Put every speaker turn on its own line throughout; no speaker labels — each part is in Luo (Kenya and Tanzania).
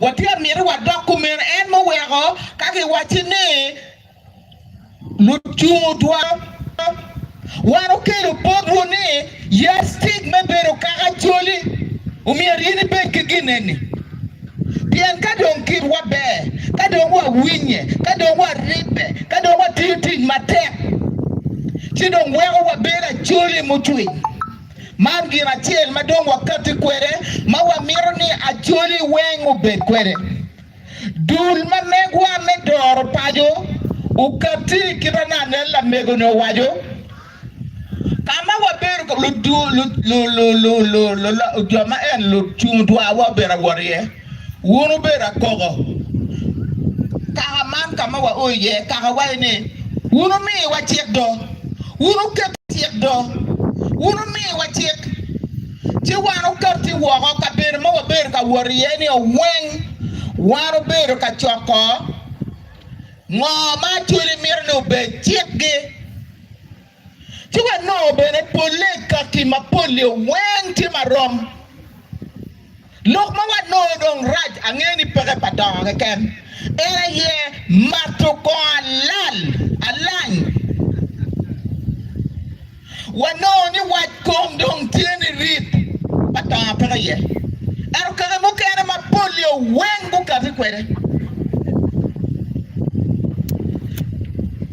watia mira wa document en mo wego kage watine lutu dwa waro kero podwo ne ya stigma bero kaga joli umiarini be kigineni bien kadon kir wa be kadon wa winye kadon wa ribe kadon wa titi matek chidon wego wa bera joli mutui man gira chiel madong wakati kwere ma wa miro ni ajoli wengu be kwere dul ma megwa medor pajo ukati kirana nella mego no wajo kama wa ber ko lu jama en lu chumdwa wa bera woriye wonu bera kogo kama man kama wa oye kama wa ne wonu mi wa tiek do wonu ket tiek do wonu mi wa tiek ti wanu karti wo ka ber ma wa ber ka woriye ni wen wanu ber ka choko ngo ma tuli mirno be tiek ge tiwa no bene pole kaki ma pole wen ti marom lok ma wa no dong raj angeni pere padang ken era ye mato ko alal wa no ni wa kom dong tieni rit padang pere ye ero kare mo kere ma pole wen bu ka ti kwere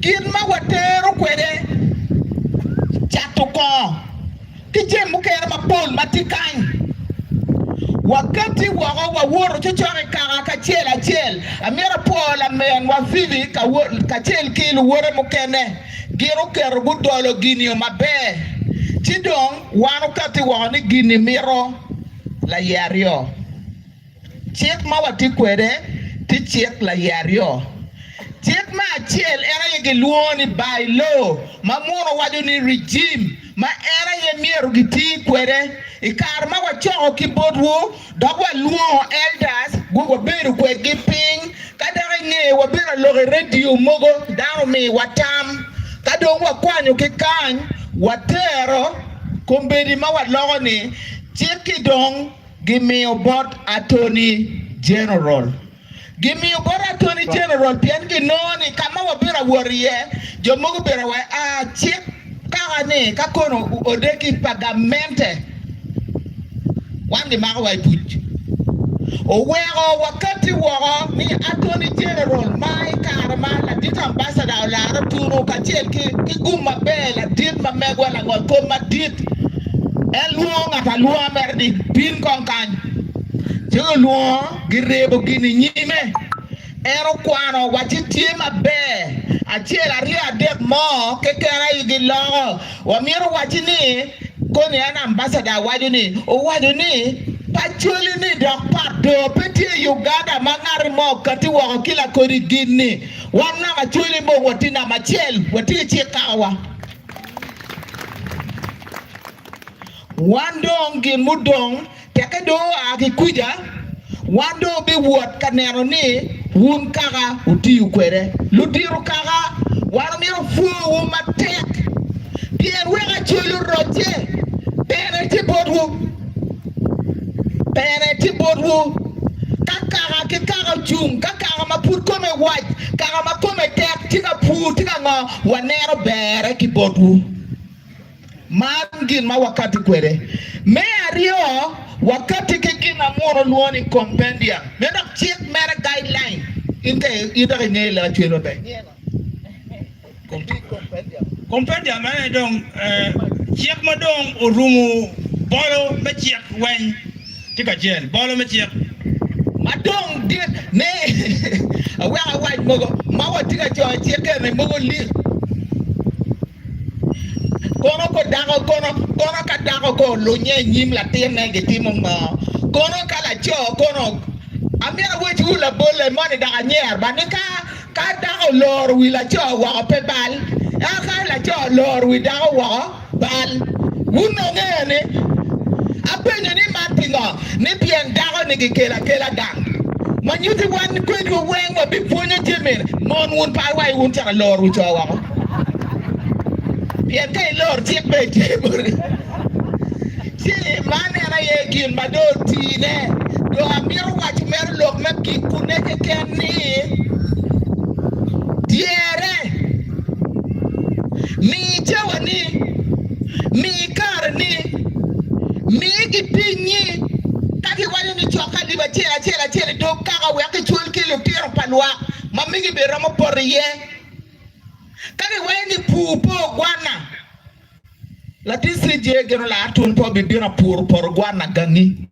kin ma wa tero kwere chatuko kije mukere mapol matikan wakati wa woro chochore ka chel amira pola men wa vivi ka chel kilo woro mukene giro kero budolo gini mabe tidong wanu kati wani gini miro la yario chek ma wati kwere ti chek la yario chek ma chiel era ye luoni by law ma muro wadu ni regime ma era ye miero giti kwere ikar ma wacho ki bodwo dogwa luo elders go beru kwe giping kadare nge wabira lore radio mogo daro mi watam kadong wakwanyo ki kany watero kombedi ma walogo ni cheki dong gimiyo bot attorney general give me about Attorney General pian gi noni kama wabira woriye jomogo bira wa chik kagane kakono odeki pagamente wandi mago wa puj owego wakati wogo ni Attorney General mai karma la dit ambassador la raturo kachel ki guma bela dit ma megwa la ngol ko madit eluonga ta luo merdi bin konkan luo girebo gini nyime ero kwano wachi tiema be achiela ria dek mo kekera yugi logo wamiro wachi ni koni ana ambassador waju ni pachuli ni dok pardo peti Uganda mangari mo kati wako kila kori gini wana machuli mo watina machel watili chikawa wandong gin mudong teke do akikuja wando be wot kanero ni wun kaga utiyu kwere ludiru kaga wano miro fuwo matek pien wega chulu roche pene ti bodwu kakaga ki kaga chung kakaga mapur kome waj kaga makome tek tika pu tika ngo wanero bere ki bodwu mangin ma wakati kwere me ario wakati kikina moro luoni compendium mena check mera guideline inte ida ne la chelo be compendium ane dong check ma dong orumu bolo me check wen tika jel bolo me check ma dong dit ne awa wa mogo ma wa tika cho check ne mogo li kono ko dago kono ka dago ko lo nye nyim la tem na getimo ma kono kala cho kono amira wechi ula bole mani daga nyer ba ne ka dago lor wi la cho wa pe bal ka la cho lor wi dago wa bal wuno ngene apenyo ni matingo ni bien dago ni kela dang manyuti wan kwedu wengo bi ponyo temer mon won pa wai won cha lor wi cho wa bien kay lor tiek be tebur si mane na ye gin ma do tine do amir wach mer lok me kikune ke ni diere mi jawani mi karni mi gipinyi kaki wani ni choka liba chela do kaka waki chul kilo tiro palwa mamigi beramo porye kaki wani ni pupo gwana la tisi jegeno la atun po bidira por gwana gangi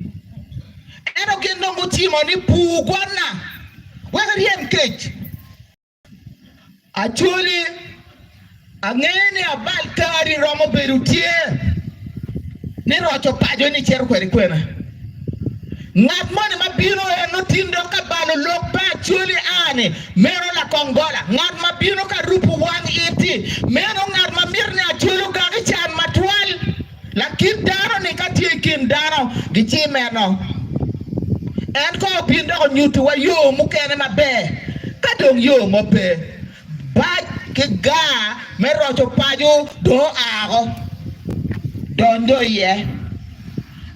eno gendo ngutimo ni pu gwana waka rien kech achuli angeni abal kari romo berutie ni rocho pajo ni cher kwena ngat mane mabino eno tindo ka balo lok pa chuli ane mero la kongola ngat mabino ka rupu wang iti mero ngat mamirne achulu ka chan matwal lakin daro ni katie kin daro gichi meno en ko bindo ko nyutu wa yo mukene mabe kadong yo mobe ba ke ga mero cho pajo do ago dondo ye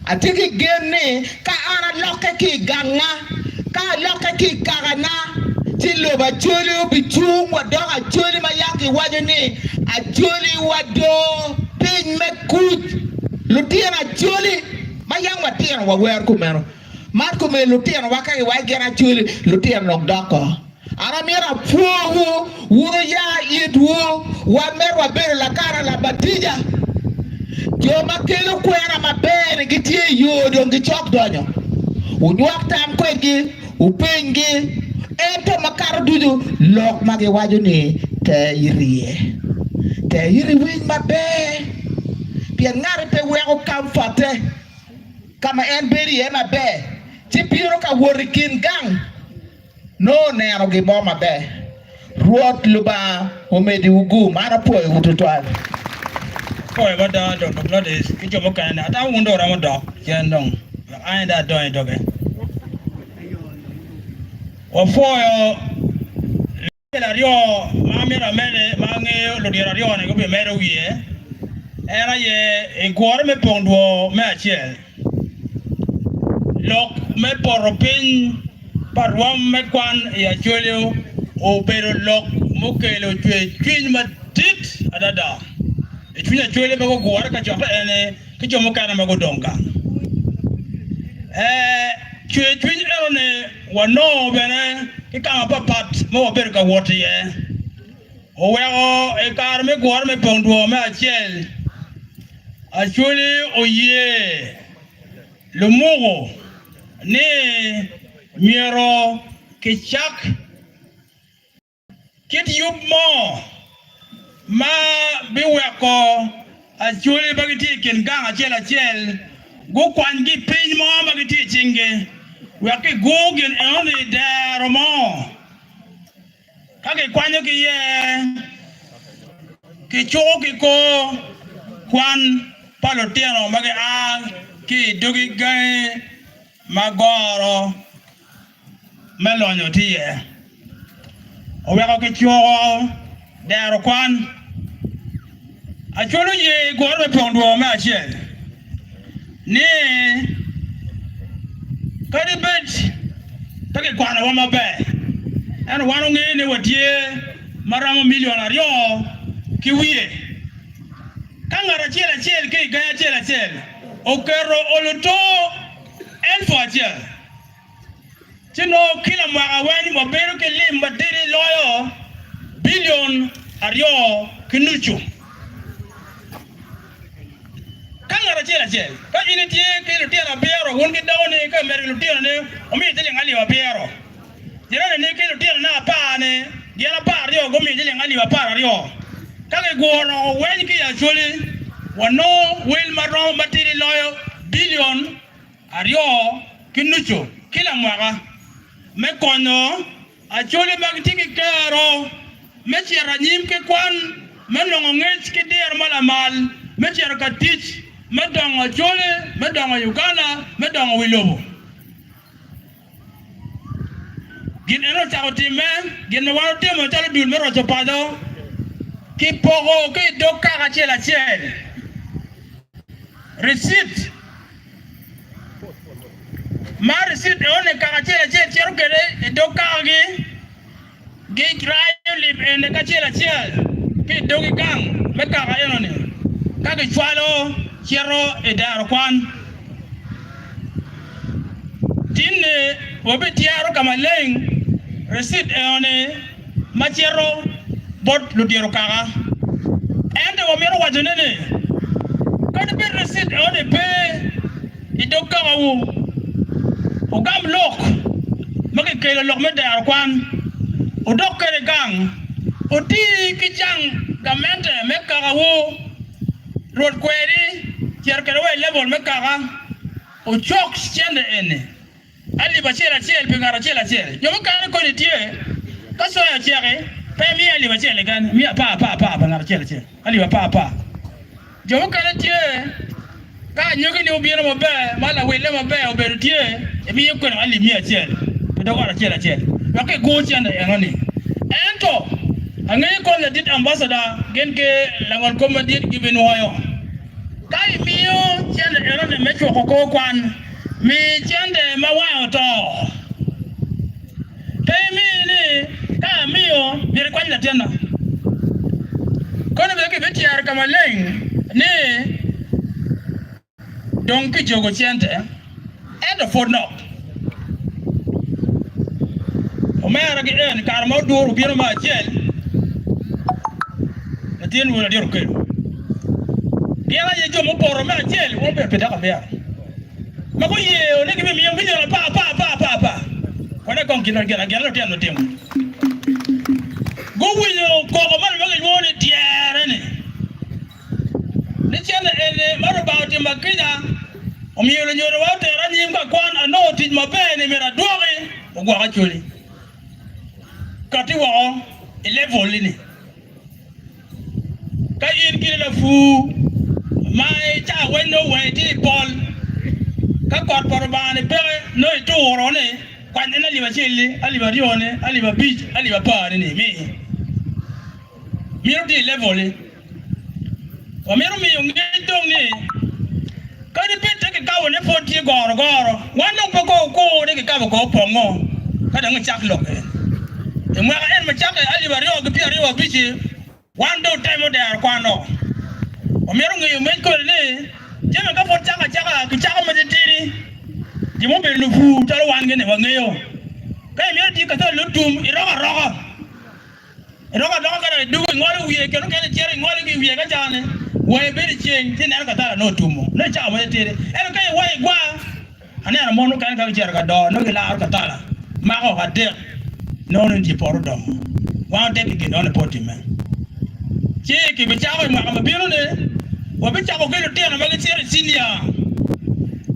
atiki gene ka ana loke ki ganga ka loke ki kagana tilo ba choli bichum wado a choli mayangi wajeni a choli wado pin mekut lutiana choli mayang watiana wa wer kumero marko me lutiana wakai wa gera choli lutiana nok dako ana mira fuhu wuro ya idwo wa merwa bere la kara la batija yo makelo kwera mabere gitie yodo ngichok donyo unywak tam kwegi upengi ento makaro dudu lok mage wajo ni te iri winy mabe pia ngare pe wego kamfate kama en beri e mabe ti piro ka worikin gang no nero gi mo mabe ruot luba omedi ugu mara poe ututwal
Boy, what the blood is, get your book and I don't want to run a dog. Yandong, I ain't that doing dog. Or for your mamma, Mange, Lodiario, and go be made of ye. And I inquire me pondo, Machel. Look, me poropin, but one make one, ya Julio, or better lock, Mokelo, twin my tit at a dog. Itwina chwele bago kuwara kachopa ene kichomo kana mago donga. Chwele ene wano bene kikama papat mo wabere ka wote ye. Oweo ekar me kuwara me pongduo me achel. Achwele oye lumugo ne miero kichak kit yup mo ma biweko achuli bagiti kin gang achel go kwangi pin mo bagiti chinge weki gogin only there mo kage kwanyo ki ye ki choki ko kwan palotiano mage a ki dogi gae magoro melonyo tiye oweko ki chogo there kwan acholo ye gorbe pondo ma achel ni kadibet take kwana wa mabe en wanu ngene watie maramo million aryo kiwiye kangara chela ke gaya chela okero oluto en foachel chino kila mwa wani mabero ke limba diri loyo billion aryo kinuchu kangara chela ka initie ke lutia na bero wongi dawne ka mer lutia ne omi tele ngali wa bero jirane ne ke lutia na pa ne diana pa aryo gomi tele ngali wa pa aryo kage gono wen ki ya choli wano wel maro matiri loyo billion aryo kinuchu kila mwaka me kono acholi magtiki kero me chiara nyim ke kwan me longo ngech ke der malamal me chiara ka tich me dongo chole me dongo Uganda me dongo Wilobo gin eno chao time gin me wano timo chalo dul me rocho pado ki pogo ki doka ka chela chel receipt mar sit one ka chela chero kere dokagi ge rayo lip en ka chela ki dogi gang me ka ga eno ne ka ge chwalo chero e daro kwan tinne wobe tiaro kama leng receipt one machero bot lu diero kaga ende wo mero wajone ne kada be receipt one pe idokaga wu ogam lok mage kelo lok me daro kwan odok kere gang odi kijang gamente me kaga wu road query tier kere we level me kaga o chok chende ene ali ba chela pingara chela yo maka ko ni tie ka so ya chere pe mi ali ba chela gan mi pa ngara chela ali ba pa yo maka ni tie ka nyogi ni obiero mo be mala wele mo be oberu tie e mi ko ali mi chela do ngara chela yo ke go chende ngani ento angai ko le dit ambassador gen ke langon komandit giben hoyo kai miyo chende erone mecho ko kwan mi chende mawa to temi ni ka miyo bir kwanya tena kono beke betiar kama leng ni donki jogo chende and for no o mera ge en karma duru biro ma chel atien wala dir ke yala ye jomo poro ma chel wo be pedaka be mako ye ole ke mi yongi jara pa kone kon kino gela tiano temo go wiyo ko ko man magi woni tiare ne chana ele maro baoti makida o mi yolo nyoro wa te rani mka kwan ano tij mabene mera doge o gwa chuli kati wa level ni ka yin kile fu mai cha weno we ti bol ka kot porbane bere no itoro ne kwande na liba chili aliba rione aliba beach aliba pare ne mi di level o mero mi ngedong ni ka de pete ke ka wona poti goro wano poko ko de ke ka ko pongo ka dang chak lo e mo en ma chak aliba rio ke pi rio beach wando time de kwano o mero ngi me ko ne jema ka fot chaka ma tiri jimo be lu fu taro wange ne wangeyo kay mi di ka to lutum iroga ka du ngore wiye ke no ke chere ngore ki wiye ka jane we be cheng tin ka tara no tumo no cha ma tiri en kay we gwa ane na mono kan ka chere ka do no ke la ka tara ma ko ka de no no di poro do wa de ke no ne poti me che ki be cha ma bi no ne wa bi cha ko ke te na ma ke chere sinia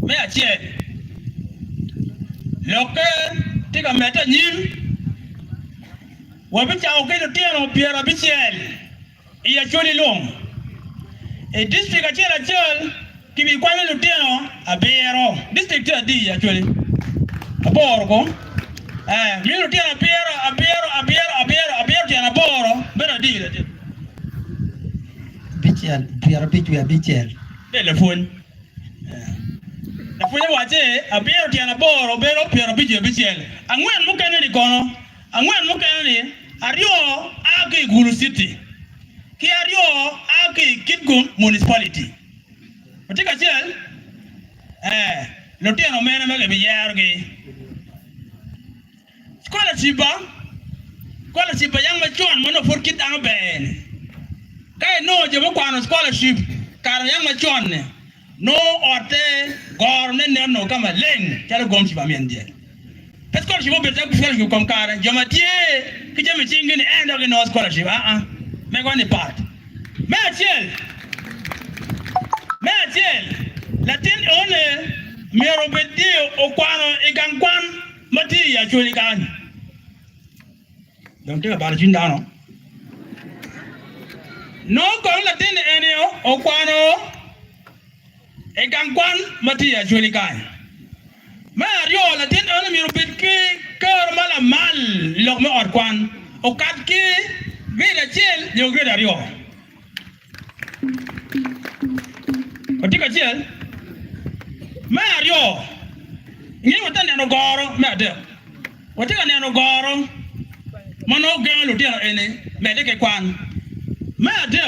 me a che loke tika meta nyim wa bi cha ko ke te na biera bi chel iya choli long e district a chel ki bi kwale lu te no abero district a di ya choli aboro ko mi lu te na abero te na boro bera di la bichel telefon na fuye waje abiro tiana boro bero piero bichel angwen mukene ni kono ario agi Gulu City ki ario agi Kitgum municipality otika chel lo tiano mena mege biyargi kola chiba yang machon mono for kit ang ben kay no je mo kwano scholarship kar yang machon ne no orte gor ne no kama leng chalo gom chiba mendie scholarship mo beta scholarship kom kare joma tie ki jeme chingi ni endo ke no scholarship me go ni part me achel latin one mero bedio okwano igangkwan mati ya chuli kan don't take about jindano no kong latin eneo okwano igangkwan mati ya chuli kan Mario latin one mero bedki kar mala mal lok me orkwan okat ki grade chel yo grade ario otika chel Mario Ni wata ne no goro me ade. Wata ne no goro. Mano gan lutia ene me de ke kwan. Me ade.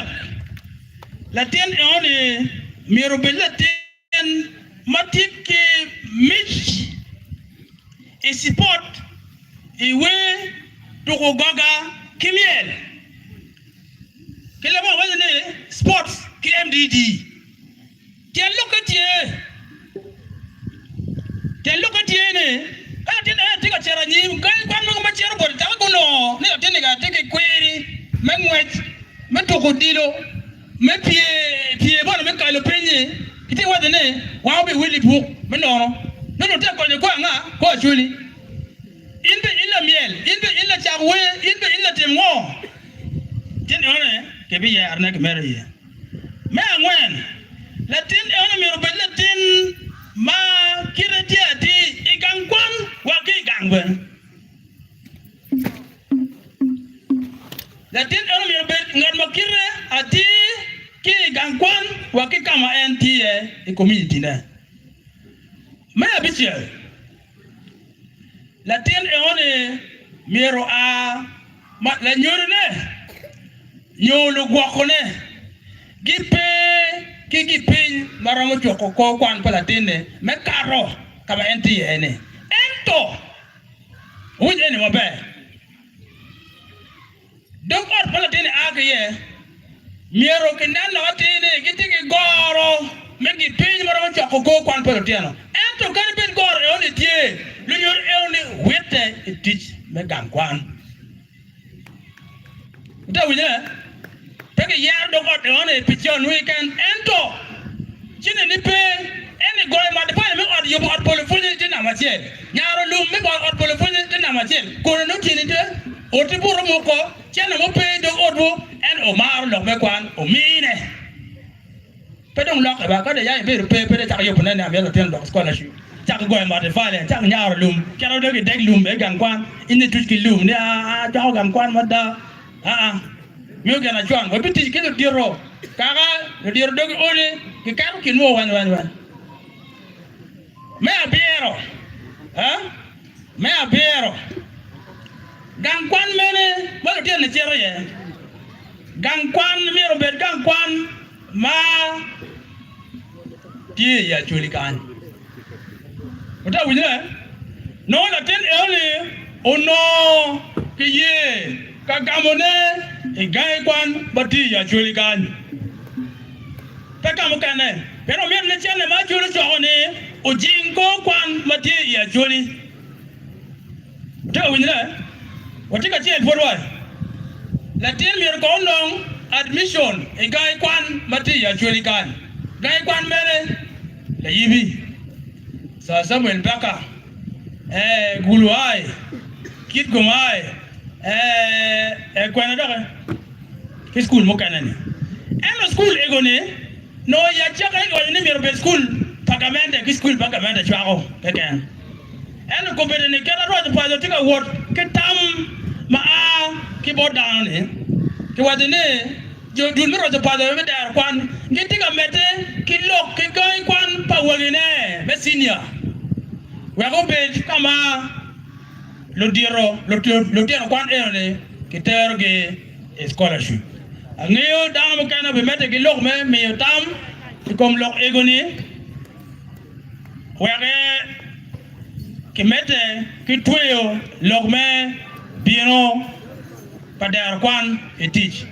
Latin ene miro belatin matiki mich e support iwe to gaga kimiel. Kila ba wazene sports KMDD. Tiens lokatie ne tika chera nyim kan ma chera bol ta ko no ne tene ga teke kweri menwet metoko dilo me pie bona me kalo penye kiti wazene wa be wili bu me no te ko ne ko nga ko chuli inde illa miel illa chagwe illa temgo tin one ke bi ya arna ke mere ye me angwen latin one mi robel latin ma kireti ati igangwan wa ke gangwen latin one mi robel ngar makire ati ki gangwan wa ke kama NTA e community na me abiche latin one miro a la nyorne nyolo gwakone gipe kigipin maramo choko ko kwan palatine me karo kama NTA ne ento wuje ne mabe donc or palatine agaye miero kindan la watine gitigi goro me gipin maramo choko ko kwan palatino ento kan ben goro e oni tie lu nyor e oni wete teach me gangwan da wuje peke yar do got on a picture weekend ento chine ni pe any goy ma de pa me od yo od polofone ti na matiel nyaro lum me od polofone ti na matiel ko no chine te o ti buru moko chene mo pe do odbo en o maro lo me kwan o mine pe dong lo ba ka de ya be pe de ta yo pona na me lo ten do scholarship ta goy ma de fale ta nyaro lum kero do ge deg lum e gang kwan inni tuski lum ne a ta gang kwan ma da Mio gana John, we biti kilo diro. Kaga diro dogi one ki karu kin mo wan. Me abiero. Me abiero. Gangkwan mene, malo dia ne chere ye. Gangkwan mero bet gangkwan ma tie ya chulikan. Uta wuje? No la ten eole ono ki ye kagamone igai kwan bati ya chuli kan takam kane pero mer le chane ma chuli chone ujingo kwan mati ya chuli ta winra watika chen forward latin mer ko long admission igai kwan mati ya chuli kan gai kwan mere la yibi sa Samuel Baka guluai kit gumai kwana daga ki school mo kanani eno school egone no ya chaka ego ni mero be school pagamende ki school pagamende chwao peken eno ko bede ni kera ro pa do tika word ke tam ma a ki bodan ni ki wadine jo dun ro pa do be dar kwan ni tika mete ki lok ki goy kwan pa wagine be senior wa ko be kama lo diro kwan ene kiterge scholarship angeyo dam kana be mete ki lok me yo tam kom lok egoni wege ki mete ki tuyo lok me bino padar kwan etich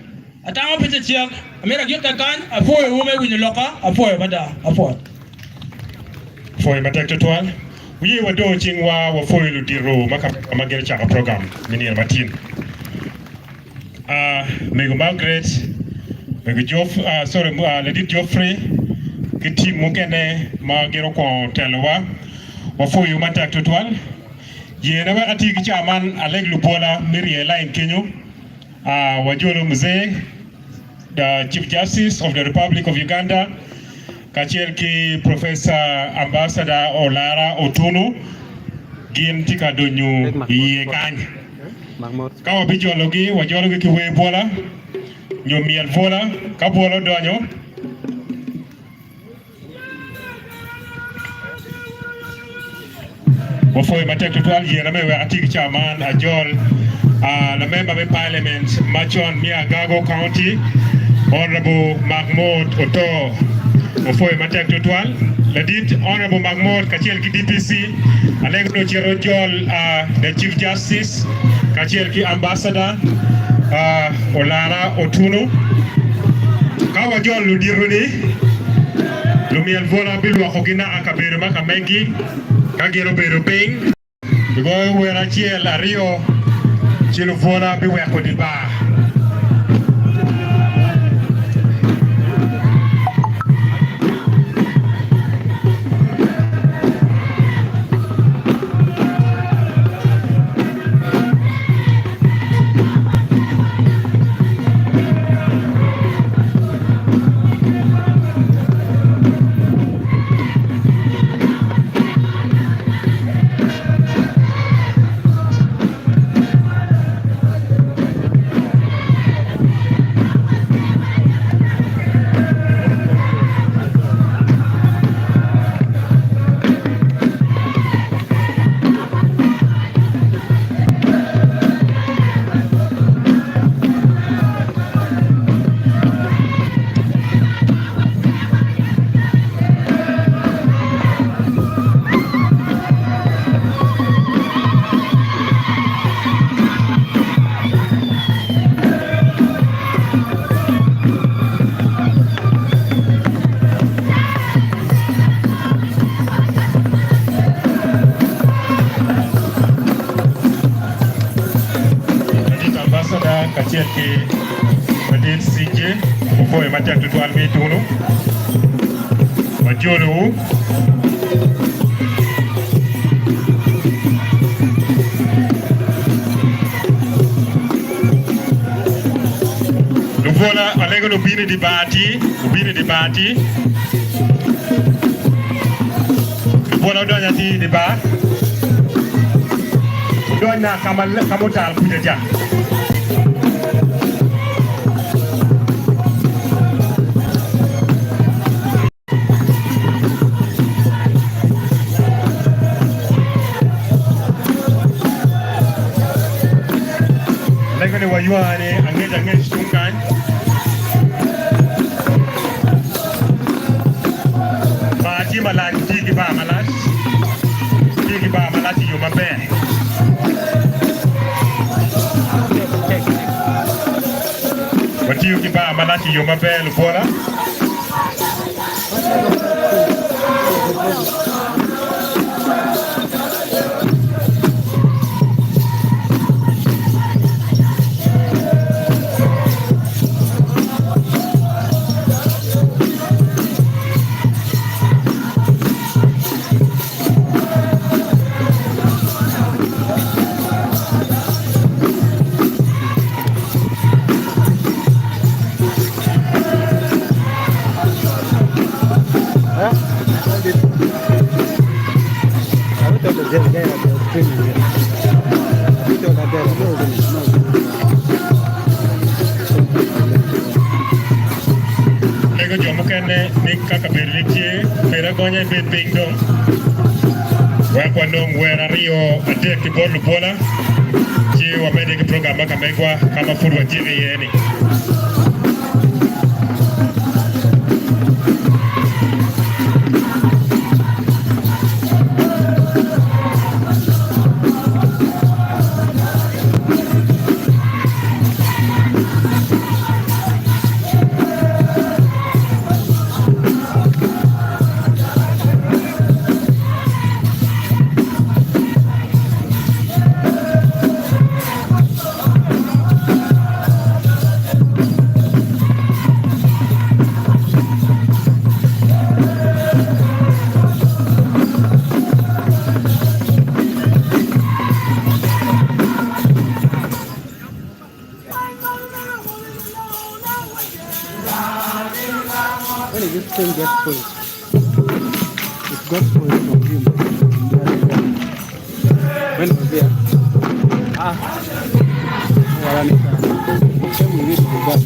atama pete chiak amera gyota kan afoy wo me wini loka afoy bada afoy
foy matek toal we were doing wa foy lu diro makagere chaka program minir matin Mego Margaret, Mego Lady Geoffrey, ki team mukene magero ko telwa wa fo yu matak total ye na wakati ki chairman Alec Lubola Miriam line Kenya wajolo mzee the Chief Justice of the Republic of Uganda kachirki Professor Ambassador Olara Otunu gin tika donyu ye kany kawa bijologi wajologi ki we bola nyomiel bola ka bola donyo Wafoy matek tutwal yena me we atik chairman ajol the member of parliament Machon Miagago County Honorable Mahmoud Oto Wafoy matek tutwal ladit Honorable Mahmoud Kachiel ki DPC Alego Chero Jol the Chief Justice Kachiel ki Ambassador Olara Otuno Kawa Jol Ludiruni Lumiel Vola Bilwa Hogina Akabere Makamengi Kagero Bero Ping Bigo Wera Chiel Ario Chilo Vola Biwa Kodiba Kachiel ki Madin CJ Wafoy matek tutwal mi tunu Majolo Luvola Alego Lubini Dibati Luvola Donya Ti Diba Donya Kamotal Kujaja Wayuane angej tungkan Mati malas tigi ba malas yo mabe Mati yo ba malas yo mabe Luvola Lego jomo kene nika kabirlikie pera gonya bet pingdom Wakwa nong wera rio ate kibor Luvola Ji wamede ki programa kamegwa kama furwa jiri yeni
This thing gets full. It got full from him. When was there? We need to go back.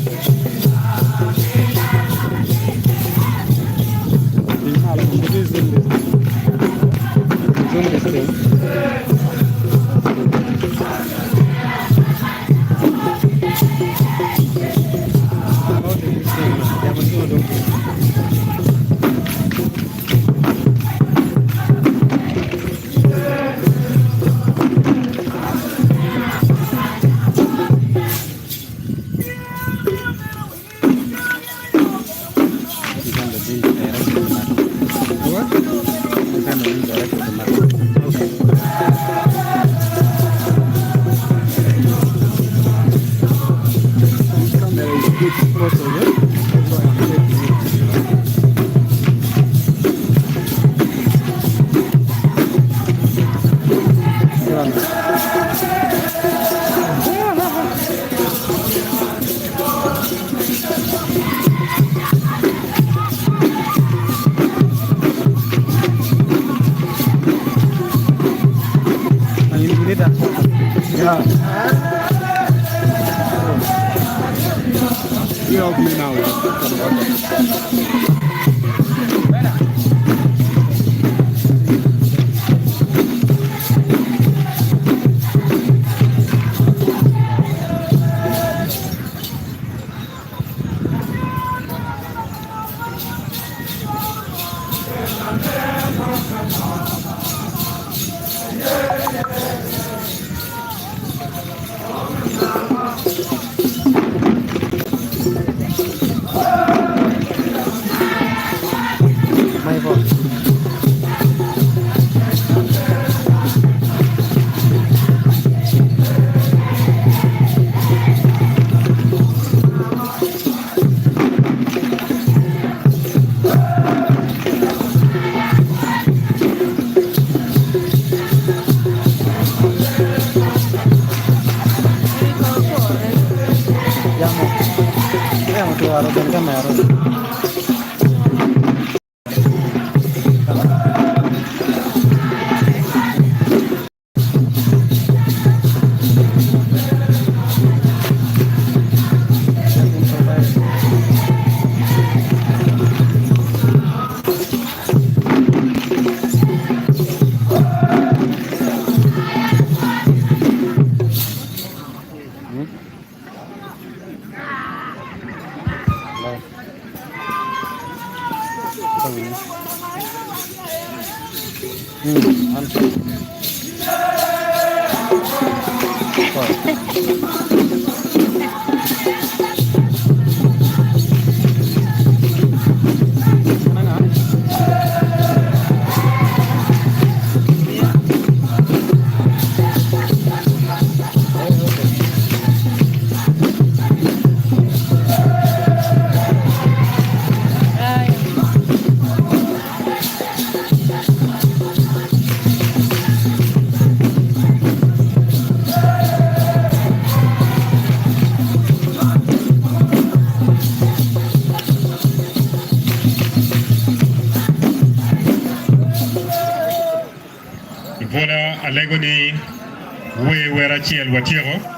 consume this thing. How did this thing? Dia mesti ada. You help me now. My fault. Andiamo a trovare del camero.
Voilà, Allegoni, we were a chiel watiro.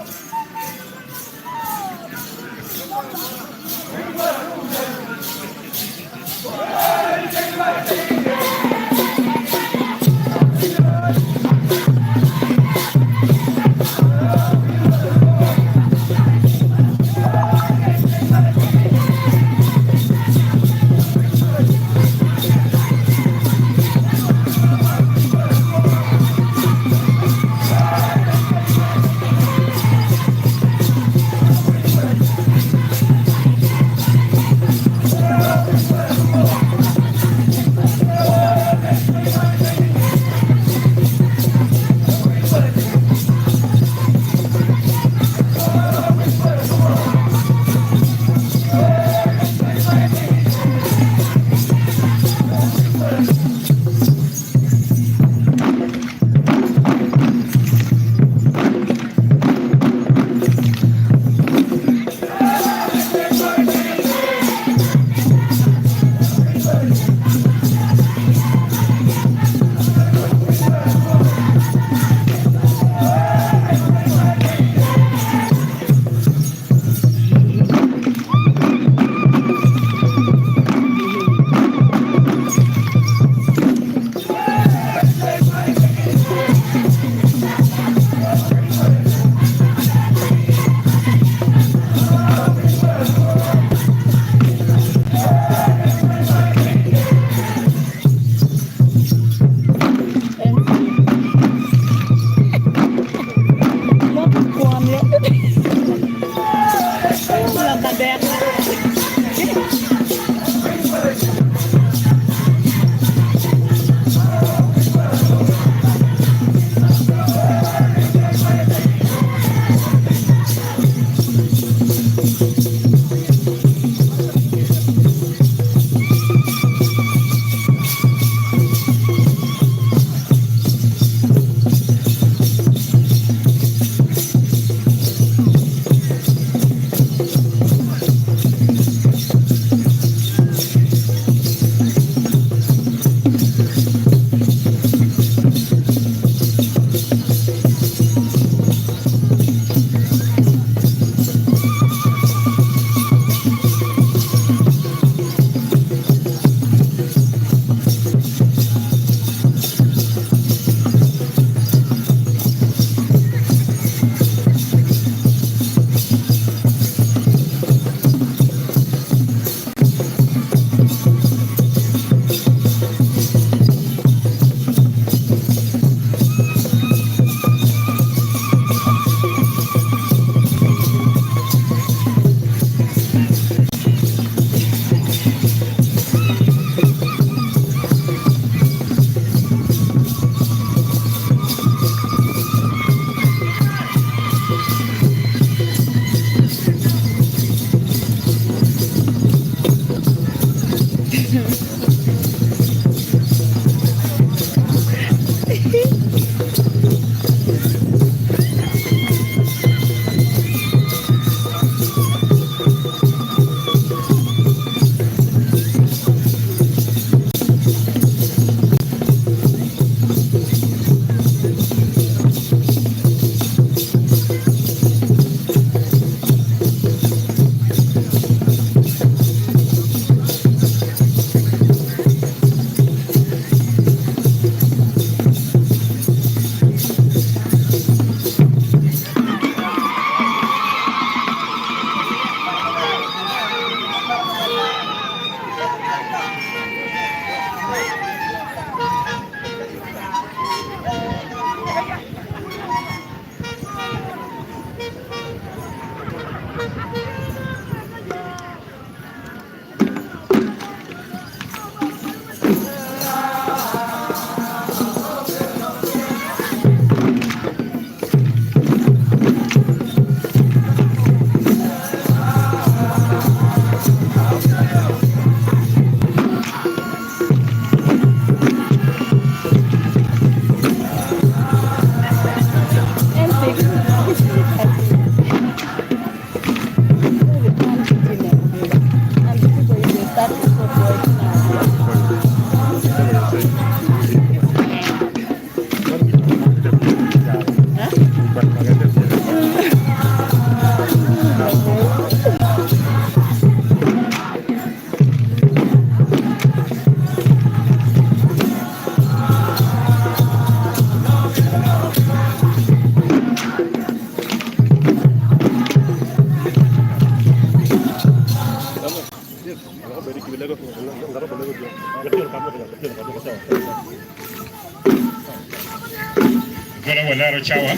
gola wala ro chawa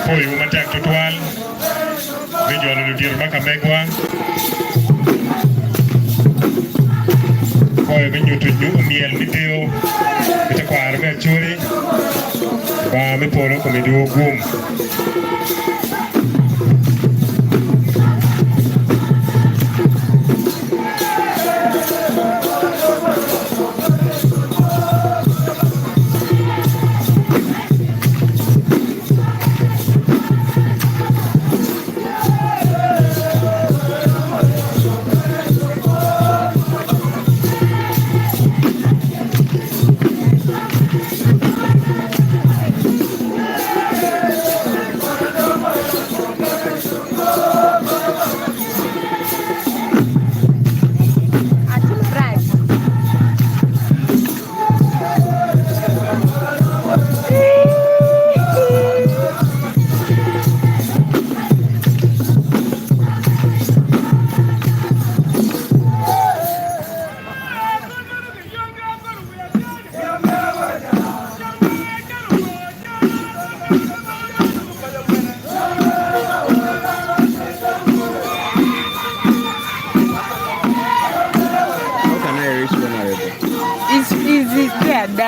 foyu matak tutwal video no dir makamegwa foyu benyutu miel video bitakwar be churi ba me polo ko medio gum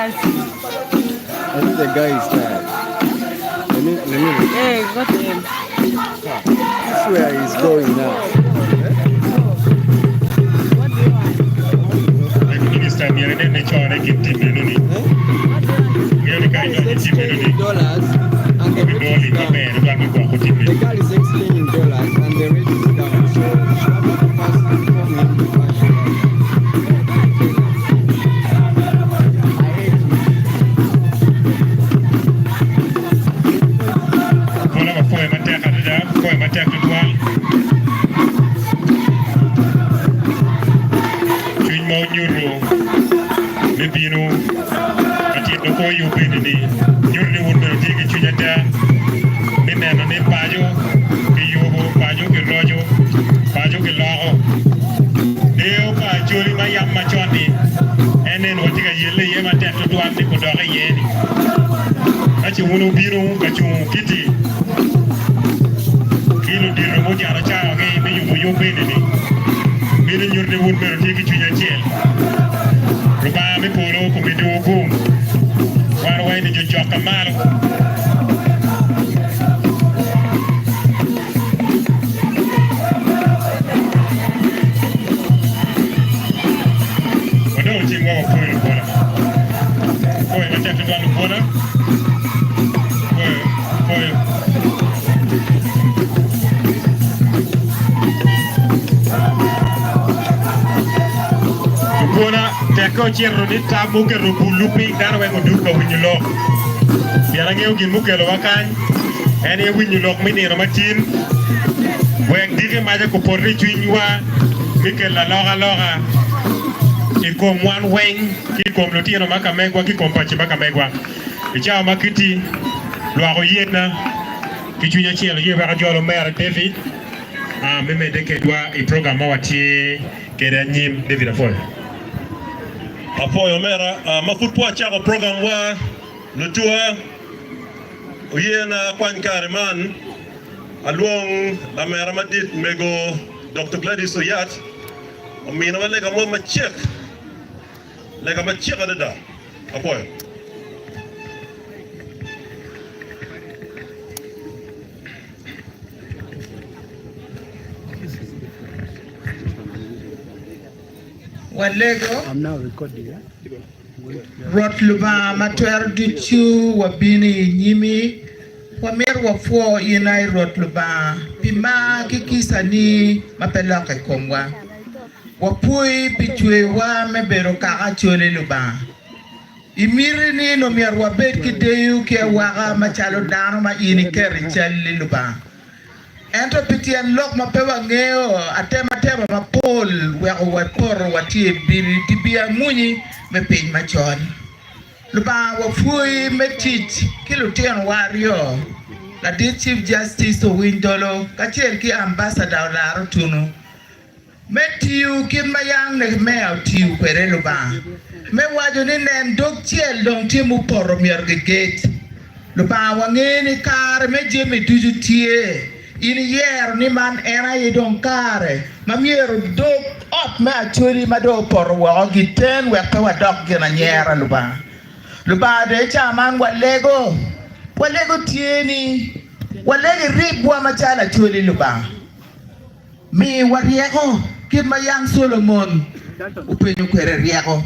I think the guy is tired. Let me.
Hey, go to him.
This is where he's going now.
What do you want?
like minister mi rene ne chore gitti menuni mi kai no gitti menuni
$60 and the rate
doli
is
ni
down.
be ba mi ko ko timmi
The girl is explaining dollars and the rate is down. So she have to pass it for him before she
Bola ma foy ma tek ada foy ma tek tutwal chuñ mo ñuro le binu ati do ko yu be ni ñurni won be tigi chuñata ni neno ni pajo ki yugo pajo ki rojo pajo ki logo deo pa joli ma yam ma choni enen wotiga yelle yema tek tutwal ni ko doga yeni ati wono binu ka chu kiti kilo diro mo jara cha ga be yugo yo be ni mi ni ñurde won be tigi chuña ciel ruba mi polo ko mi do ko war way ni jo jokka mal odo ti mo ko ni bola ko e ma tek do bola ko Bona teko chierro ni tabu ke rubulupi daro wengo duka winyulo biara ngeu gin mukelo wakany ene winyulo miniro matin wek dige maja ko porri chwinywa mikel la loga ikom wan weng ikom lotino makamegwa kikom pachi makamegwa ichao makiti lwago yena kichunya chielo yeba ka jolo mer David meme deke dwa i program watie kere nyim David afoy
apoyo mera mafutwa chako program wa lutua uyena kwan kariman alwong la mera madit mego Dr. Gladys Oyat omina wale kamo machek lega machek adada apoyo
Walego
I'm now recording, yeah?
Rotluba matwer duchu wabini nyimi wamer wafo inai rotluba pima kikisa ni mapela kaikomwa wapui pichwe wa mebero kaka chole luba imiri ni no miar wabet kideyu ke waga machalo dano ma ini keri chali luba ento pitian lok mapewa ngeo atema mapol weko waporo watie biri tibia munyi mepiny machon luba wafui metich kilutian wario la Chief Justice Owindolo kachiel ki ambassador laro tunu metiu kin mayang ne meo tiu kwere luba me wajo ni nen dok chiel dong timu poro mier gate lo ba wangeni kare me jemi tuju tie ini yer ni man era yidon kare mamiero dog op ma churi ma do por wa giten we ka wa dog gena nyera lo ba de chaman walego tieni walege ribwa machala chuli lo ba mi wariego kid mayang Solomon upenyo kwere riego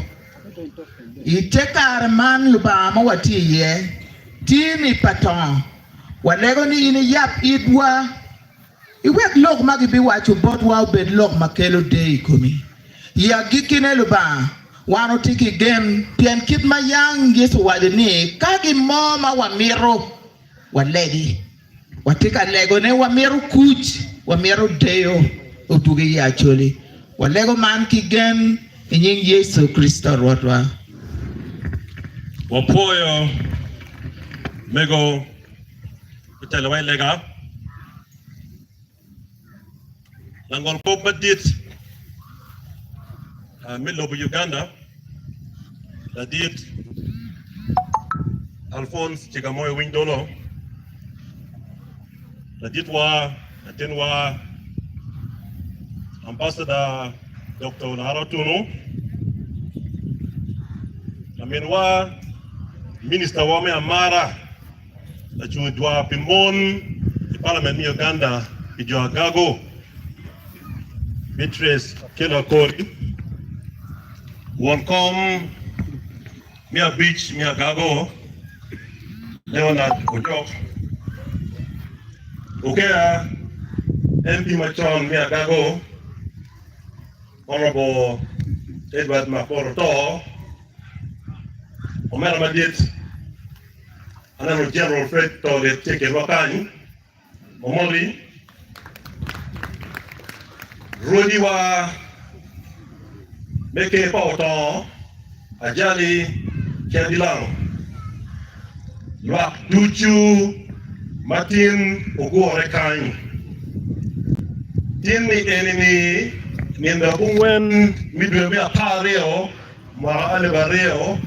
itekar man lo ba ma watiye timi paton walego ni ini yap idwa iwek lok magi bi wacho bot wa bed lok makelo dei komi ya gikine lo ba wano tiki gen pien kit mayang yesu wadini kagi moma wamiro walegi watika lego ne wamiro kuch wamiro deo otugi ya choli walego man ki gen inying Yesu Kristo rotwa
wapoyo mego kutelawai lega langol ko badit milobu Uganda dadit Alphonse Chigamoyo Windolo dadit wa atenwa Ambassador Dr. Naro Tuno Amenwa Minister Wame Amara na chujwa Pimon Parliament ni Uganda ijwa Gago Beatrice Kela Kori Wankom Mia Beach Mia Gago Leonard Ojok Okea MP Machon Mia Gago Honorable Edward Makoroto Omera Madit Anano General Fred Tole Teke Wakani Omoli Rodi wa Meke Pauton Ajali Kedilang Luak Duchu Martin Ogore Kany Tin mi enemy Ninda Bungwen Midwe Mia Pareo Mara Alebareo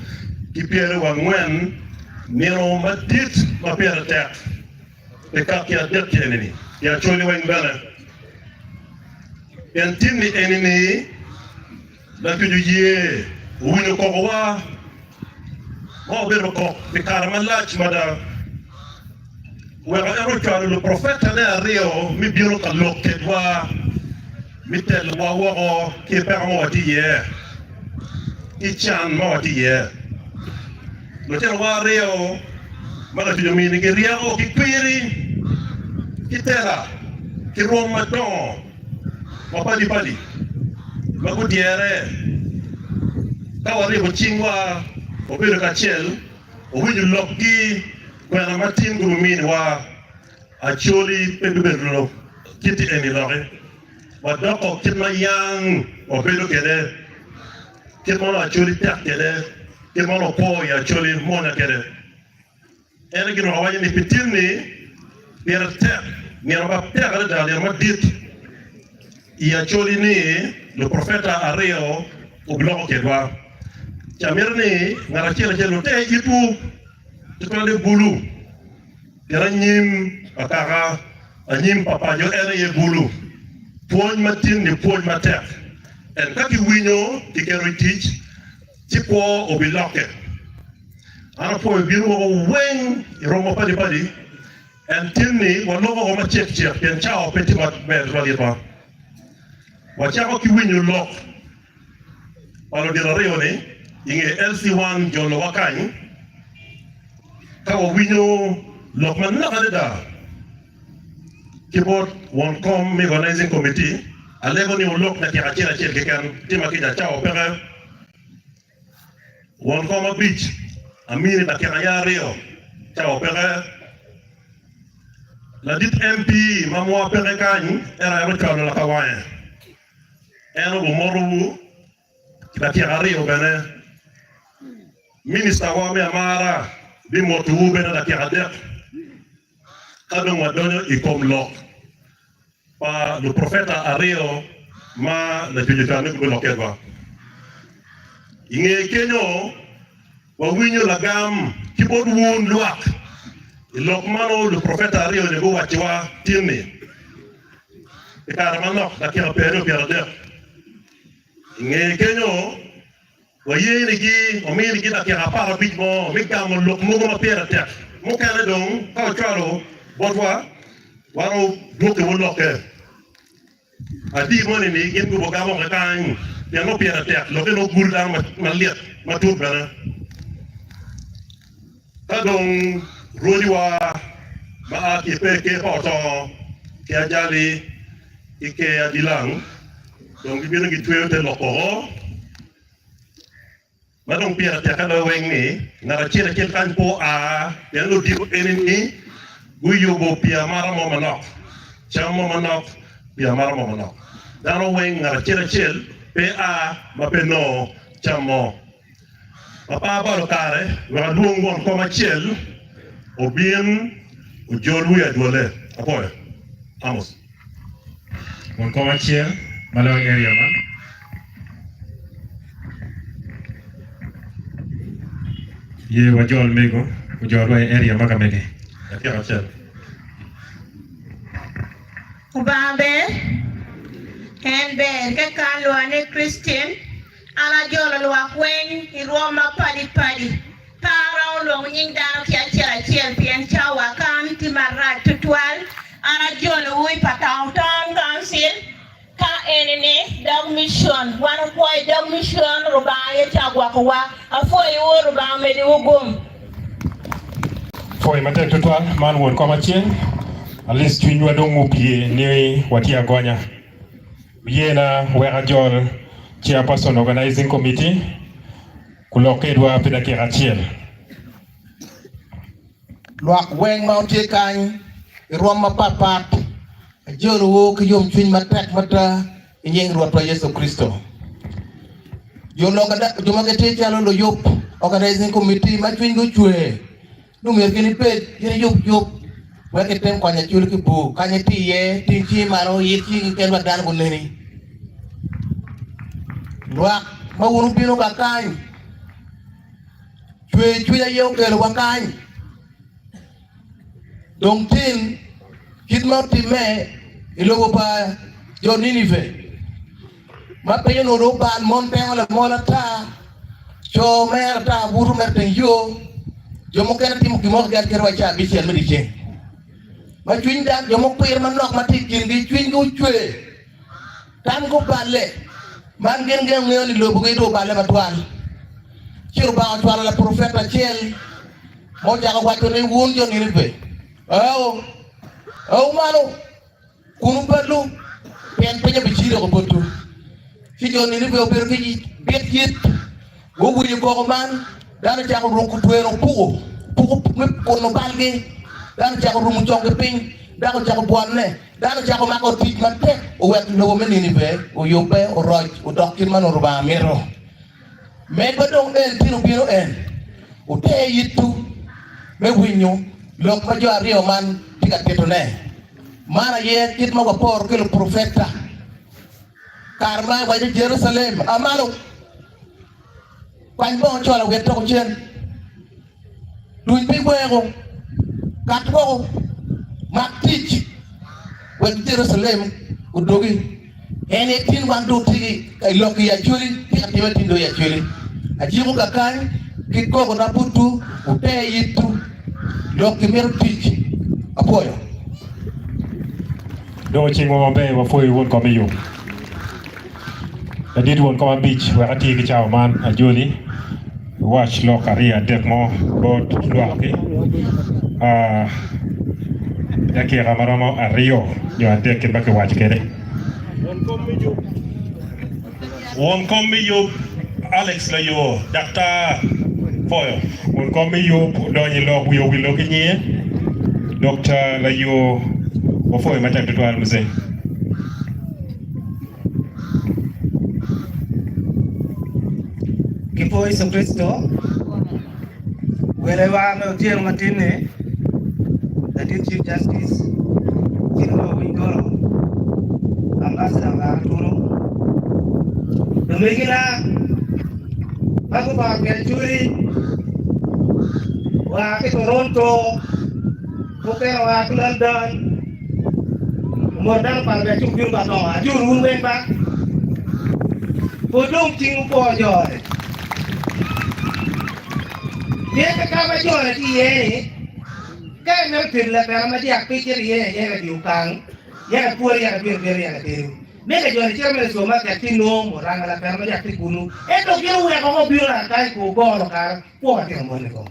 Kipiere Wangwen Nino Madit Mapere Tek Pekak ya det enemy Ya Choli Wangwana And tin the enemy that you ye win a cocoa or bit of cock the caramelach mother wherever the prophet and Rio mi biro ka loket wa mi tel wa ke per mo di ye ichan mo di ye lo tel wa Rio mala ti mi ni ke Rio ki piri ki tera ki Roma don Wapali Magudiere Kawari Chingwa Obiro Kachel Owidu Loki Kwana Martin Gurumini wa Acholi Pendubero Kiti Eni Lore Wadoko Kitma Yang Obiro Kede Kitmono Acholi Tak Kede Kitmono Poi Acholi Mona Kede Enegino Hawaii ni Pitilni Nira Tek Nira Baptek Ada Nira Madit Ia choli ni le prophète Areo au blanc kedwa chamirni ngarachela chelo te itu tukale bulu garanyim akara anyim papa yo ere bulu poñ matin ni poñ mater en kaki winyo tikero teach tipo obiloke ana po biro wen romo padi en tinni walogo ma chef pen chao petit mat mer valirwa Wachako kiwinyo lok Walo dira reo ne Inge LC1 jolo wakany Kawa winyo lok man nakadeda Kibot Wankom mi organizing committee Alego ni ulok na kiachira chel kekan Tima kija chao pere Wankom beach Amiri na kiraya reo Chao pere La dit MP Mamwa pere kany Era yamet kao la kawaye Eno Moru Kibatia Rio Bene Minister Wame Amara Bimotu Bene da Kiradek Kadon Wadonyo Ikom Lok Pa le prophète Ario Ma le Tujitane Kubolokeva Inge Kenyo Wawinyo Lagam Kibod Woon Luak Ilokmano le prophète Ario de Gouachiwa Tini. Et carrément, d'accord, Père, Père d'Air. Nge Kenyo, voyez les guides, on met les guides à Kerapa rapidement, mais quand on le Père d'Air. Mon Canada, quand tu as l'eau, bon, waro bloke wo loke adi mo ni gen go boga mo kan ya no pera tek lo no gurda ma liet ma tur bana ta don rodi wa ma ki pe ke poto ke ajali ike adilang donc bi ngi tuyo te lokoro ma don pera tek ala weng ni na chira kel kan po a ya no di enini Guyo pia mara momanok, chamo manok, pia mara momanok. Dano weng ngara chel, PA, mapeno, chamo. Papa balo kare, wala duongon koma chel, obien, ujolu ya duole. Apoy, Amos.
Won koma chel, malaw area man. Ye wajol mego, ujol wa area makamege.
Ubambe, Henber, Kekalwane Christian, Ala Jola Luakwen, Roma Padi, Para Long Yindano Kiachia Champion Chawa, County Marat Tutual, Ala Jola Ui Patao Town Council, Ka Enene, Dog Mission, one boy Dog Mission, Rubaya Chagwakawa, a 4 year Rubame de Ugum.
Foi matek tutwal man won koma chien at least twinwa dong upie ni watia gonya yena wera jol chairperson organizing committee kulokedwa pida kirachiel
Luak weng mountie kany Roma papat jolo wo ke yom twin matek mata nyeng ruat wa Yesu Kristo Jolo gada jomagete chalo lo yop organizing committee ma twin go chwe Numer kini pet, kini yuk, wake tem kwanya chuli kibu, kanya tiye, tinchi maro, yiki kenwa dan guneni. Luak, mawunu pino kakany, chwe ya yeo kelo wakany. Dong tin, kitma time, ilogo pa, jo Ninive. Mapenyo noro ban, monteng ala mola ta, cho mer ta, buru merteng yo, Jomo kena timu kimok gan kerwa cha bisian medicine. Ma twin dan jomo pir manok mati kingi twin go chwe. Tan go balle. Man gen ngoni lo bugi do balle matwal. Chiru ba atwal la profeta chel. Mo jaga wato ne won jo ni be. Mano. Kunu balu. Pen penya bichiro ko botu. Fi jo ni be oper ki bet yit. Go wuri ko man. Dana jago ronku tuero pugo kono balge dana jago rumu jonge ping dana jago buanne dana jago mako tit mate o wet no menini be o yobe o roj o dokkin man o ruba mero me badong en tino biro en o te yitu me winyo lok ma jo ario man tiga tetone mana ye kit ma por ke lo profeta karma wa Jerusalem amalo Kwan bon chola weto ko chen. Luin pi wego. Kat ko mak teach. Wen Jerusalem udogi. Ene tin wan do tigi kay loki ya chuli ti atiwa tindo ya chuli. Ajimu kakai ki ko na putu ute yitu. Loki mer teach. Apoyo.
do chingo mambe wa foi won ko miyo Adit won ko beach wa ati ki chaw man ajoli watch lo career dek mo bot loaki yake ramaramo a Rio yo ande ke bak watch kede
won kombi yo Alex la yo Dr. Foyo
won ko miyo do ni lo wiyo wilo ki nye Dr. la yo wa foi mata tutwal mzee
Kipo Yesu Kristo wherever me otieno matine that is Chief Justice Kino Wingoro Ambassador Arturo Domingila Bago ba Churi wa ke Toronto Mukera wa London. More than Palme to you, but no, you room way back. But don't think for joy. Yes, the cover joy at the Can not kill the Paramadia picture here, you can. Yet, poor young very make a joy chairman so much at Tino, Moranga, la Paramadia Picunu, and of you have all you are kind to go on a car, 4 months ago.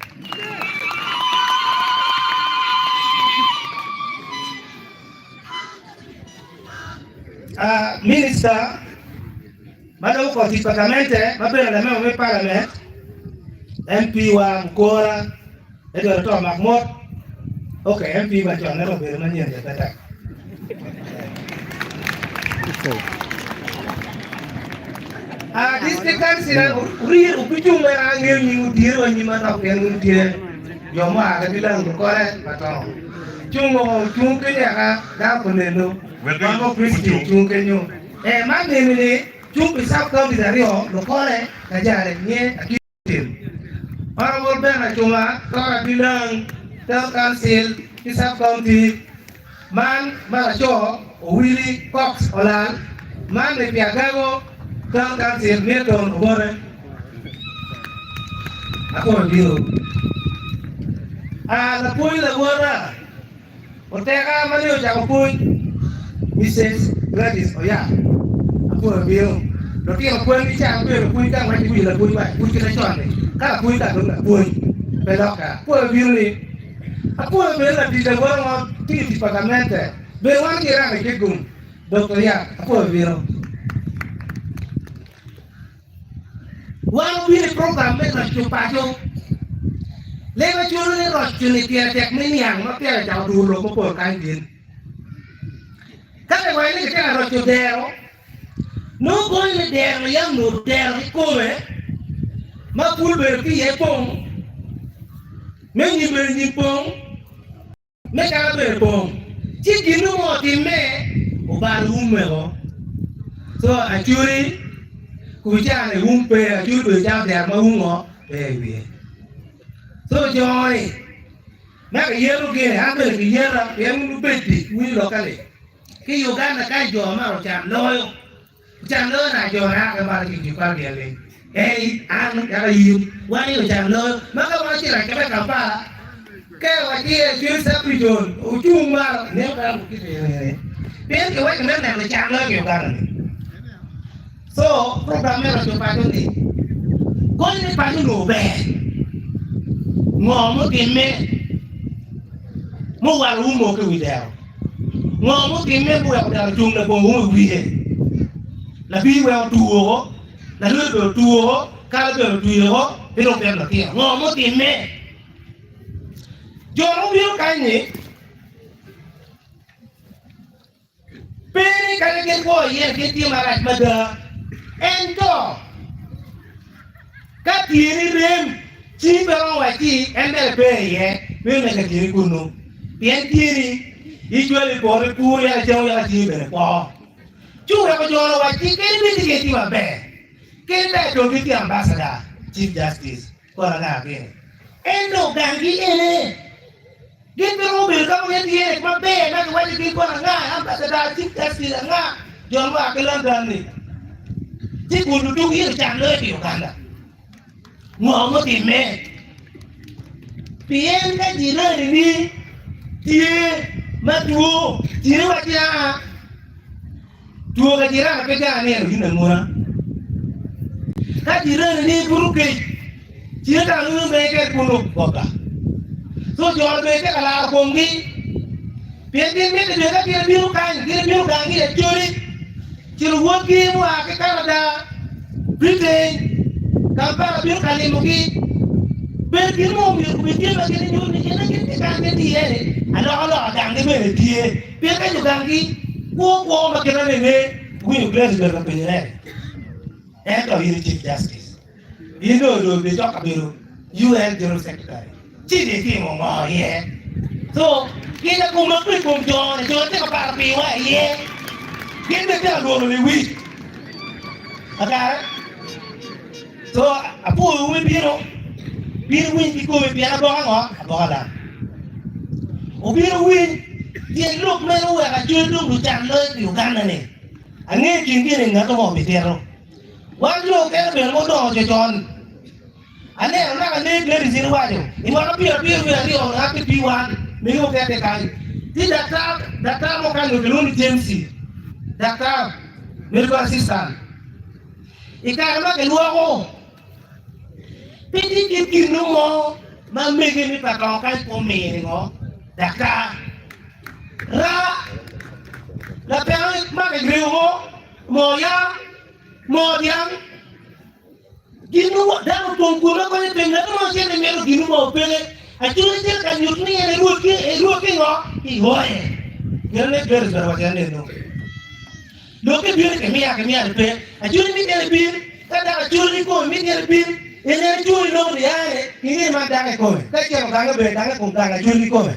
Minister, Madam for the Parliament, Madam Parliament, MP wa Mkora, Edward Tom Mahmoud. Okay, MP wa John never very many at that time. District Council, real Upitum where I knew you dear when you might have been dear. Your mother belongs to Korea, but all. Jungo, Junkia, Dapuneno. Welcome, Christian, Junkenyo. And my name is Jump South County, the Rio, Locale, Kajare, near a kitchen. Honorable Benachuma, Cora Bilang, Town Council, South County, Man, Maracho, Willie, Cox, Olan, Man, the Piagago, Town Council, Milton, Warren. Ako bill. The point of water. Otega Mario Jacopoy. Mrs. Gladys Oya, aku bilang, tapi aku ni cakap aku kan macam tu lah, aku kita cuci, kalau aku tak tahu aku belok aku bilang ni, aku bilang di dalam di Parliament, beruang kira ni kegum, Doktor ya, aku bilang, wang bilang program mereka cuci, lewat cuci ni roti ni tiada teknik yang macam jauh dulu aku kan din. Cada vez que tem arroz dero, não põe dero, já no dero come, mas pulver que é bom, nem bom, nem cara bem bom. Se que não me, o barulho meu, so a juri, cuja ne pe, a juri já der mas baby. So joy, na que yelo que há que yela, é beti, locale. Khi Uganda cái chỗ mà chạm lôi là chỗ nào cái mà chỉ quan điểm này, cái ăn cái gì, quan điểm chạm lôi, mà các bạn chỉ là cái cặp ba, cái ngoài kia chuyên sắp đi chôn, chung mà nếu các cái gì này, biết cái vậy cái này là chạm lôi kiểu Uganda này, so program này là chỗ ba chỗ gì, có những ba chỗ nổ bè, ngõ một cái mẹ, một vài hôm một cái video. Ngõ một cái mẹ buộc là chung là bố một video là video đùa là lưỡi bờ đùa cá bờ đùa cái đồng tiền là kia ngõ một cái mẹ cho nó biết cái gì bên cái voi cái tiếng mà lại mà được em cho các tiền đi bên chỉ phải lo vậy chỉ em để về vậy bên này cái tiền của nó tiền tiền Ijual itu orang puri yang jauh yang jiwa berapa. Cuma kalau jual wajib kita mesti kita mampu. Kita itu kita ambassador, Chief Justice, orang apa? Endo gangi ini. Kita mobil kamu yang dia mampu, nak wajib kita orang ambassador, Chief Justice orang jual wak London ni. Jadi kudu tu kita jangan lagi Uganda. Ngomong timme. Pian kan jiran ini dia Matu, jiran wajah. Dua kajiran apa dia ni yang hilang murah. Kajiran ni buruk ke? Jiran tak lulu mereka punuk boga. So jual mereka kalau kongi, biar mereka juga dia biru kan dia curi. Jiran wajib mu akan Canada, Britain, kapal biru kali mungkin. Biar mu biru lagi ni kita kan dia ni. Allah gang ni dia. Biar kan juga lagi. Gua makin ni, gua Gladys berkepentingan. Ento ini Chief Justice. Indo do besok kabiru UN General Secretary. Jadi timo mau ye. So kita kumpul John tak apa piwa ye. Kita dah dulu lebih. Agak. So apa umi biru win ikut biar abang lah. obiro win dia look mero wa ka judo lu tan lo Uganda ne ange kingine ngato mo bitero wajlo ke be mo do jojon ane na ka ne le zin wajo imana pia ri o na pi wan mi o ke te kai ti daktar mo kan lo ni James daktar medical assistant ika ma ke luo pidi kinu mo ma mege ni pa ka kai po me ngo daktar la pera ma ke griwo mo yang ginu da ko ngula ko ne penga mo se ne mero ginu mo pele a churi se ka nyutni ne ruo ke ngo I hoye gele gele ba wa ne no lo ke bi ke mi ya pe a churi mi ne bi ka da churi ko mi ne bi ene churi no ne ya ni ma da ke ko ka ke ma ga be da ko da churi ko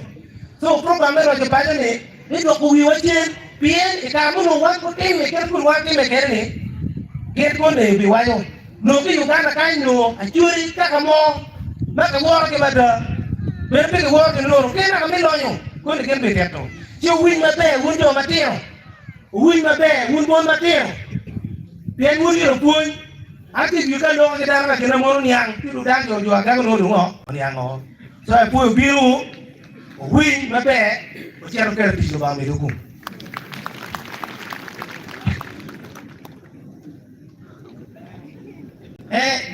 so program ro ke pa ne ni do ku wi wa chen bien ka mo no wa ko te me ke ku wa ke me ke ne ke ko ne bi wa yo no ke Uganda ka no a churi ka mo ma ka wo ke ba da be ke wo ke no ke na ka me lo yo ko ne ke be ke to chi win ma be win do ma tio win ma be win bo ma tio bien win ro pu a ti yu ka lo ke da ma ke na mo ni ang ti lu da jo jo ga no lu ngo ni ang ngo so e pu bi lu win ma be o ti ro ke ti jo ba me lu ku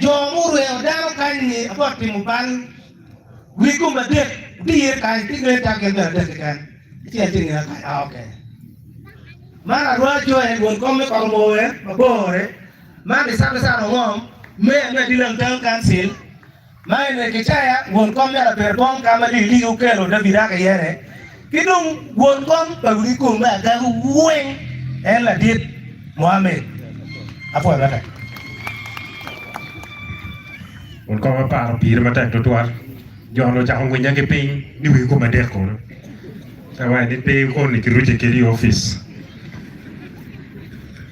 Jomuru ya daro kani apoti muban wiku madek dia kan tigre ta ke da kan dia tinga kan okay mana rojo e gon komme ko mo e mabore mana sa ngom me dilang tang kansil mai ne ke chaya gon komme la perbon kama li u kelo da bira ke yere kidung gon kom pa wiku ma ga wen en la dit Mohammed apo ba
un ko ma par pir ma tak to twar jono ja ko nyange pin ni wi ko ma de ko sa wa ni pe ko ni ruje ke di office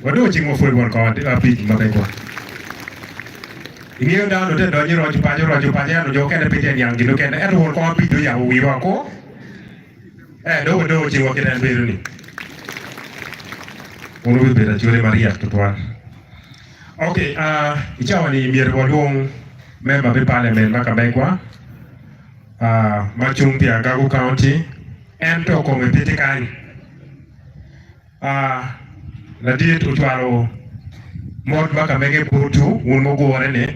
wado chi mo foi bon ko ati a pi ma kai ko ingi da no te do ni ro ju pa ja no jo ke na pe ten yang gi no ke na e ro ko pi do ya wi wa ko do chi wo ke na be ni uno wi be da jure maria to twar okay ichawa ni mier bodong member of parliament Makabekwa, Machung Piagago County, and Toko Mepitikan. La diet Utuaro Mod Makamege Putu, Unmogo Rene,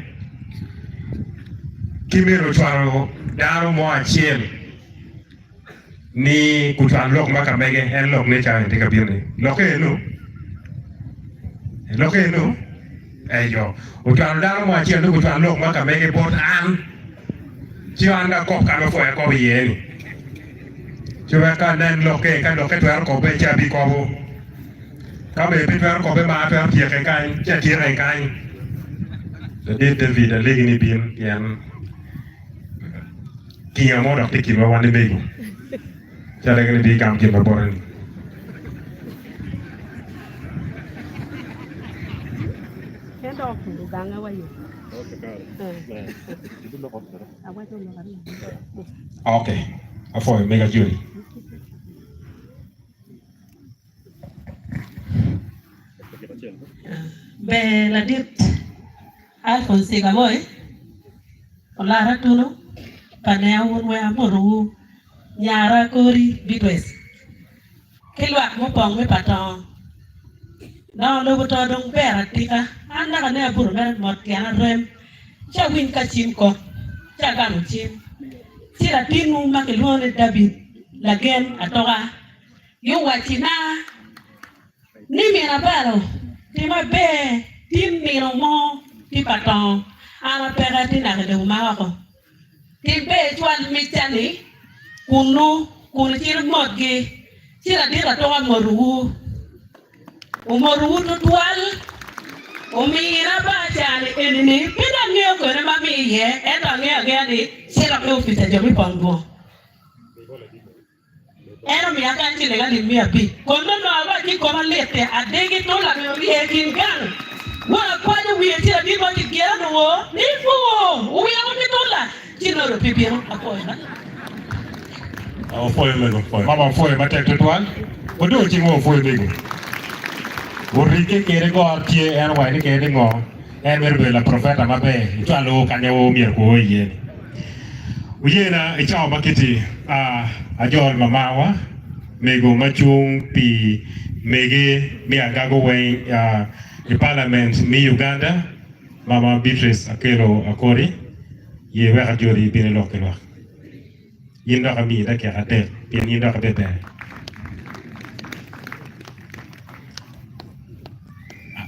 Kimiro Tuaro, Daro Moa Chiel, Ni Kutan Lok Makamege, and Lok Nature and take a building. Loke no. Ayo, utan dalam macam tu utan lok maka mereka buat Jangan kau kan apa yang kau biar ni. Cuba kan dan loke tu orang kau baca bi kau. Kau baca orang kau baca apa dia kan jadi kan. Jadi David lagi ni biar yang kia mau dak tikir mawan ni bego. Jadi ni di kam kita boran. Okay, afo mega juri.
Be la dit Alphonse Gaboy olara tuno panea unwe amoru nyara kori bitwes kelwa mo pong me patong na lo boto dong pera tika anda kana buru mer mot yana rem cha win ka chim ko cha ganu chim sira tinu makelone David lagen atoka yo wachina ni mira paro tima be tim miro mo ti patong ana pera tina de uma ko timbe chwan michani kunu chir modge sira dira toka moru umoru tutual umira bachani enini pida ngeo ko na mami ye eta ngeo gani sira ko pita jomi pangbo ero mi akan chile gani mi api kono no aba ki koma lete adegi to la mi e kingan wa kwaje wi sira di mo ki gero wo ni fu wi aba ki to la chino ro pipiro apo na
Ofoyo mego.
Mama foye matek tutwal. Odo chingo foye mego. Urike kere gor tie en wani kere ngo. En merbe la profeta mabe. Itwalo kanya wo mier ko yeni. Uyena ichao makiti ajol mamawa mego machung pi mege mi agago wen the parliament mi Uganda mama Beatrice Akelo Akori ye wa jori bi lo ke lo yinda kami da ke hate bi yinda ka bebe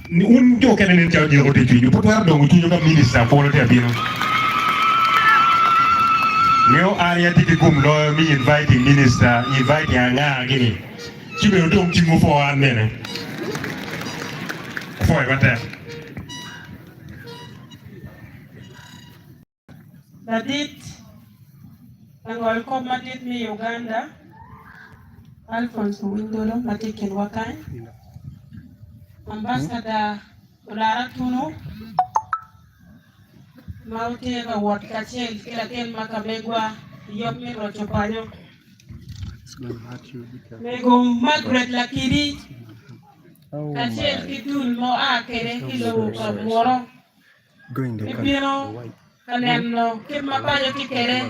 ni un jo kene len jaw jiro te ju po war do ngi ju ka minister pour le te bi no Mio area tiki gum lo mi inviting minister, invite yanga gini. Chibe udong chimu for one minute. For what that?
Dadit, ang welcome matit mi Uganda. Alphonse Windolo, matikin wakay. Ambassador Ulara Tuno. Mauti ga wat kachel kila ken makabegwa yop mi rocho panyo mego Margaret Lakiri kachel kidul mo akere kilo ka moro ipino kanem no kim mapayo kikere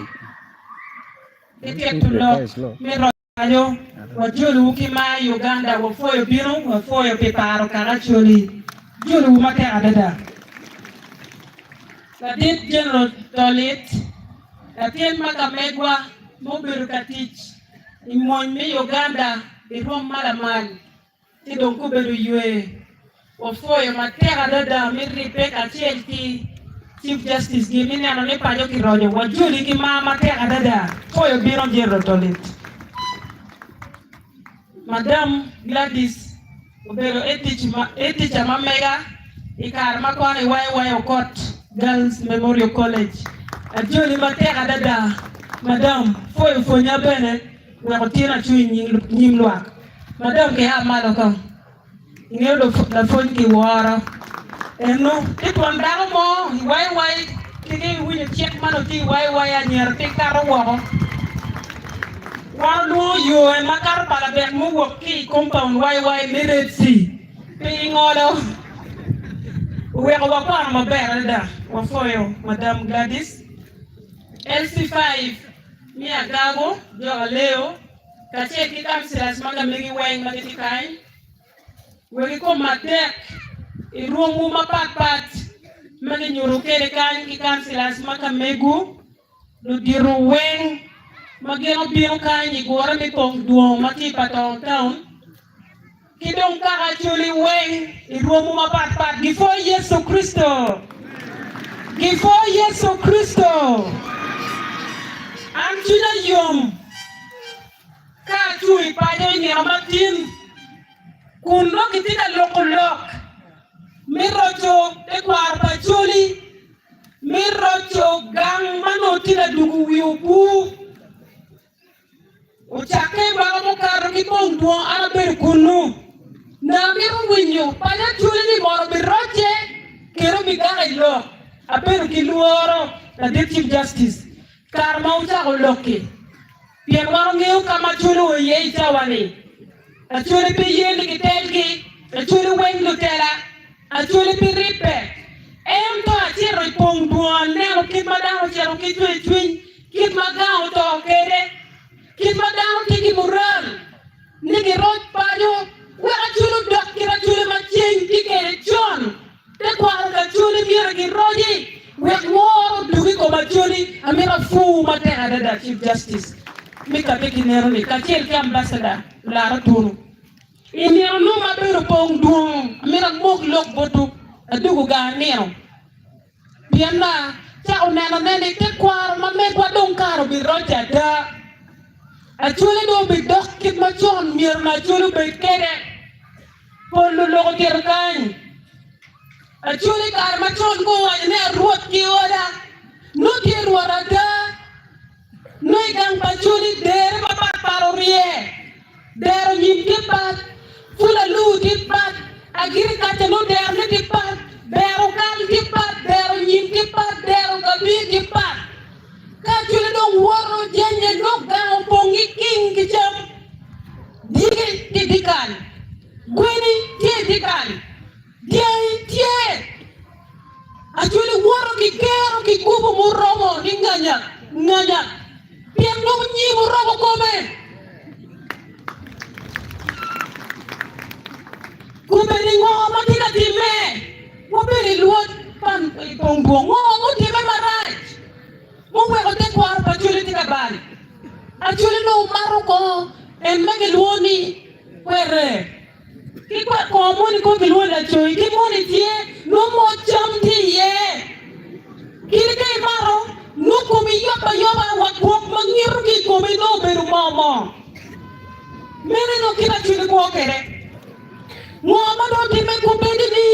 iketulo mi rocho wajulu kima Uganda wafoyo bino wafoyo peparo karacholi julu make adada Kadit General Tolit, Katien Makamegwa, Mobiru Katich, Imon me Uganda, the home Malaman, Tidon Kuberu Yue, or for your Matera Dada, Miri Peka Chief Justice, give me an Nepayoki Roger, what Julie Kima Matera Dada, for your Biron General Tolit. Madame Gladys, Ubero Etich Mamega, Ikaramakwan, Wai Court. Girls Memorial College. A Jolie Matera Dada, Madame, for your bene, where Tina chewing Nimluak. Madame Keha Malaka. In the funky water. And no, it one more, why, kicking with a check man of tea, why, and your take out of water. One more you and Makar Palabek move key compound, why, needed see. Paying order. We are welcome, my better. Wafoyo, Madame Gladys. LC5, Mia Gabo, Joa Leo, Kacheki Kamsilas, Maga Migi Wang Magitikai. We come at deck, a room woman pat, Mani Yuruke Kan, Kamsilas, Maka Megu, Ludiru Wang, Magino Biokan, Igora Mipong Duo, Maki Patong Town. Kidong Karachuli Wang, a room woman pat, before Yesu Christo. Before Yesu Christo, Anjuna Yom, Katu ipayo ni amatin, kuno kitika lokolok, mirocho tekwarpa chuli, mirocho gang mano tina dugu wiubu, uchake baga mokaro kipong duong araber kunu, na miru winyo, pada chuli ni moro miroche, kero bigaga ilo. Aperu kiluoro na Chief Justice karma uta oloke pien waro ngeu kama chulu ye tawani achule pe yeli kitelki achule wen lutela achule pe ripe em to achiro pong duan ne kit madao chero kitwe twin kit magao to kere kit madao tiki mural nigi rot pajo we achulu dok kira chule macheng tikere John te kwaro ka chuli mira ki roji we woro dugi ko machuli amira fu matera dada Chief Justice mika beki nero ni kachel ki ambassador lara tunu iniro no maberu pong duong amira mok lok botu adugu ga nero piana cha onena nene te kwaro mame kwa dong karo bi roja da achuli do bi dok kit machon mir na chulu be kere polu logo terkan Achuli karma chon ko ne ruot ki ora no ki ruora da no igang pachuli dere papa parorie dere nyim kipat fula lu kipat agiri kate no dere ne kipat dere kal kipat dere nyim kipat dere gabi kipat ka chuli dong woro jenye no ga pongi ki dikal. Gweni tie dikal. Tie. Actually woro ki kero ki kubu muromo ni nganya. Pian no nyi muromo kome. Kumeni ngoma tika time. Wabeli luot pan pongbo ngoma time maraj. Mungwe kote kwar pachuli tika bali. Actually no maroko en mageluoni were. Kikwa komoni ko bilwala choy kimoni tie no mo chamti ye. Kilike maro no komi yoba wakok mangiru ki komi no beru mama. Mene no kita chuli ko kere. Ngoma do time ko bedi ni.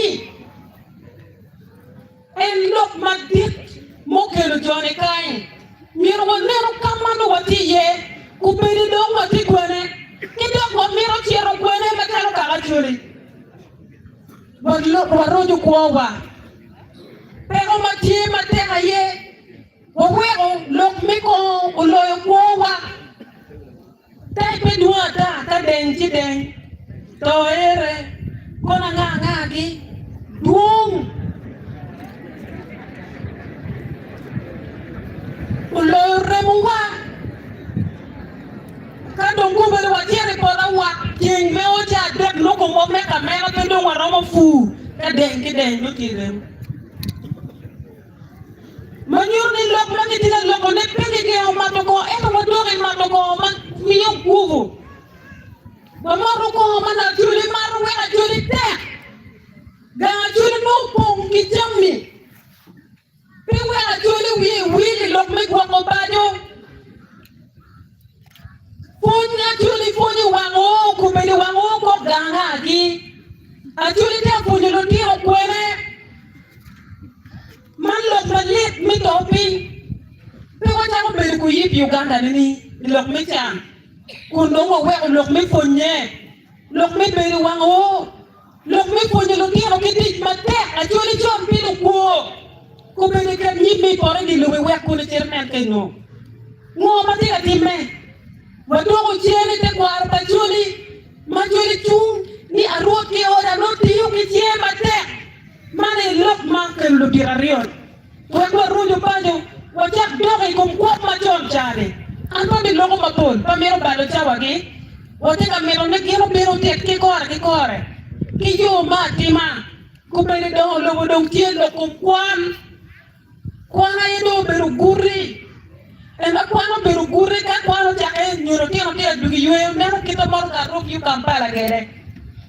En lok magdit mo kelo jone kai. Miro nero kamano wati ye ku bedi do wati kwene. Kita ko miro chero kwene makalo kala chuli. Warojo kuowa. Pero matie mateka ye. Waweo lok miko uloyo kuowa. Tepe dua ta deng chideng. Toere. Kona ngagi. Duong. Uloyo remungwa. Kadong kumbele wajere pora wa. Jeng meo jadek loko mo meka meka kendo waromo fu. Kadeng no kirem. Manyur ni lok lagi tidak loko ne pegi ke matoko matore matoko man miyo kuvu. Mamaru ko mana juli maru wena juli te. Ga juli no pong ki jammi. Pe wena juli wili lok me kwa kobanyo. Punya juli punya wango kumeli wango ko ganga gi. Ajuli te punya lo tiro kwene. Man lok malit mi topi. Pe wacha ko beli ku yip Uganda ni lok mi chan. Kundongo we lok mi punya. Lok mi beli wango. Lok mi punya lo tiro kiti mate. Ajuli chom pilu ko. Ku beli ke yip mi pore di luwe we ku ni chairman ke no. Ngo mati ka time. Wadogo chene te kwa arpa majuli chung ni arot ke ora no tiyo ki chie mate mane lok mankel lo dirarion kwa rujo panjo wajak doge kum kwa machon chane anto di logo mapol pamero balo chawagi wote kamero ne kiro biro tek ki kore ki yo matima kubele do logo dong chie lo kum kwana yedo beru guri. Ena kwano beru gure ka kwano jake nyoro kino dugi yue mero kita mor ka ruk yu Kampala gere.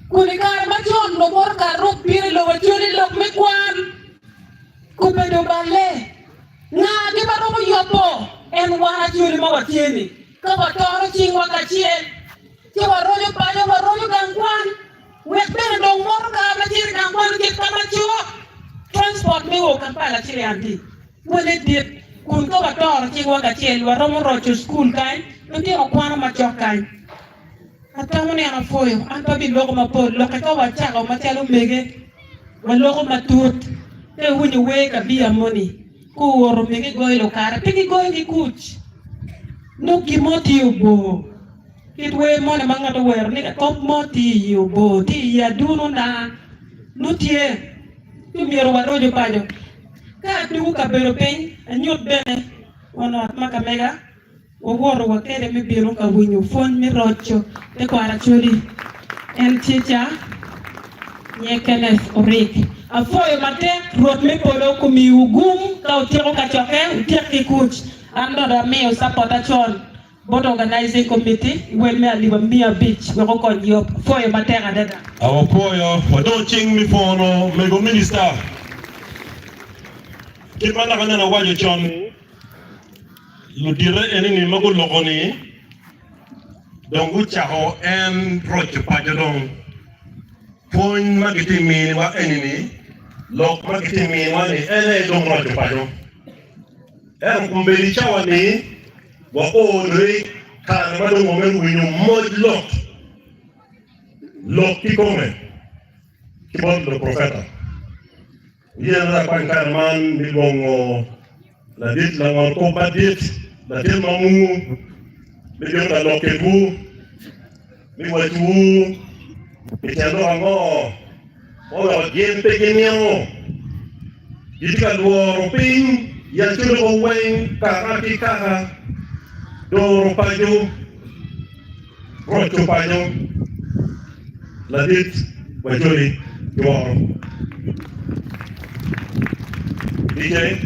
Kuni kare machon no mor ka ruk pire lo wachuli lok me kwan. Kupedo bale. Nga di baromo yopo en wana chuli ma watieni. Ka watoro chingwa ka chien. Che warojo payo warojo gangkwan. Wek bene dong mor ka machiri gangkwan kita machuo. Transport me wo Kampala chile anti. Wale dit. Kun ko bator ci wa ka ci wa romo rocho school kai nti o kwana ma chokai atamu ne ana foyo anta bi logo ma pod lo ka wa cha ko ma telo mege wa logo ma tut te wuni we ka bi amoni ku woro mege goilo kara pigi goili kuch no ki moti obo it we mone manga to wer ni ka top moti obo ti ya duno na nutie tu miero wa rojo pajo ka tu ka bero pen anyot bene wono maka mega wo woro wa kede mi biro ka winyo fon mi rocho te ko ara chori en chicha nyekenes orik afoyo mate rot mi polo ku mi ugum ka utiro ka choke utirki kuch ando da mi supporta chon board organizing committee wel me aliba mia beach we ko yop foyo mate ga dada
awo foyo wado ching mi fono mego minister kimana kana na wajo chon lu dire enini mago logoni dongu chaho en roche pajadong pon magiti mi wa enini lok magiti mi wa ni ene dong roche pajadong en kumbeli chawani wa onri kana madong momen winyo mod lok kikome kibon lo profeta yéen la kwan karman mi bongo la dit la ngor ko badit la tel mamu mi jota loke bu mi wa tu pitendo ango o yen pegenio yitika luoro piny yachulo wen kaka kaka doro panyo rocho panyo ladit wajoli luoro DJ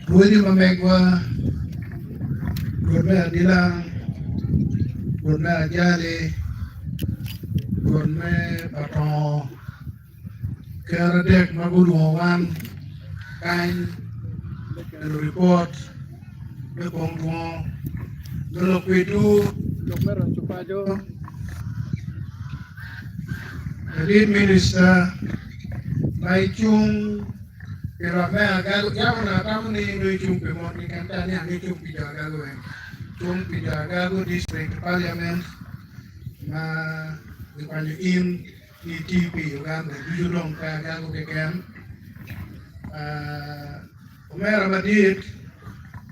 Ruedi Mamegwa, Gurme Adilang, Gurme Ajali, Gurme Baton, Keradek Magulu Wan, Kain, and report, Mekongwong, Nolokwidu, Lokmero Chupajo, the lead minister, Mai Chung, Kerana agak jauh nak tahu ni dua jumpa mungkin kata ni angin jumpa jaga lu jumpa jaga lu district parliament ma dipanjuin di TV kan tujuh dong jaga lu keken Umar Madid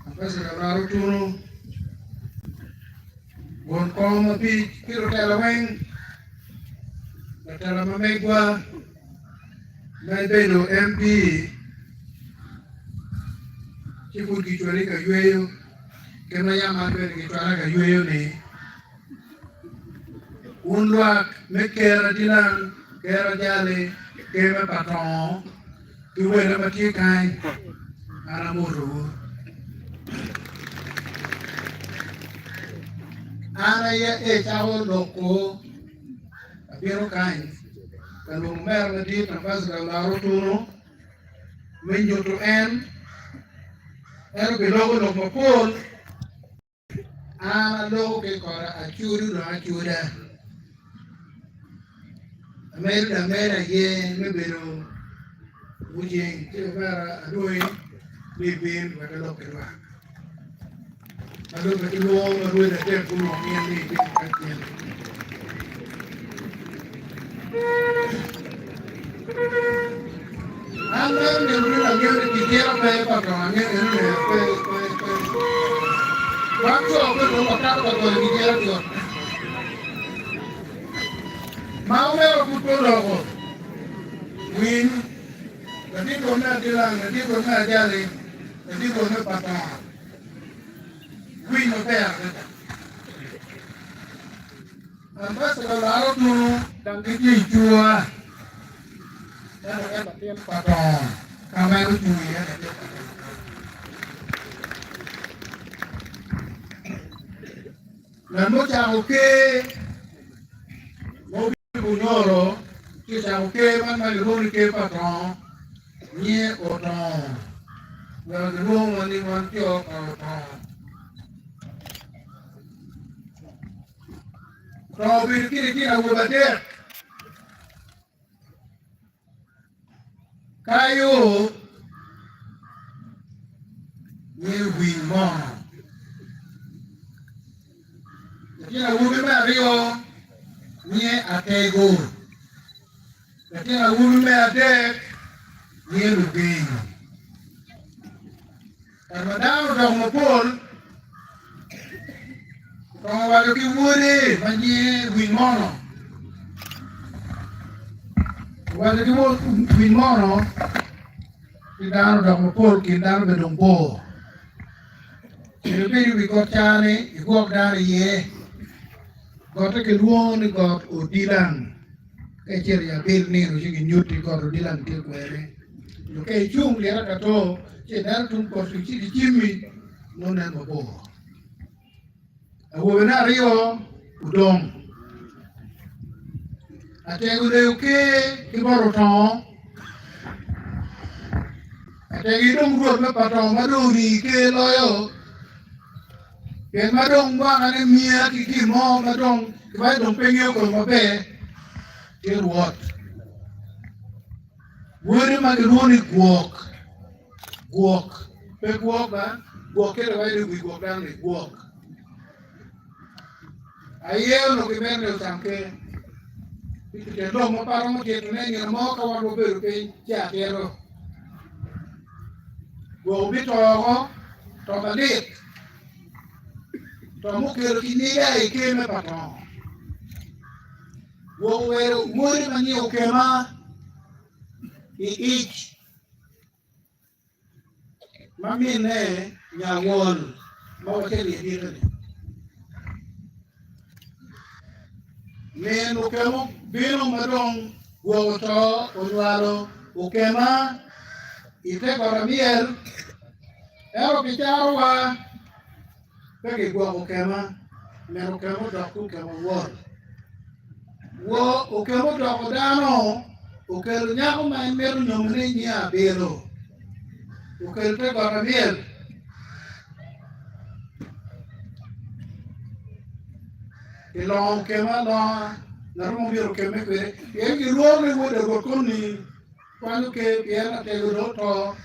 apa sudah baru turun bon kau tapi kira telaweng dalam Megwa mai belo MP Chifu kichwali ka yueyo, kena yama tuwe kichwala ka yueyo ni. Unluak me kera dilang, kera jale, kema patong, tuwe na mati kai, aramuru. Ana ya chawo loko, apiro kai. Kalau mer ngedi tampas dalam tuno, menjutu en. Ero che logo lo mopol ama logo che cora achuru no achura amera ye me bero ujeng che vera adoi le ben va lo che va allora che lo due da tempo no mi ne che cacchia Anda ni una guerra que quiera ver para que Waktu aku bermatar pada di jalan tu, mau merah putih logo, win, jadi kona dilang, jadi kona jali, jadi kona patah, win apa? Ampas kalau larut nu, dan kiki jua, dan orang batin patah, kamera jui ya. Lalu cakap mobil bunyoro, cakap mana lori ke patron, ni otong, lalu lori mani mantio otong. Kau kiri aku badet, kayu, ni wimon. Kina wumi me rio nye atego. Kina wumi me adek nye lubing. Karena daun dong mopol Tong walo ki wuode manye winy mono. Walo ki winy mono ki dano dok mapol ki dano bedong bor. Kendo bedi wi got chane igwok dano iye. Got ke luong ni got Odilang. Kaichiel jabir nino chigi nyuti got Odilang tie kwere. Jo ke chung liara kato che dano tung kosu chigi chimi nonen mabor. Awobe na ariyo udong. Atego leo ke kiboro tong. Atego idong ruot me patong madori ke loyo. Ken madong bangane mia kiki mo madong kibai dong pengyo ko mabe. Ke ruot. Wuri magiruni guok. Guok. Pe guok ba? Guok ke lebai duwi guok dang guok. Ayeo no que vende o tanque. Que lo mo para mo que ne ni mo ka wa do be pe ja kero. Go bi to balit. To mo que ki ni ya e que me patron. Go wero muri mani o que ma ich. Mami ne nya wol mo ke li dire. Men ukemo bino madong woto onwalo ukema ite baramiel ero kicharo wa pegi gwa ukema men ukemo doku ukemo wo ukemo doku dano ukelo nyako ma meru nyomne nya belo ukelo te baramiel ilong kema lo narumo biro keme kwe yegi luor le wo de gokoni kwanu ke piera te go to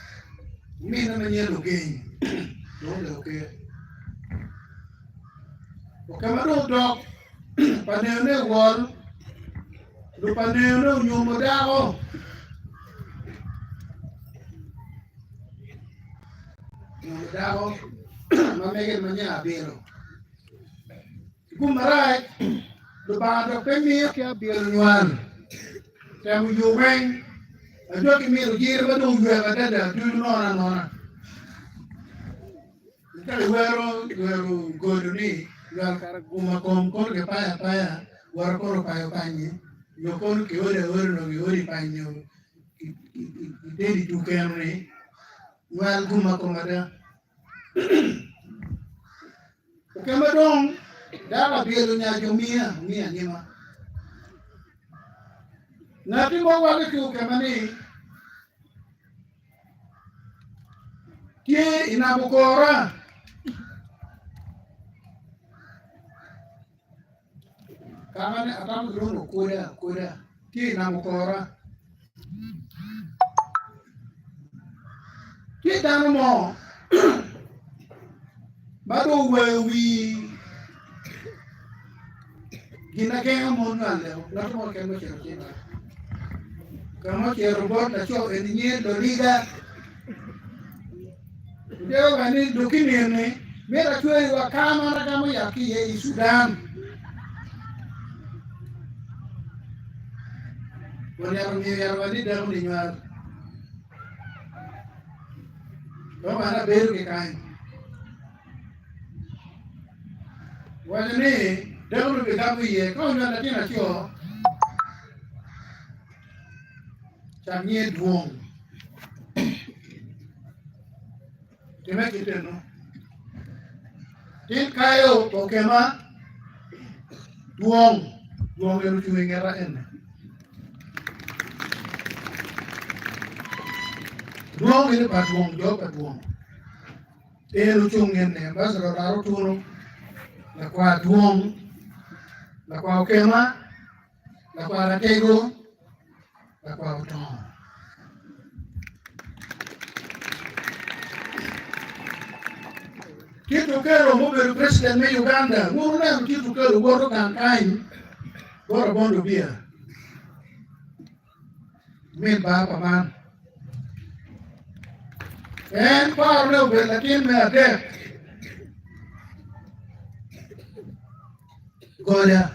mina na nyelo gen do le ke o kema do panene wol do panene nyumo dago mamege manya biro Kumarai, the band of Premier Cabiel Yuan. Tam you wang, a joking me to give a do you ever did do not on. The Taliwero will go to me, Gumacom, Corke Paya, Warcoro Payopani, your Corke, Uri Pino, Daddy to Camry, while Gumacomada. Camadon. Dala bielo nya jomia mia nyima. Ngati mo wale ku kamani. Kie inabukora. Kamane atamu drono kuda. Kie inabukora. Kie dano mo. Bado we Gina kaya mo nale, lato mo kaya mo chero. Kamo chero bot na cho enye doliga. Deo gani dokini ne, mera chwe wa kama na kama yaki ye Sudan. Wanyar wani daru ni nyar. Lo mana beru ke kain. Wani Daru be gabu ye ko na tina cho chamie duong tema kiteno tin kayo pokema duong le tu ngera en duong ile pa duong do pa duong e lu chung ne ba so ro tu la kwa duong la kwa ukema, la kwa ratego, la kwa utong. Kitu kero mube president me Uganda, muru na kitu kero goro kankai, goro bondo bia. Min ba paman. En par leo be lakin me ade. Goda,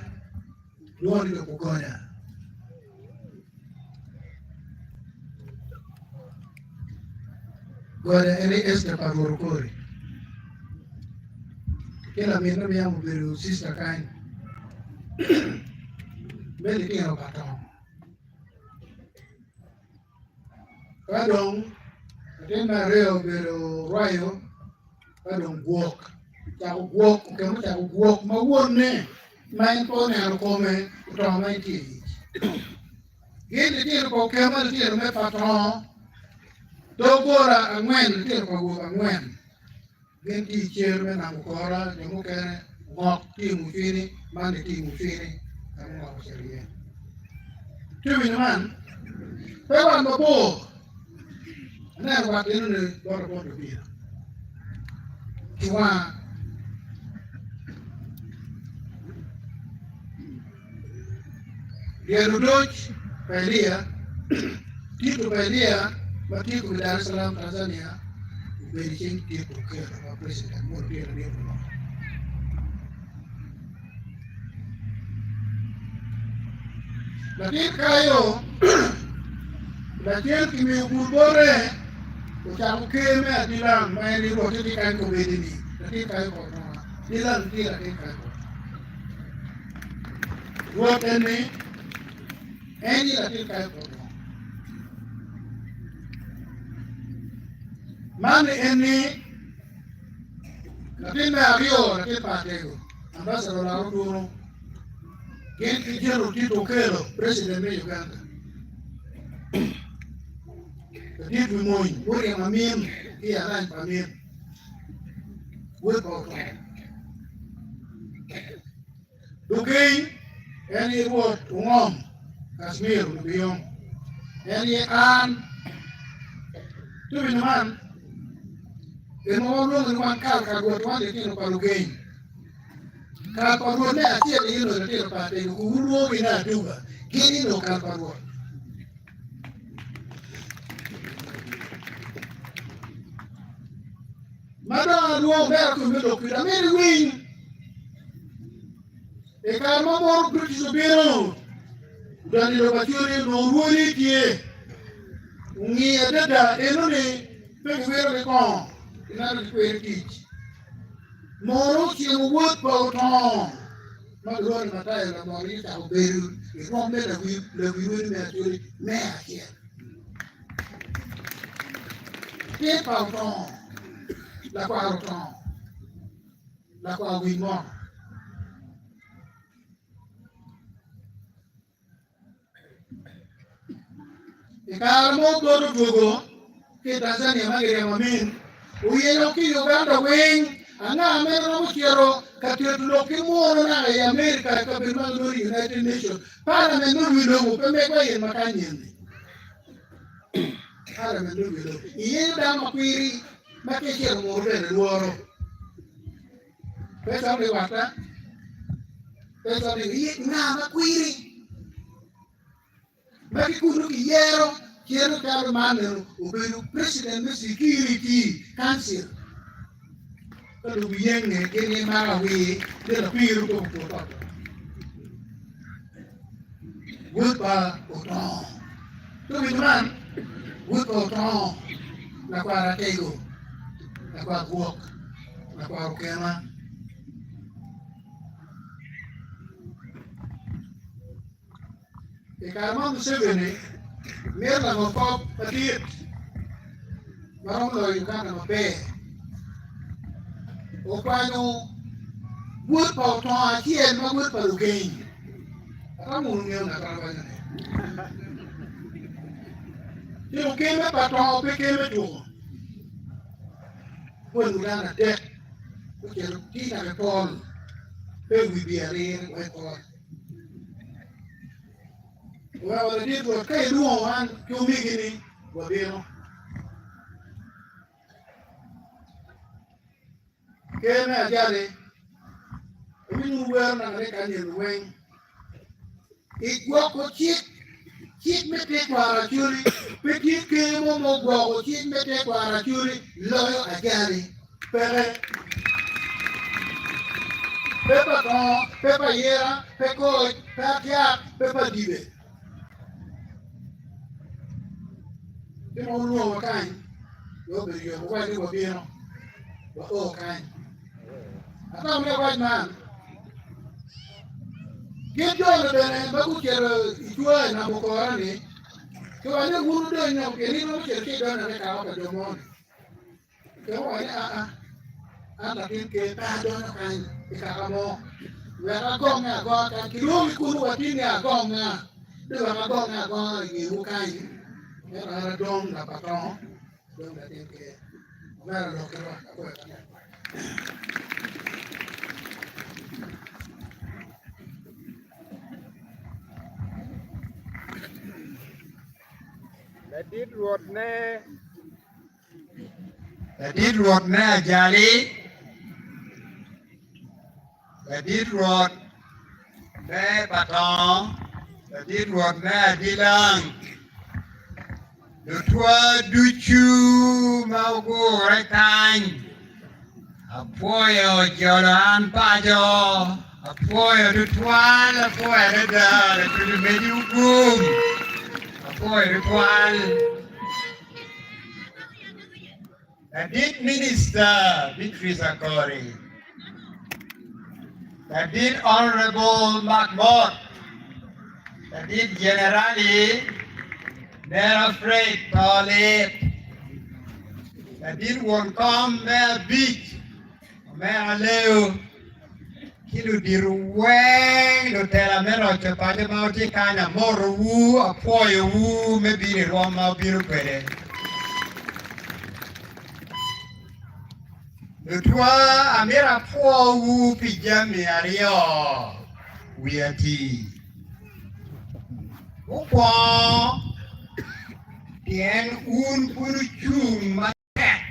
Lord of Goda. Goda, any Esther Pagorokori. Kila mina miya mo biru sister kain. Beli tinggal patong. Kadong, katina reo biru rayo, kadong guok. Chako guok, kamu chako guok, mawon ne. Main po ne ano kome, utama main ti. Gini tiro ko kema tiro me patong. Dogora angwen tiro ko guok angwen. Genti chairman ang kora, yung kaya ngok timu fini, mani timu fini, ang ngok seriya. Tumi naman, pewan mo po, ano wat ino ni Dora Pondo Pia. Kiwa, dia Rudoj, Pailia, Tito Pailia, Batiku di Dar es Salaam, Tanzania, Beijing dia berkira presiden Murti dia berlaku. Lakin kayo, lakin kimi ubore, ucapu keme adilang main di roti di kain ko bedini. Lakin kayo ko na, dilang tira kain kayo. Dua ini lakin kayo ko. Mani ini latin Rio, latin Patego, ambassador la Ruduro, quien quiero Tito Kelo, presidente de Uganda. Latin Bimoy, Uri Mamim, y Alan Pamim, Wilco. Duking, any word, Kashmir, Nubiyon, any an, to be the man. Yang mau dengan kal kagua tuan itu kalau gain. Kal kagua ni asyik ini loh nanti lepas itu guru bina juga. Gini loh kal kagua. Mana dua merek tu belok kita meri wing. Kalau mau British biru dan di lepas curi nuruni dia. Ungi ada dah ini pengusaha lekong. Inara square teach. Moro si word pauton. Magluar matay la mori sa beru. Irombe la viwin me aturi me akia. Te pauton. La pauton. La pauton. Ikalmo todo jugo. Ke Tanzania magere mamin. Uye yoki Uganda wing, anga Amerika mutiaro katir loki moro na ya Amerika ka birma lori United Nations. Para menuru widogo pembe kwa yen makanyende. Para menuru widogo. Iye da makwiri makechero moro bene luoro. Pesa mbe wata. Pesa mbe iye na makwiri. Makikuru kiyero. Quiero que hable mano, o presidente de Security Council. Pero bien, que ni Malawi, de la Piro como por Good pa, Oton. Tu mi man, good Oton, la Quaratego, la Quarwalk, la Quarokema. E Carmando Seveni. Merla mo pop patit. Marong lo Uganda mo pe. O kwano wood pa to akien ma wood pa lugain. Kamu ngel na karaba ne. Yo keme pa to pe keme to. Wo Uganda de. Ko kero tina ke pol. Pe wi biare we ko. Well, the did was okay, do on kill me guinea, but you know. Came at Jolly. We knew well, and I can in the wing. It walked with cheat me take our jury, petit came on more go, cheat me take our jury, loyal a galley, pere. pepa ko, pepa yera, peko, pekia, pepa dibe. Pero uno wakai, yo be yo wakai ni wabino, wa o kai. Ata me white man. Get yo le bene baku kero ituwa na mokora ni. Ko ane guru do nyo ke ni no ke do na ka ka do mon. Ko ane anda tin ke ta do na kai ka ka mo. Wera go nga go ka kilo kuru watini go nga. De wa go nga go ni u kai. Era dong la patron. Dong la tin ke. Wera lo ke wa ko ka.
Let it rot ne jali. Let it rot ne patong. Let it rot ne dilang. Le toi du chu mau go rekan. Apoyo jolan pajo. Apoyo du toile, apoyo da, le mediu gum. Apoyo du toile. That did Minister Beatrice Akori, that did Honorable Mahmoud, that did Generali, they're afraid Talib, that did Woncom, Mayor Beach, Mayor Leo, Kilu Diruweng, Lutela Mero, Chapata Mauti Kana, Moru, Apoyo, maybe Roma Biruquere. Le toi, Amira Po Wu Pijami Ario, Wiati. Pourquoi? Bien un puruchum matek.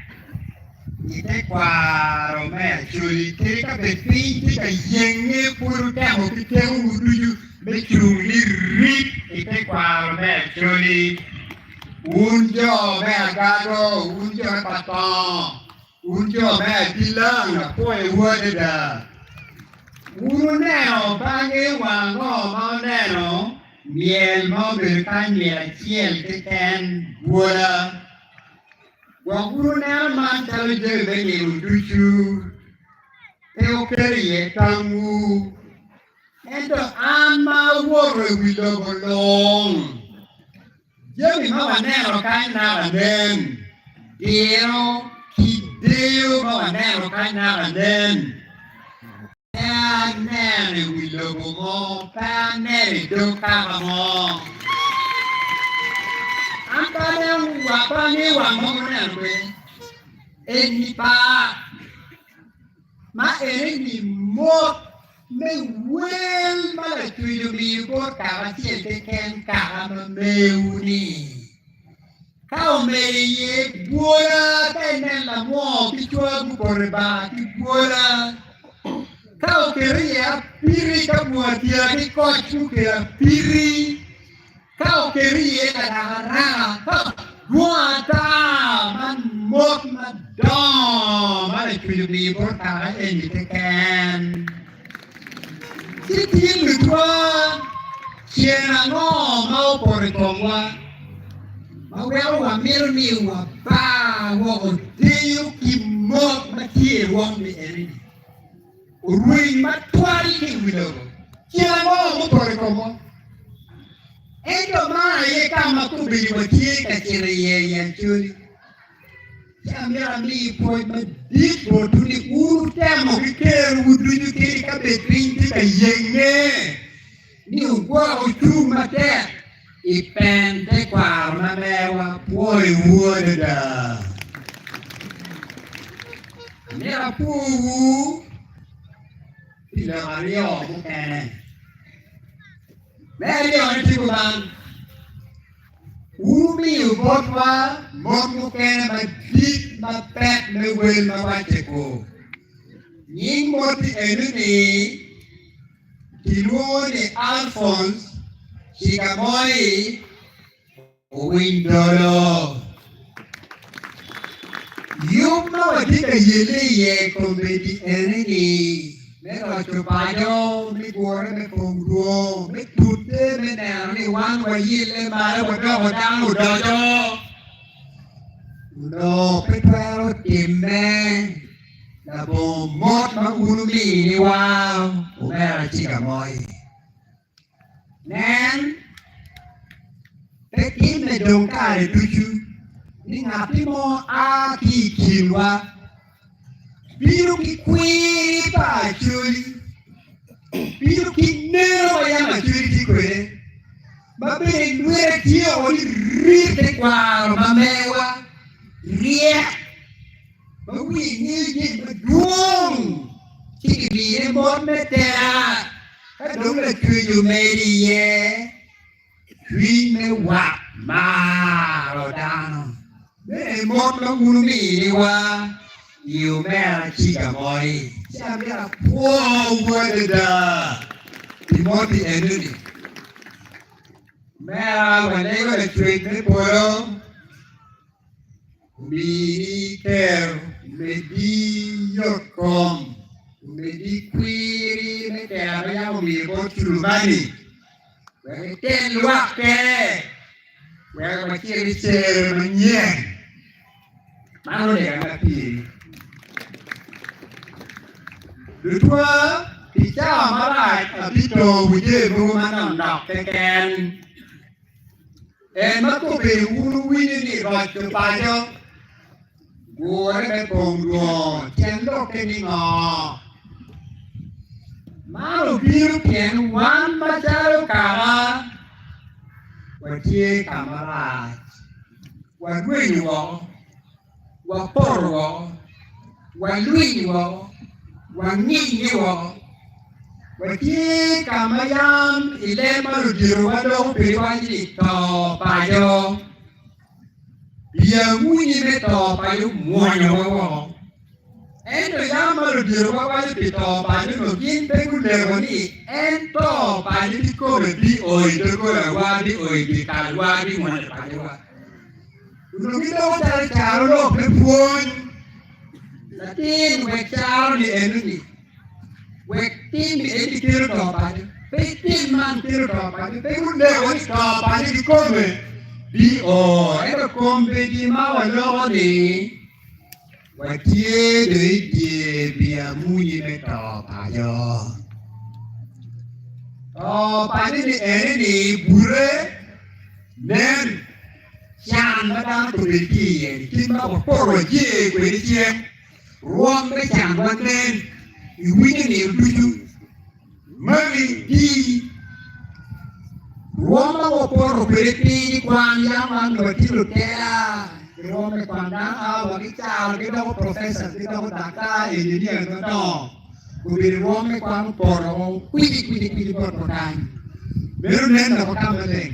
Ite kwa Rome, Chulite, Kapeti, Kayenge, Purutamo, Piteu, Uduju, Bechuli, Rip, Ite kwa Rome, Chuli. Unjo, Meagado, Unjo Paton. Unjo me dilang apoy wadada. Uneo bangi wango mauneno miel mau berkan miel ciel keken wala. Wanguruneo man talu je beni unduchu. Teo keriye tangu. Ento ama wore wilo bolong. Jemi mawanero kaina anen. Dio Deo mawanero kaina anen. Nere wilobo mo, pa nere do kama mo. Ampane wapane wamo nere. Eni pa. Ma eni mo me wel mala tuyo mi ko kama siete ken kama meuni. Kau meye bola tenen la mo kichwa bukorba kibola. Kau keria piri kamuatia ki kochu kera piri. Kau keria kadang-kadang kau guata man mot madam mana cuy beli portal ini tekan. Siti lutua siapa mau portongwa. Mawel wa mirni wa ba wa otiu ki mo makie wong mi eri. Urui matwari ki wilo. Kia mo pore komo. Endo ma ye kama kubili makie ka kire ye yan churi. Ya mera mi poi ma dit bo tuni uru temo ki keru udunyu kiri ka betrinti ka yenge. Ni ugwa uchu mate. Ipen te kwa mamewa poi wudada. Mera puhu ila mario mukene. Meri on tikuban. Umi ubotwa mukene ma dit ma pet me wel ma wacheko. Nying moti enuni Tiluoni Alphonse Shikamoi Windolo. Yuma watika yele ye kombedi eneni Mấy rồi chụp bài vô, mấy cua đó mấy cùng đùa, mấy tụt thế, mấy nèo này quán quay gì lên bài đó, quay đang một đời cho. Đồ, mấy khoe nó tìm nè, là bồ mốt mà uống mì đi qua, bố mẹ là chỉ cả mồi. Nén, cái kín này đồng cả để tôi chú, đi ngạp đi mô á kỳ kìm qua. Biru ki kwi pa chuli, biru ki nero ya ma chuli ki kwe, ma be nwere tio oni rite kwa ma mewa, rie, ma wi ni ma duong, ki bi mo me tera, ka dong le kwi yu me ri ye, kwi me wa ma lo dano, be mo lo unu mi ni wa. Yêu mẹ là chỉ cả mọi cha mẹ là wow vậy đó thì mọi thì em đi mẹวันนี้ก็จะช่วยไม่พอมีแค่ไม่ดียอดกอมไม่ดีคุยไม่แก่ไม่ยังมีบทชุลมานีแหวกเต้นลวกแกแหวกมาเชี่ยวเชี่ยวมันเยี่ยมมาโน่นเดี๋ยวมาพี่หรือว่าพี่เจ้ามาได้พี่โตวิเยมูมันนำดอกแกนมาก็เป็นวูรุวินี่รอจุดไปเจ้าบัวได้ปงดัวเช่นโลกนี่งอมาลูกพี่ลูกเขียนวันมาเจ้าลูกกามาวันเที่ยกามาลาวันรุ่ยวัววันปอร์วัววันรุ่ยวัววันนี้นี่วะวันที่กามายามอิเลมาลุจิรวัดองปีวันที่ต่อไปโยยังมุ่งไม่ต่อไปโยมัวอยู่วะเอ็นตัวยามมาลุจิรวัดวันที่ต่อไปโยหนูกินเป็นกุเลวันนี้เอ็นต่อไปโยที่โก้เป็นดีโอยตัวโก้ละว่าดีโอยดีการว่าดีมันไปโยวะหนูกินแล้วจะได้จ่าโลกเป็นพวงLatin wek chao ni enuni wek tin ni edi kiro topa pe tin man kiro topa pe unde wek topa ni come di o ero kombe di ma walo ni wek tie de die bia muni me topa yo topa ni eni bure nen chan madam to be ki tin ma ko ro je kwe je Ruang becang wanen, iwinya ni tuju, mami di ruang mau poro beriti kuang yang mana tiru tera, ruang pandang awak kita kita profesor kita dokter engineer kita, kubir ruang kuang poro kuidi poro kan, baru nenda pakam lagi,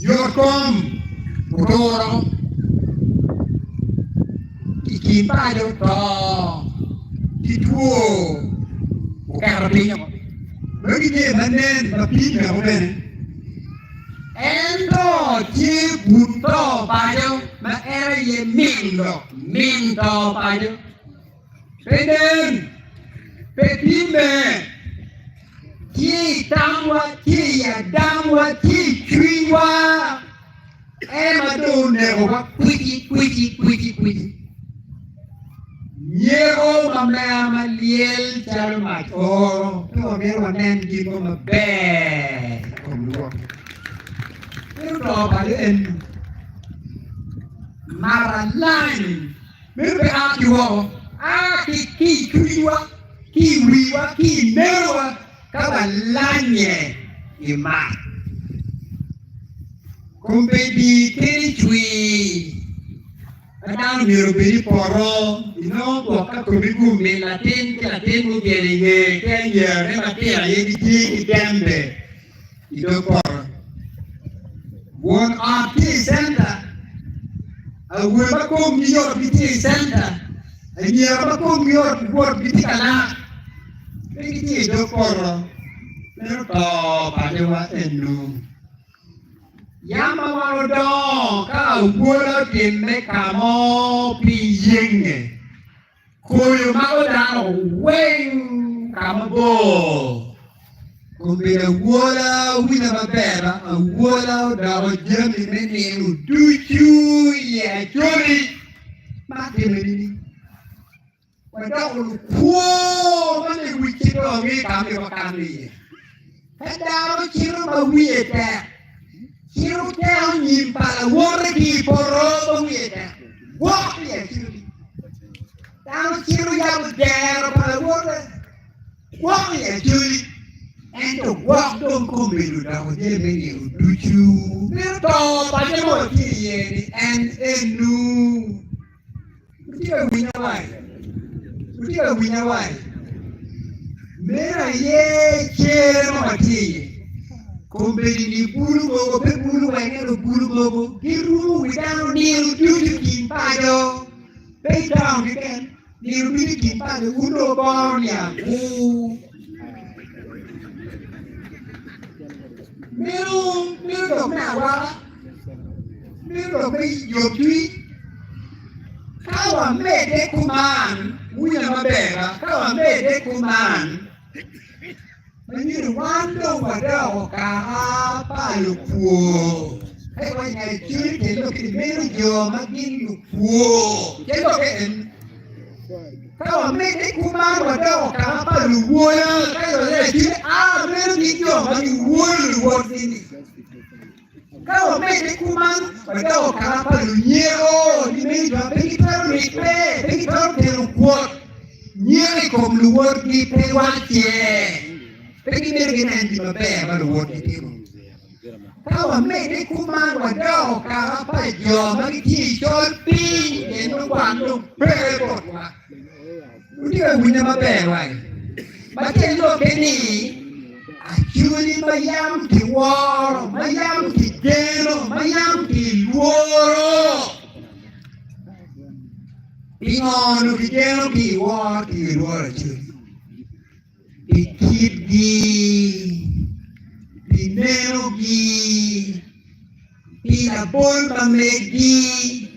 yorkom poro Kita ada toh, itu, bukan artinya. Bagi dia mana tapi nggak boleh. Endo cibuto pada, makera ye minto pada. Peden, pedime, ci tamwa, ci ya damwa, ci cuiwa. Emadu newa, kuiti. Yego mamaya maliel chalo macho, pero mero wanen gigo mabe, komluo. Pero to pale en maralan, mero be akiwo, ki kuiwa, ki wiwa, ki mewa, kabalanye ima. Kompedi kiri chui. Kadang miro beri poro, ino buka kubiku melatin mu beri kaya ne mati aye di tembe, itu poro. One RT center, awe bakom miyor biti center, aye bakom miyor buat biti kana, biti itu poro. Pero to padewa enu. Yama walodo ka ubola kame kamo piyenge koyo mago dano wey kamabo kumbira wola wina mabera wola da jami meni duchu ya chori matemeni wada ko mane wikido ngi kambe bakani kada kiro ba wieta kiro tell ni para wora ki poro wieta wa ya kiro Tao kiro ya dera para wora wa ya kiro and the walk don't come in without them duchu to pa je mo ti and enu Utia winya wai mera ye chere mati kombeli ni bulu gogo pe bulu wai no bulu gogo kiru without ni duchu kimpado pe down again ni duchu kimpado uno bornia Miru dok na wala miru dok bi yotui kawa mede kuman wina mabera kawa mede kuman maniru wando wadao ka palu puo hai wa nyai churi kendo ki miru jo magin puo kendo ken kawa mede kuman wadao ka palu puo kawa le churi miru ki jo magin puo Kau mede kuman, wadao karapa lunyero, di meja pergi taruh kuat, nyeri kom luar di pewacie, pergi mergen di babel baru luar di tiru. Kau mede kuman, wadao karapa jo, magi cicol ping, endo bandung berebot wah. Udah punya babel wah, baca lo kini. Actually, mayam ki waro, mayam ki gero, mayam ki luoro. Pingono ki gero ki waro ki luoro actually. Ikit gi, pinero gi, pinabol pamegi,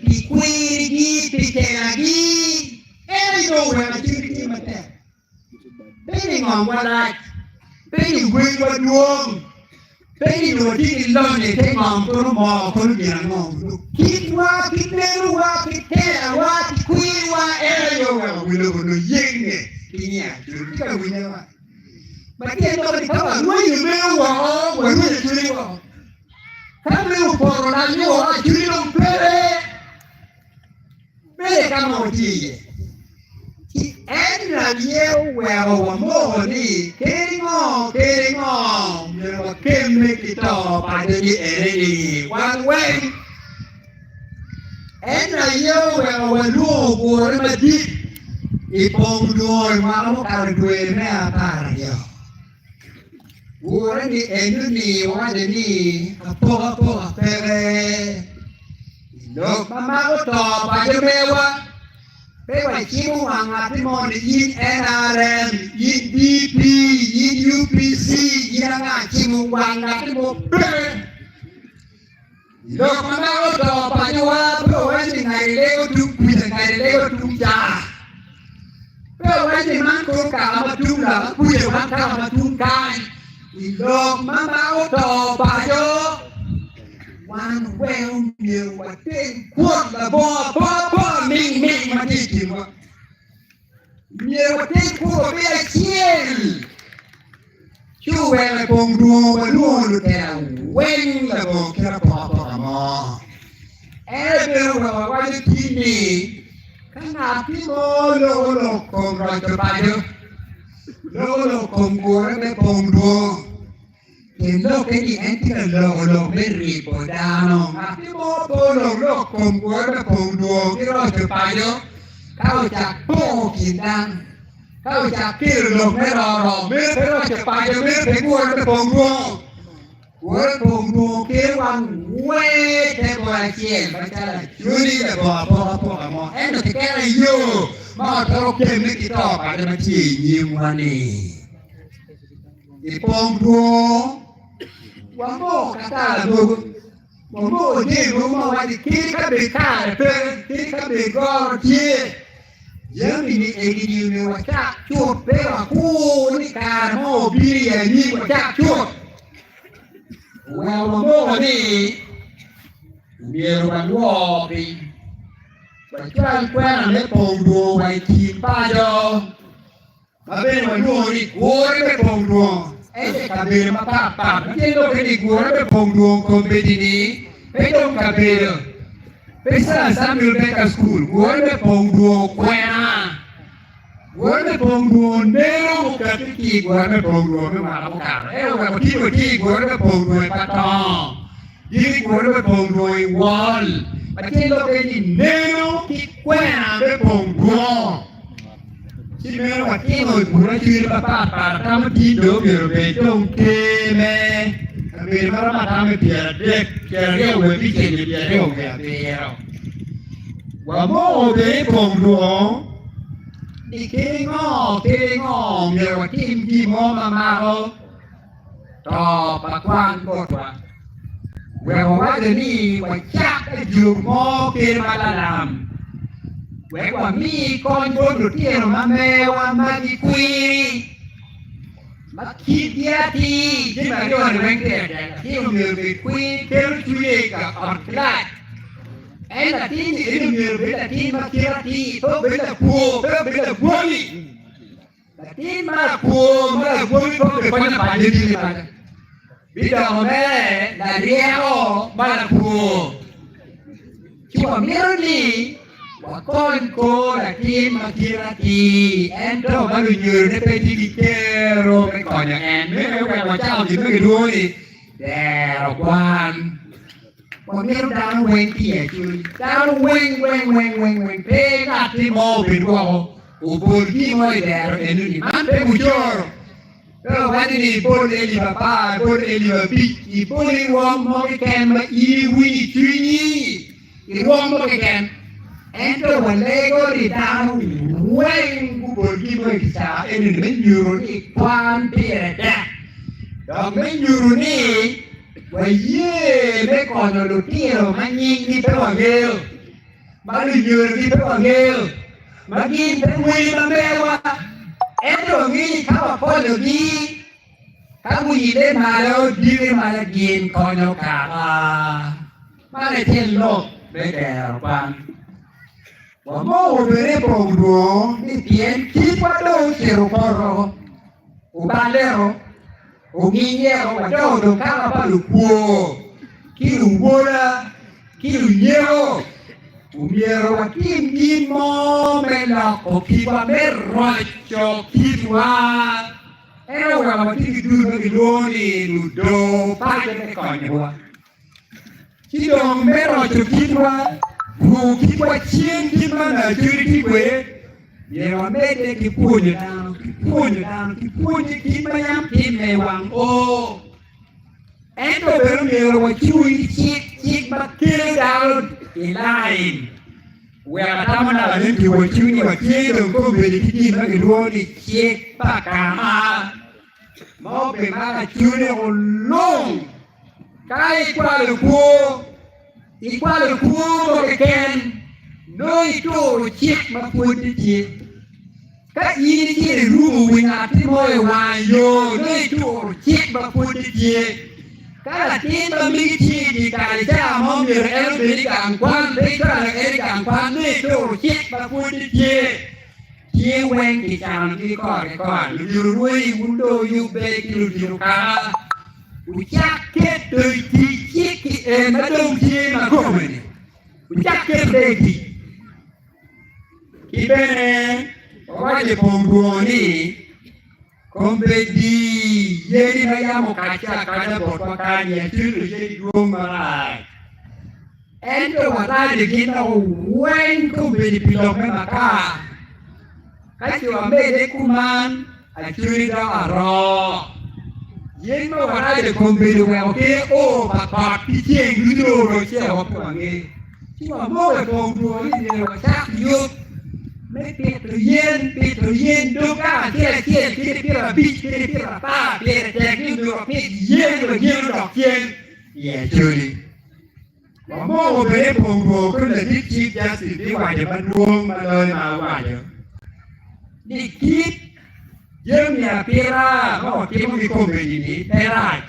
pikwiri gi, pikera gi. Everywhere actually ki mate. Piningong walak. Penny wing what wrong. Penny no didn't learn it. Take on for a more for the young. Keep walking, never walking, tell what queen, what area we live on the ying. Yeah, we never. But then nobody come on. When you know what, when you really want. Come in for a new one, you don't play. May come on, tea. And you were more ni getting on, you can make it up by the one way. And you were no more than a deep. If all doing one can do it now, War the enemy, what the knee, a poor pere. Look, Mamma, top by the mewa. Pewa chimu wangati mo yin NRM, yin BP, yin UPC, yin nga chimu wangati mo pe. Dok mana oto panyawa pro wani ngailego tu kuita ngailego tu ja. Pro wani manko kama tula kuita kama tungai. Dok mana oto panyo. One well meal, what they quote the ball, me, my teaching. Near what they quote be a chill. You were a pongo, a loon, when the book can a papa. Everywhere, what you keep me. Cannot be more low, come right to buy you. Low, come go and pongo. Lo che diventa lo berri podano ma primo lo con guarda con duo che lo che paio cao cha pochi dan cao cha pirlo però che paio per guarda con duo che wan we che vuoi chiedere perché giuri che po mo e non ti chiede io ma però che mi ti tocca da ci wani e pongo Wamo kata wamo di wamo wadi kika bekare pe kika begor tie Germany egini ni wachak chuột pe wa ku ni ka mo bi ya ni wachak chuột well mo ni mier wa luo pi wa chal kwa le pong duo wa chi pa jo ma be wa luo ni gore be pong duo e ka be ma pa ti lo ke ni gore be pong duo ko be di ni pe dong ka be Pesa Samuel Baker School, guarda pongo quena. Guarda pongo nero capiti, guarda pongo me marabucar. Guarda ti, guarda pongo patong. Dili guarda pongo wall. Aquilo che di nero che quena be pongo. Si mero aquilo pura ci papà, tam ti do be don che me. Vì nó mà tao mới bịa rêu về cái chuyện bịa rêu về bịa và mỗi cái phòng đồ đi cái ngõ nhiều kim mà không to bà quan một quả về hóa giờ đi và chắc cái giường ngõ kia mà là làm về quả mi con bốn được tiền mà mèo mà đi quy mà khi thì chứ mà điều này anh đẹp khi người về quy kêu chui cả on lại em là tin thì người về là tin mà kia thì tôi về là cua tôi về là cua đi là tin mà cua tôi về quan bản gì mà bây giờ mẹ là đeo mà là cua chứ mà miếng đi con cô là kim mà kia là thì em đâu mà người nhiều đểไปที่ดิเกโรไปก่อนอย่างแอนไม่เอาไปว่าเจ้าจิไม่รู้นี่แต่วันนี้ดาวเวงเกี่ยจุยดาวเวงเพกัดที่มอเป็นว่าอุปนิสัยแดดเอ็นนี่มันเป็นผู้ช่วยก็วันนี้ปนเอลิบาป้าปนเอลิบาบิอีปนเอวอมมอแกนมาอีวีจุยนี่อีวอมมอแกนEnto walego di tanu weng kuburgi merisa ini menyuruh ni kwan pirada. Dong menyuruh ni waye mekono lutiro manying di pewagel. Baru nyuruh di pewagel. Magin pewui mamewa. Ento ngini kawa polo ni. Kamu ide malo diri malagin kono kaka. Male telok bedel bang. Và mô về bồng đùa đi tiến khi qua đâu chịu coro u ba lero u nghi nheo và đâu được các là ba lục bùa khi lục bùa ra khi lục nheo u nheo và kim mô mê lọc o khi qua mê rồi cho khi qua em đâu mà khi đưa cái đồ đi lục đồ ba cho cái còi nhua khi đồng mê rồi cho khi qua Who keep what chin, keep on a duty way. You are made keep pulling you down, keep my young me one. Oh, and the very what you cheek, but kill down in line. Where a tamana into what you need, what you go with the key, like a road, cheek, baka. Mopping my junior long. Kai qual poor. Igual cubo que quien no y todo chic ma puede chic. Các y quiere rumo en la timo de guayo no y todo chic ma puede chic. Cada tienda mi chic y cada ya mom de el de quan de cada el quan no y todo chic ma puede chic. Chic wen que chan que con lu ruy mundo you be lu ka. Ucap từ chi chiếc em đã đông chi mà không mình chắc cái đây thì bên này có cái phòng đùa đi không biết đi dễ mà ra một cái đã bột qua cái nhà chứ được dễ gom mà lại em tôi mà ra được cái nào quen không biết đi lọc mấy mà cả cái chuyện mà để kuman ai chơi ra rồi Yen mo wala de kombe wa ke o papa pitien gudo ro che o pange. Ti wa mo e kombo ni de wa sa yo. Me Petro yen do ka ke pira pira pa pira te gudo ro pe yen do kien. Ye churi. Wa mo be kombo ko le ti chi ja si ti wa de ban ruong ma le ma wa de. ni kit jemia pira mo kimo mi kombe ni perai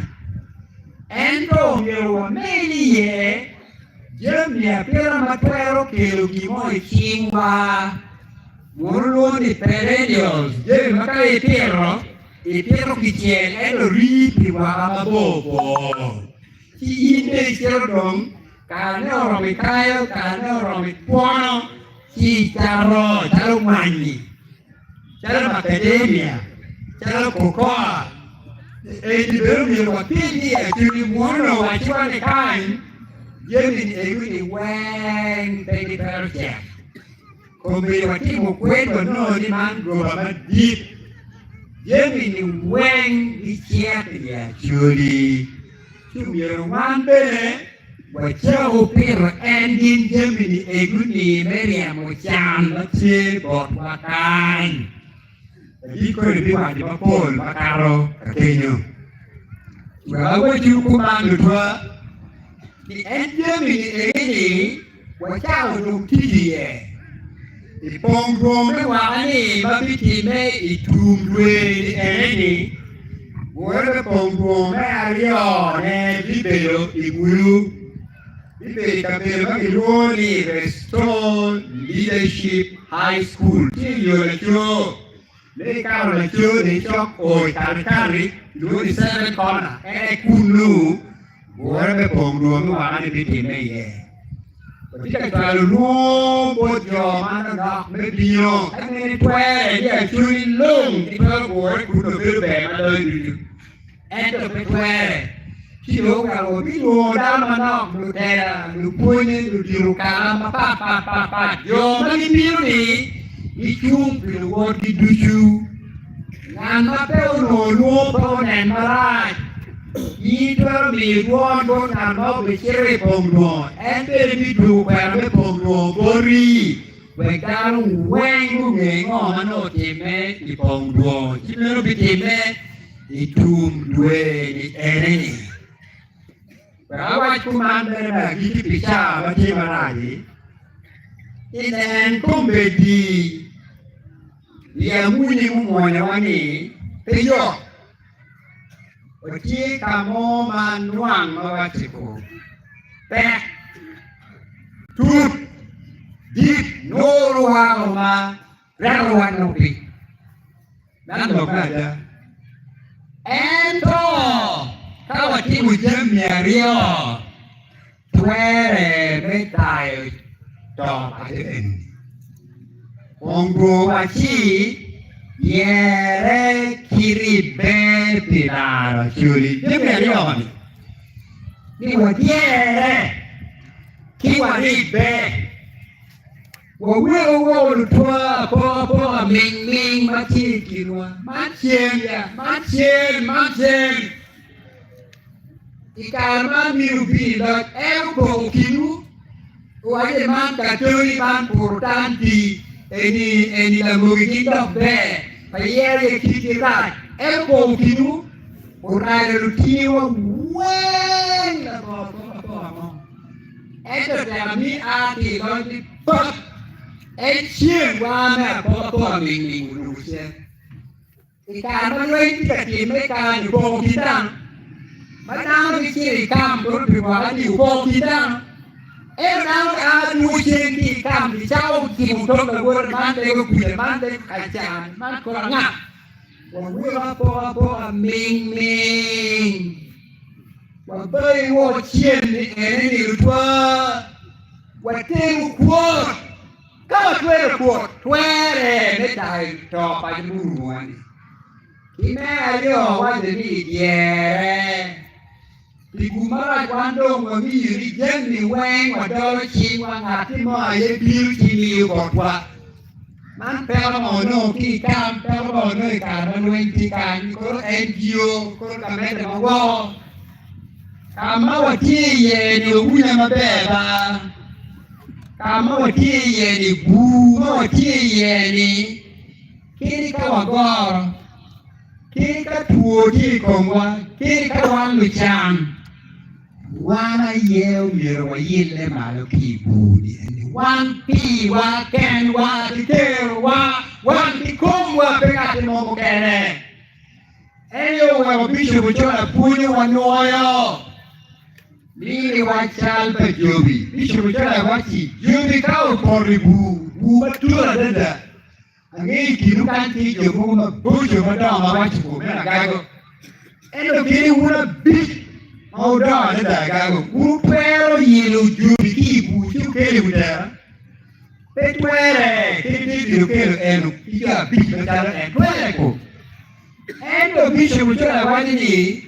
ento ngero meni ye jemia pira matwero kelo gimo ikingwa murlo ni perennials je makai Ipiro kichien elo ripi wala mabobo. Ki inde ichiro dong, kane oromi kayo, kane oromi puono, ki chalo manyi, chalo macadamia, chalo cocoa. E di bero mi wapini e tuli muono wachiwa ne kain, jemi ni egu ni weng pegi pero chek. Kombi watimu kweto no ni man goba madip. Jemi ni weng di chiek ya chuli. Chumiro wan bene wachau piro endin jemi ni egu ni meria mochan machi bot wakan. Biko ni biwa di mapol makaro kakenyo. Wawa juku mandu tua. Ni en jemi ni egu ni wachau nung tiji ye. Ipongome wani mabitime itumdwe ni eni Wore pongome ario ne bibelo igulu Bibeli kabelo magiluoni Restore Leadership High School Tiyo la cho Le karo la cho de chok oi kari Luoni 7 corner kunu Wore pongome wani bitime ye Kita kalau lupa jaman nak medium, kan ini tuai dia curi long di bawah kuda berbeda dari, itu tuai. Kilo kalau kilo dalam nak lutera, lupunya ludiru kalam apa. Yo lagi biru ni, icung biru di dusu, ngan apa lupa nen marai. Ito mi buon namo bichere pongdo ente mi du per me pongdo bori wekaru wengu ngengo mano time di pongdo kimero bitime itum due di eneni Bawa kumandere na giti picha bati maradi inen kombedi ya muni mumona wani peyo Oji kamu manuang mawatiku. Pek. Tut. Dik. Nuruang ma. Raruan nupi. Nando kada. Ento. Kawati ujem ya rio. Tuere metai. Dong aden. Onggo wachi. Yere kiri be pinaro chuli dime rioni ni wadiere ki wari be wo tua po ming machi kinwa machen ikarman mirupi lot ko kinu waje man katuri man portanti eni la mugita be Payere kitirai, eko kinu, urai lutiwa wen la mo. Ento dami ati lonti pop. Echien wana po ming luce. Ikan wen kita kan upo kita. Madang kiri kam berbicara di upo kita. Nang anusin di kam di jauh di motor berbuat mande kuda mande kacan man kurang ngap. Wah apa ming. Wah bayi wah cien di ini dua. Wah temu kuat. Kau tuere metai top aja buruan. Kime ayo wah jadi dia. Di kumara kwando ngomiri jeni weng wadoro chingwa ngati mo aye biru chini ukotwa. Man pero mono ki kam pero mono ikaran weng ti kan koro NGO koro kamete mawo. Kama wati ye ni unya mabeba. Kama wati ye ni bu, wati ye ni kiri kawagoro. Kiri katuo ti kongwa, kiri kawan lucham. Wana yeo miro wa yile malo ki budi. Wan pi wa ken wa tikero wa wan ki kom wa pe ngati mo kene eyo wa bicho buchona punyo wanoyo Lili wachal pa jobi bicho buchona wachi jobi ka upori bu batura dada angi kinu kan ti jobu ma bucho madama wachi ko mena gago eno kini una bit mau da dada gago upero yelo jobi ki bucho kele budara Petuere, que quiero eno, pica pica cada encuentro. Endo bicho mucho la guani,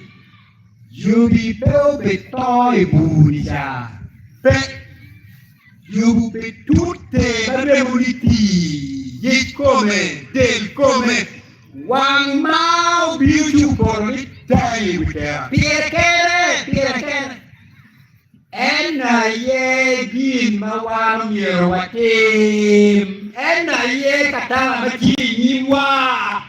jubi peo betoi bunica. Pe, jubu pe tutte barbe buniti, ye come, del come, wang mau bicho por mitai buca. Piere. Ena ye gin mawang yero wakim. Ena ye kata machi nyimwa.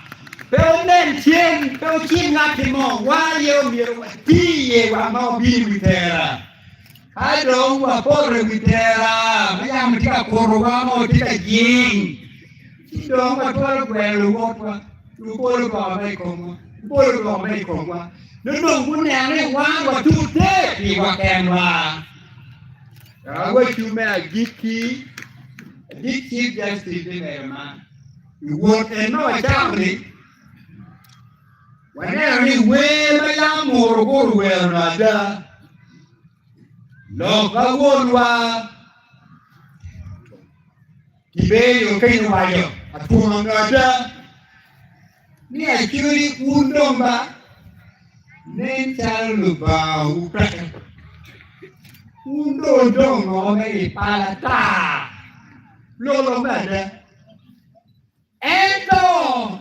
Pero nen chien, pero chien ngati mo. Wa yo yero wati ye wa mau bin witera. Hadong wa porre witera. Maya matika koro wa mau tika jing. Chidong wa tuwa kwelu wotwa. Lupolo kwa mekongwa. Lupolo kwa mekongwa. Nung kunene wang wa tute di wakenwa. Awe chume a giki Chief Justice di Merman. Iwot eno a chamri. Waneri we mayang morogoro na da. Lo kawonwa. Kibeyo kayo wayo. At pumangada. Ni a churi undomba. Nên chào lục vào undo dong ngó mấy palata lolo mẹ ento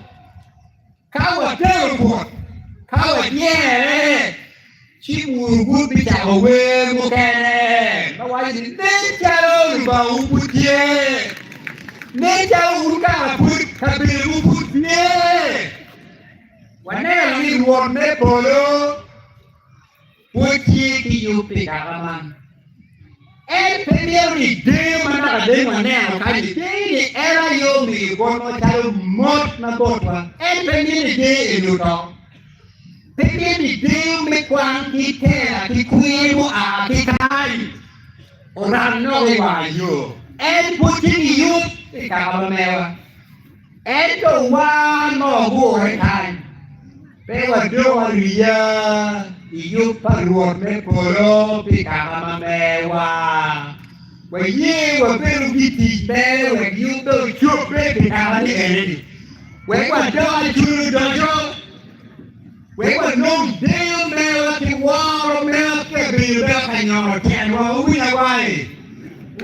kawa teleport kawa nhẹ chi mùi bị chảo quê một kè nó quay gì nên chào lục vào bút nhẹ nên chào lục cả bút cả bì bút nhẹ Wanera ni warne polo Puchi ki yupi karaman Pemeri de mana de wanera kali de era yo mi bono chalo mot na botwa pemeri de enuto Pemeri de me kwang ki tera ki kuimo a ki kai Oran no le wa yo puchi ki yupi karamewa to wa no go re kai Pero doa ria iyo paruot me polo pikama mewa. Waye wa pero biti me wa yuto chope pikama ni eri. Wa doa churu dojo. Wa no deo me wa ki waro me ke bi be kanyo ken wa wina wai.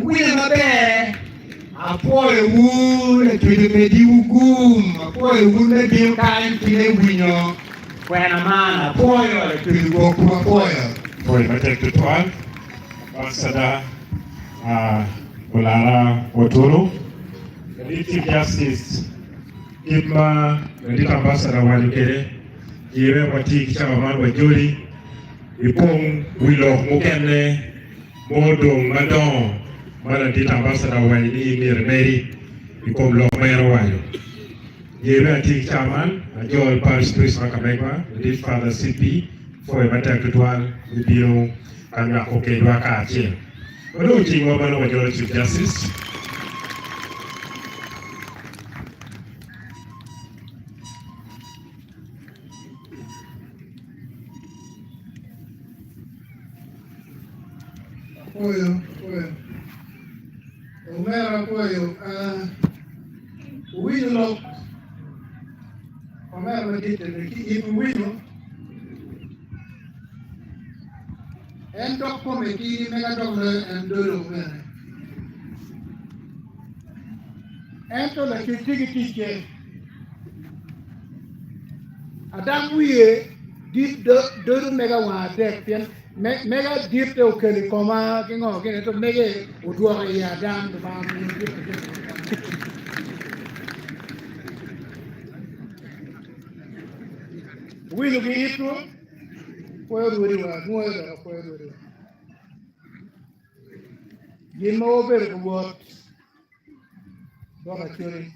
Wina mabe. Apoe wu le tude me di ugum. Apoe wu le di kan tile winyo. When a man apoyo le tuligo kwa apoyo.
Foi matek tuan. Wasada Olara Otoro. The Chief Justice Kitma, the Ambassador Walukere. Yere wati kichama man wajuri. Ipong wilo mukene. Modong madong. Mala dit Ambassador Walini Mirmeri. Ipong lo mayro wayo. Yere ati chairman, Joel Parish Priest Makamegwa, the Father CP, for a matter to dwell with you and okay, Waka Chin. But don't think over the Chief Justice.
Omero dite ibu wino en dok pome ki mega dok le en dolo mere en to la ki tike adam wiye dit dolo mega wa tek pien mega dit te okeli koma ki ngo ki to mega odwo ya adam to ba Wilo ki itu, puedo duriwa, nueva puedo duriwa. Gino over the world, Dora Churi.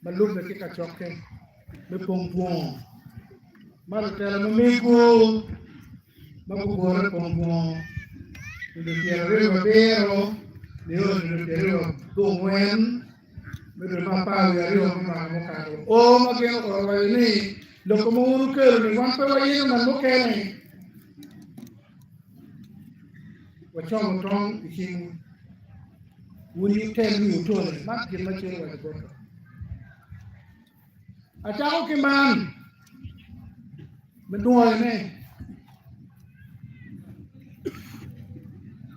Malum de kika choke me pompon Martela mamigo Magugore pompon de Pierre Vero de Pierre Bongwen me de papa de Rio Mamacaro o mageno ko wayni lo ko mo ko ni wan pa wayni na mo kene wa chong tong ikin wuni ten yu to ma ke ma che wa ko Achao que man, me duele.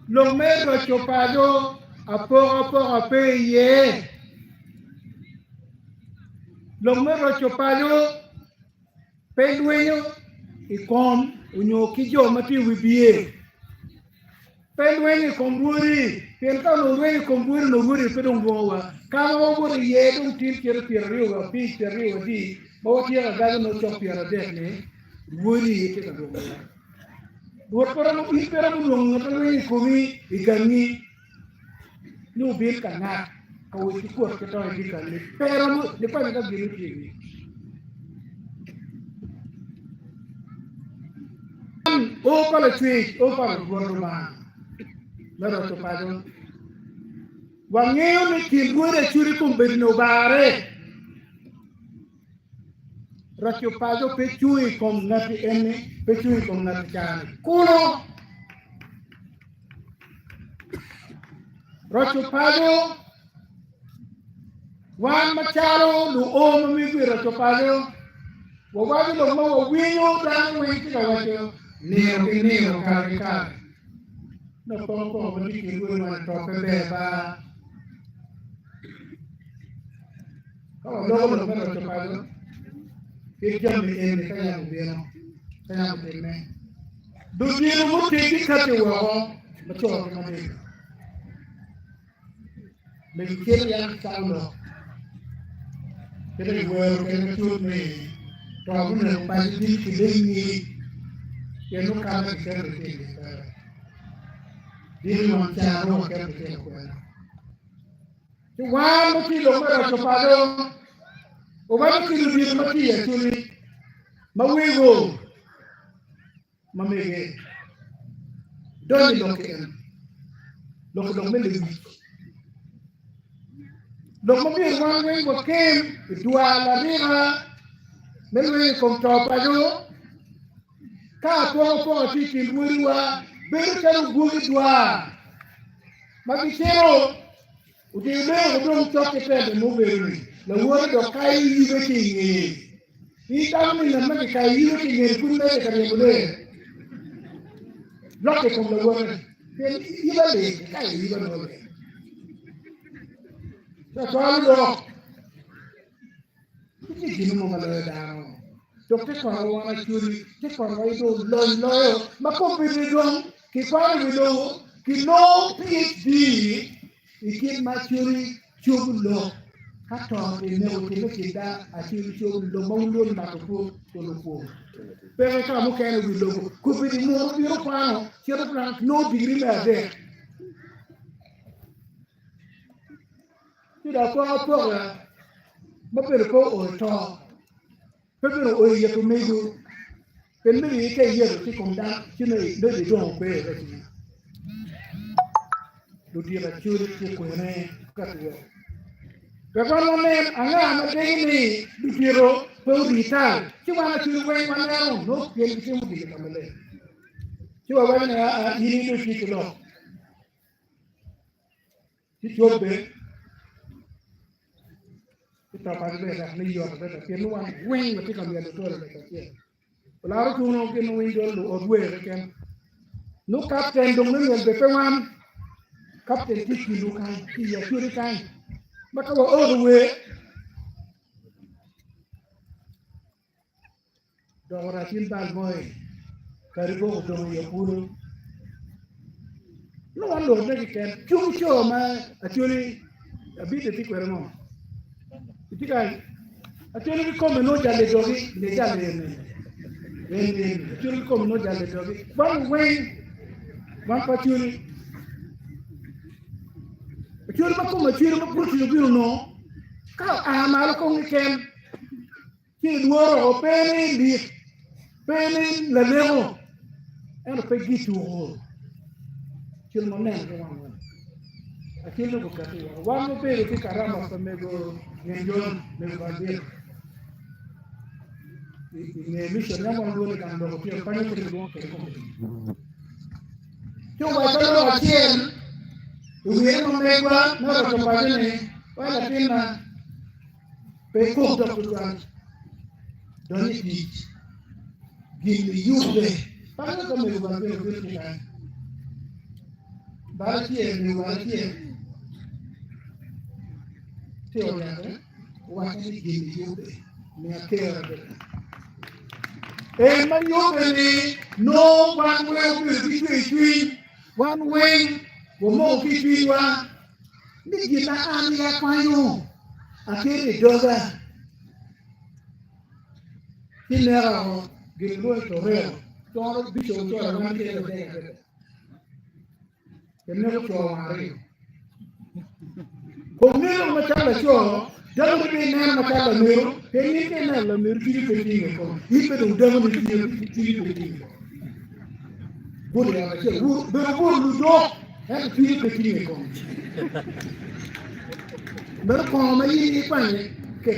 Lo mero chopado a payer. Lo mero chopado pelueño y con uno que yo mati wibie. Pelueño con buri, piensa lo dueño con buri no buri pero un boa. Kalau mau beri un tim kira pi kira di, bawa kira gado no chop kira deh ni, beri itu kan dulu. Dua orang itu orang belum ngerti kami ikanni, nu bil kana, kau itu kuat kita ikan ni. Pero depan kita biru kiri. Oh kalau cuy, oh kalau rumah, lalu tu padu. Wangeo ni kilwere churi kumbeno bare. Rakyo pago pe chui kom ngati ene, pe chui kom ngati chani. Kuno. Rakyo pago wan machalo lu o mamigu rakyo pago. Wawaji lo mawa winyo dan winyo ka wakyo. Neo kari. No pongo wani kilwere man tope beba. Kalau luego lo que nos pasa, que ya me calla muy bien, calla muy bien. Dudino mucho que cate huevo, me choca que me diga. Me quiere ya salvo. Pero el huevo que me chume, todo un país que venga, que no cabe que se retiene. Dime un charro que me quiere jugar. Wan mati lo mara chopado o ba ki lu bi mati ya tuli mawego mamege doni lo ke lo ko me le lo mo bi wan we ko kem dua la rira melwe ko chopado ka to ti ki buwa be ka buwi dua mabikero Udile udong choke pende mubeli la wodo kai yibe kingi itami na maki kai yibe kingi kunde ka yebule loke ko la wodo ke yibale kai yibe no le ta tawlo kiti dinu mo mala daano dokte ko wana churi te ko waido lo mako bi don ki fa bi do ki no PhD ikin machuri chubulo kato ine utile kida achiri chubulo maulo na kufu kulufu pero kama mukene wilogo kupidi mo biro kwano chero plan no degree me de tida ko mapere ko o to pepero o ye ko medu pembe ke yero ti konda chino do de don pe re Dudira curi ci kuene katwo. Before men anga na deni dudiro peudita. Cuma curi wen mana no kiel ci mu di kamale. Cuma wen na ini do ci lo. Ci jobe. Kita parle da ni yo da ke no wan wen ti kam ya do to da ke. Ola ro no ke no wen do lo odwe ken. No captain dong ne be pe wan Captain Tiki Lukan, he is very kind. But all the way, Doratin Balboy, Caribo, Domo, no one knows that he can. Show my actually a bit of Tiquermo. Actually, we come no jolly doggy, the jolly. Actually, come no jolly doggy. One way, one patchouli. Churu ma kuma churu ma pruti no biro no ka amal ko ngken ki duoro peni di peni la lego en pe gitu kil mo nen ko wan akil ko ka ti wan mo pe ki karama ko mego ngenjon me bande ni mission na mo lo ka ndo ko pa ni ko do ko yo ba ta lo atien uye mo megwa na ro ko pa ni wala pina pe ko to ko doni di gilli yude pa ko me ba be ko ni kan ba tie ni wa tie teo ya wa ni gilli yude me akera de e ma yude ni no one way between one way wo mo ki wa ni gina ani ya kwayo akere doga kinero gillo torero toro bicho toro man ke de kenero toro mari komero matala toro dalu be na matala mero penni ke na la mero kiri penni ko ipe do dalu ni kiri penni ko buri ya ke buru lu do ha kiri penni ko mero ko ma yi pani ke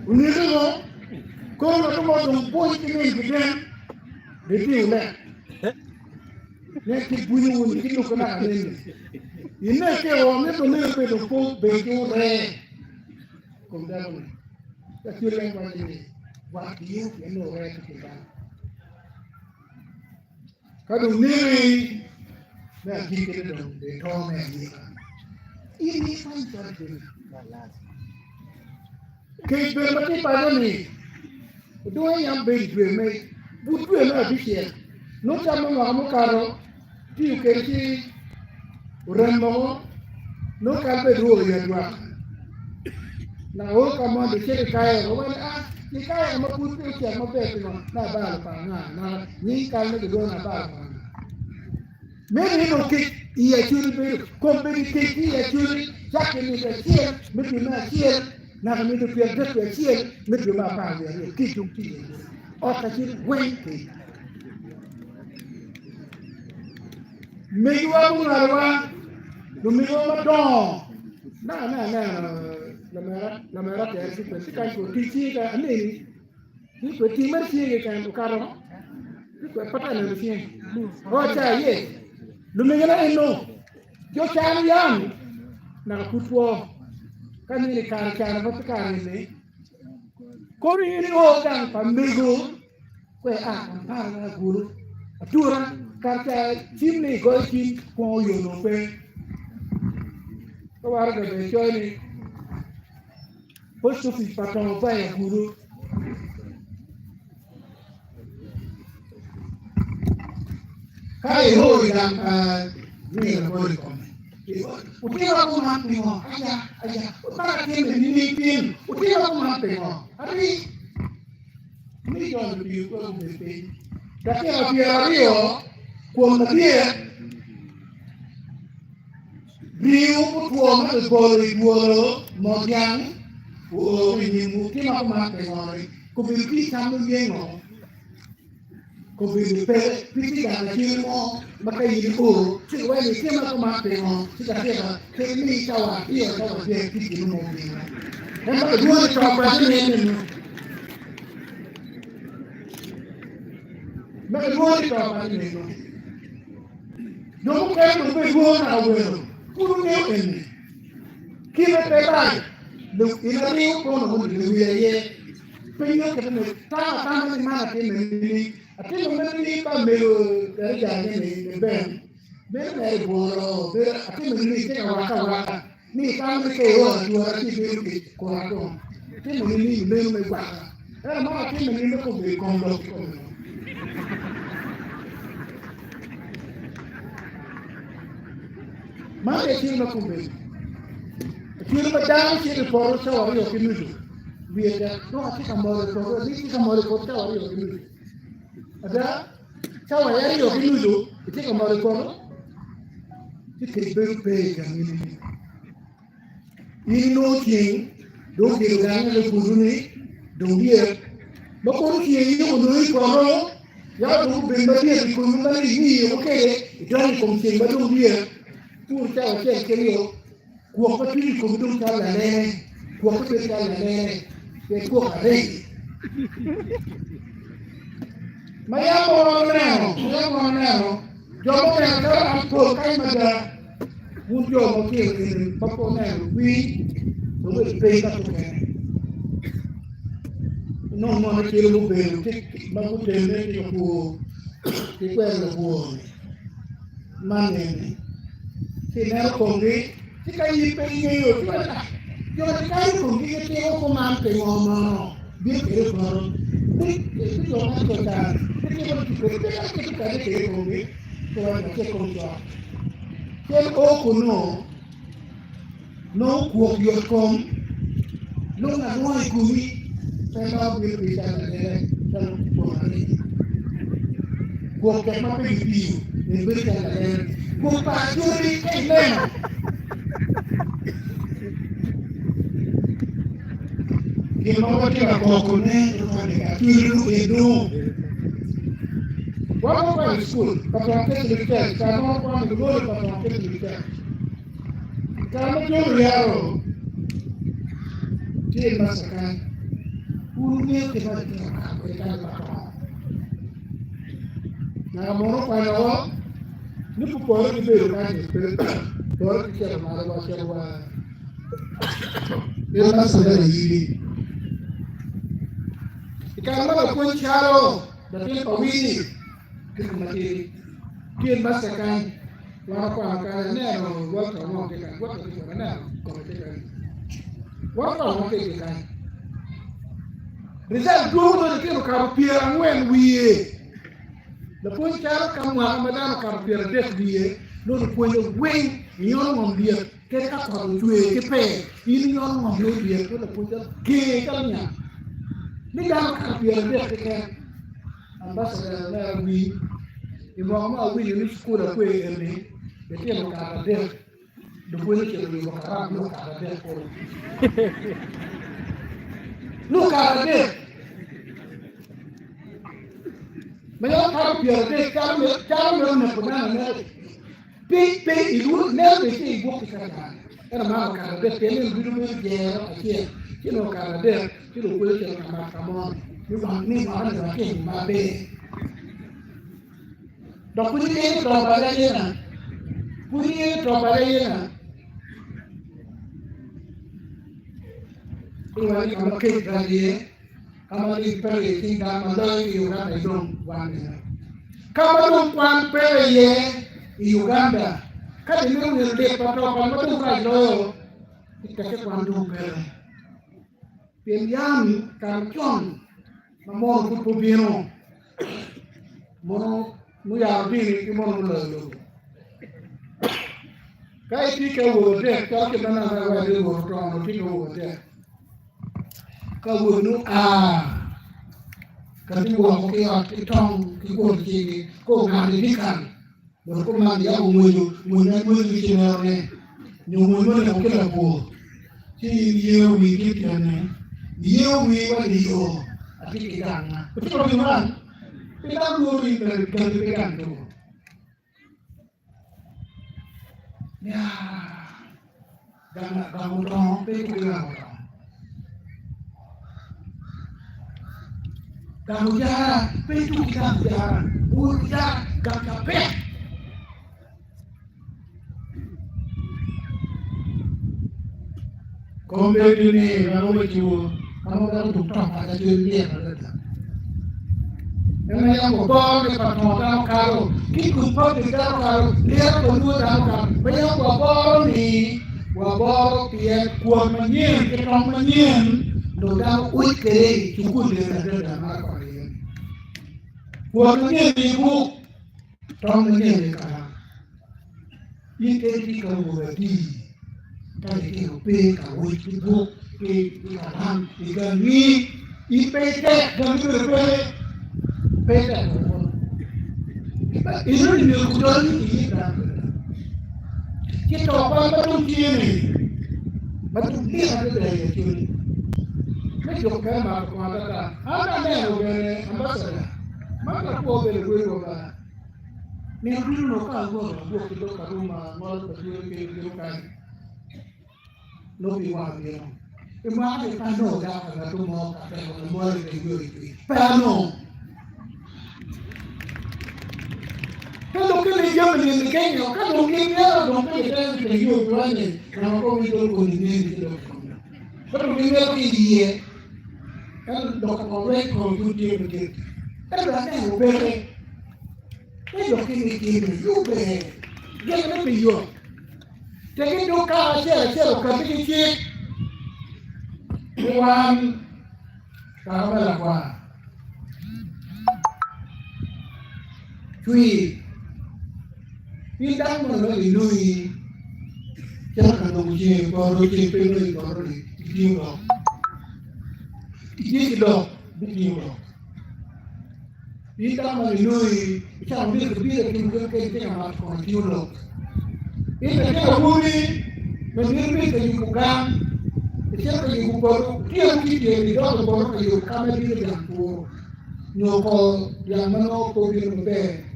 unido como como un poco de bien de tiene ne ki buni woni ki ko na ne ine ke o me to me pe do po be do re ko da no ta ki le ngwa ni wa ki yo ke no re ki da ka do ni na ki ke do de to me ni ini sai ta de ke be ma ti pa do ni do yam be dwe me bu dwe na bi ke no ta mo ma mo karo ti ke ti rembo no ka be do ya dwa na o ka mo de ke ka o wa ni ka mo ku ti ke mo be ti no na ba pa na ni ka ne do na ba pa me ni no ke iya ti be ko be ke iya ti ja ke ni de ke me ti na ke na mi do pe de pe ciel me do ma pa de ki tum ti o ka ti wen ke me yo abu na wa do mi yo ma don na la mera te si pe si ka ko ti ti ka ani ni ko ti mer ti ka ko karo ni ko pata na fi o cha ye do mi na no yo cha ni yan na ku tuo kanini kara vatu karini kori ini o kan pamigo kwe para guru atura karta chimni go kim ko yo no pe to war ga be choni posto fi patron pa ya guru kai ho idan ni na bori ko utiwa ko mampi mo aya para que me ni pin utiwa ko mampi mo ari ni yo ni ko me pe da que a rio ko na dia rio ko ko ma de boli bolo mo yang o ni mu ki ma ko mampi mo ko be ki samu yengo ko be pe piti ga na ki mo maka yi ko ti wa ni ke ma ko ma pe mo ti ka ke ba ke ni ka wa iyo ka wa je ki ki mo ni e ma do ni ka pa ni ni ma do ni ka pa ni ni no mo ka mo pe go na wa ku ni ni ki me pe ba do ina ni ko no mo ni ye pe yo ke me ta ni ma ke ni ati lo meni pa melo dari jane ni ben me boro be ati lo ni ke waka ni ka mi ke yo tu ara ti be ki ko ato ti lo ni me gwa era ma ati me ni ko be ko ndo ko ma ke ti lo ko be ti lo ba dan ti lo poro sa wa yo ki nu bi eta no ati ka mo ko ni ka mo ko ta wa yo ki nu ada sawa ya yo kinuzo itika mare kono tike be kan ni no king, don't get down the Kuzuni, don't hear. But what you do for ya don't bring the beer because you don't need okay, it doesn't come to but don't hear. Poor child, tell you, walk up to you, come to tell the land, walk up to tell the land, they walk away. My young now, Joe and Paul Canada, would you okay in Papa now? We will pay up again. No more kill will take Mabutel poor, the well poor. Money. See now, Congress, the guy you pay you. You're the guy who gives you a command pay on no. Be careful. Take your hand to that. No work your come, no na no ikumi, sana will be done than work at my baby, in Britain, go back to the you know what you are going one of my school, but I'm taking the test. I don't want to go, but I'm taking the test. Come to the arrow. Take Massacre. Who knew the now, more by all, look for the bill, and for the care of my water. It must be easy. The camera of one shadow, the thing of we. Kiên bắt sạc canh và quả cái này là vớt ở ngoài cái vớt ở cái này còn cái này vớt ở ngoài cái này result go to the kilo carpier when we the point charo kamwa madana carpier det die no the point when nyon ngom dia ke ka ko tuwe ke pe ini nyon ngom le dia to the point ke kalnya ni da carpier det ke ambassador na we imam we ni school ko ele de ke no ka de do ko ni ke no ka no ka de ko no ka de me yo ka pio de ka me na ko na na pe ilu ne be ke ibo ka ka era ma ka de ke ne bidu me je ake ke no ka de ke do ko ke ka ma ka mo ni ma na ke ma be do puri to balena Iwani kama ke galie kama li pele tinga madai Uganda idong wana kama dong kwan pele ye Uganda kadi ni ni de pato kama dong ka lo ikake kwan dong pele Pianyami kanchon mamo kupo bino mono muya bini ki mono lo kai ti ke wo de ka ke bana na wa de wo to no ti wo de ka wo nu ka ti wo ke a ti tong ki ko ti ko ma ni kan bo ko ma ya wo mo na mo ni ti na ne nyu mo mo na ke la bo ti ye wi ki ti na ye wi wa di o ati ki kan na ti ko ni man ti da lo ri ka ti kan to ya gana kamu dong pe kuya kamu jalan pe tu kita jalan udah gak pe kombe ini kamu cu kamu kan tukang ada dia ada yang bobor di patron karo kiku pot di karo dia kedua karo banyak bobor ni bobor dia kuat menyen ketong menyen doa uit ke cukup dia ada apa ni kuat menyen ibu tong menyen kara ini di kau berdi tadi kau pe kau ibu pe karam igani ipete gambar pe Peta itu ni kudan ni kita apa tu kini tu dia ada ya curi me yo ka ma ko ata ana me o be ambassador ma ka ko be ko ba me dulu no ka go ko ka ruma mo ko ke ka no bi wa bi no e ma ke ka no da ka to mo ka te ko mo le ke yo pa no Kalau kita jam ni kenya, kalau kita dong kita kita hidup ni, kalau kau hidup kau ni hidup kau. Kalau kita dia, kalau dok orang kau tu dia begitu. Kalau ada yang berbeza, kalau kita hidup berbeza, jangan berjuang. Jadi doa saya kata kita, Tuhan, kau berlakuan. Cui Pindang mana inui, jangan nunggu baru cepet baru diulang. Diulang. Pindang mana inui, jangan biar kita amat kau diulang. Ini kita budi, menirmi kejukan, siapa yang baru dia di dalam baru kejukan kami di dalam pur, nyokol yang mana kau bilang be.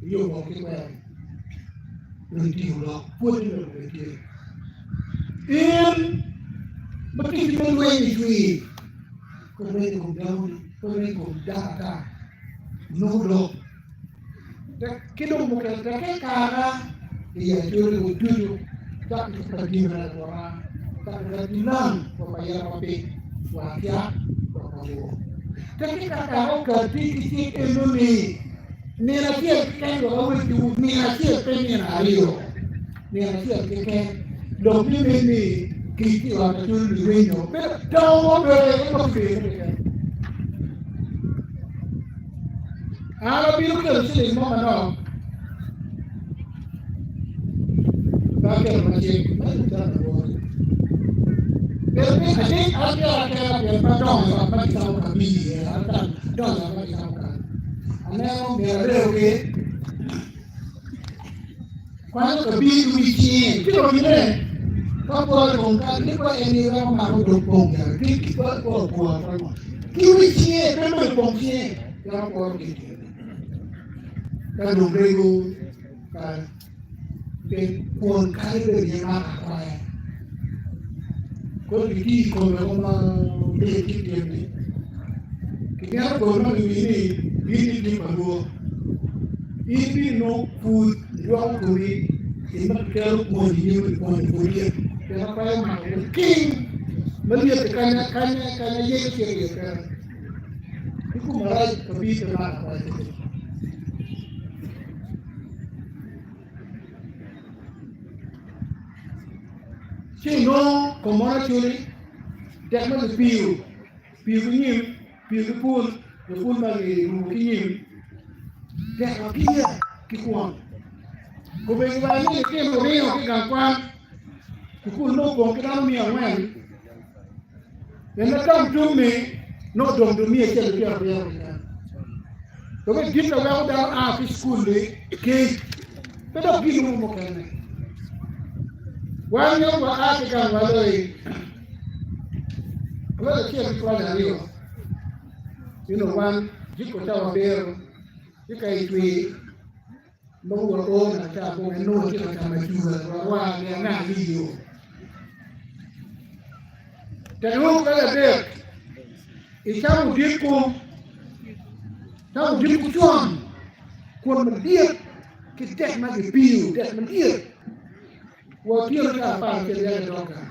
Yo mau kita nanti ulah pun nanti. Betul kita luai cuy. Kau dah nolo. Kita mau kita cara dia cuy udah tak pergi mana orang tak ada bilang supaya apa wajah apa. Tapi kalau kerja di Indonesia Nina kia kendo awe tu nina kia pengen ayo nina kia keken dobi mimi kiti wa tu liwenyo pero tawo be ko be ala bilu ke sile mo no ba ke ma je ma ta no pero be ade ake pa don ba ta ka bi ata don ba ta ka Aneo me arreo que cuando que vi wiki, quiero mirar, no puedo contar, ni puedo ni ver más un ponga, que puedo jugar, que wiki, pero no ponga, ya no puedo que cuando luego que con caer de llamar a con wiki con una de que ya por no vivir ini di Papua, ini no food jual kuri, ini kalau mau kuri, kenapa yang mana? King, melihat karena ye kira, itu malah kebih terang apa itu. Sino komora curi, jangan piu ni, piu pun. Depois mais um pouquinho terra pia que quando como é que vai ali que no rio que canquan que não com que não me aguenta ainda tam tume no dom do me que ele quer ver como é que diz lá da a school que todo bicho mo kana wanyo ba a que kan valoi agora que ele fala ali one, jiko tawa bero, jika itui, mungu waona chako eno kila kama jua, wa na video. Tanu kala bero, itamu diko chuan, kuan mendiak, kita magi piu, det mendiak, wa piu ka pa ke dia doka.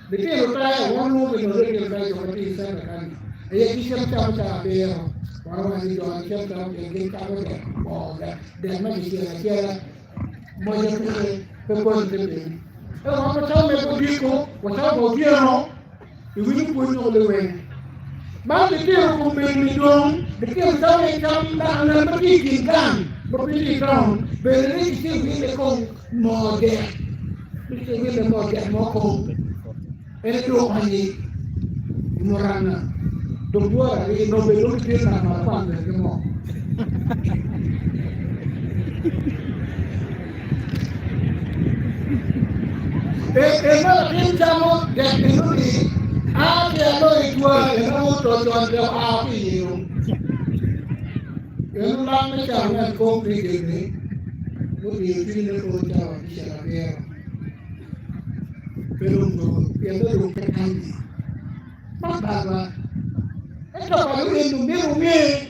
Betul tak? Wanu ke nore ke bai ko ti sa kan. Ayah kisah macam bero, orang ini doa kisah yang kita ada, oh, dan macam kira mau jadi pepon tebe. Kalau macam mereka diko, macam bagian, ini pun oleh wen. Bagi dia kumpulan dong, dia sampai jam dan pergi kan, berpilih kan, beri sini lekong model, sini model mokong, itu hanya murana. Dua hari no belum kita nama apa semua. Ema pinchamo de pinuni ake no itwa ena to de api yo. Enu la me cha na ko ni ni. Mudi pini ko ta bisha ya. Pero no, pierde lo que cambia. Más nada. Esto para mí no me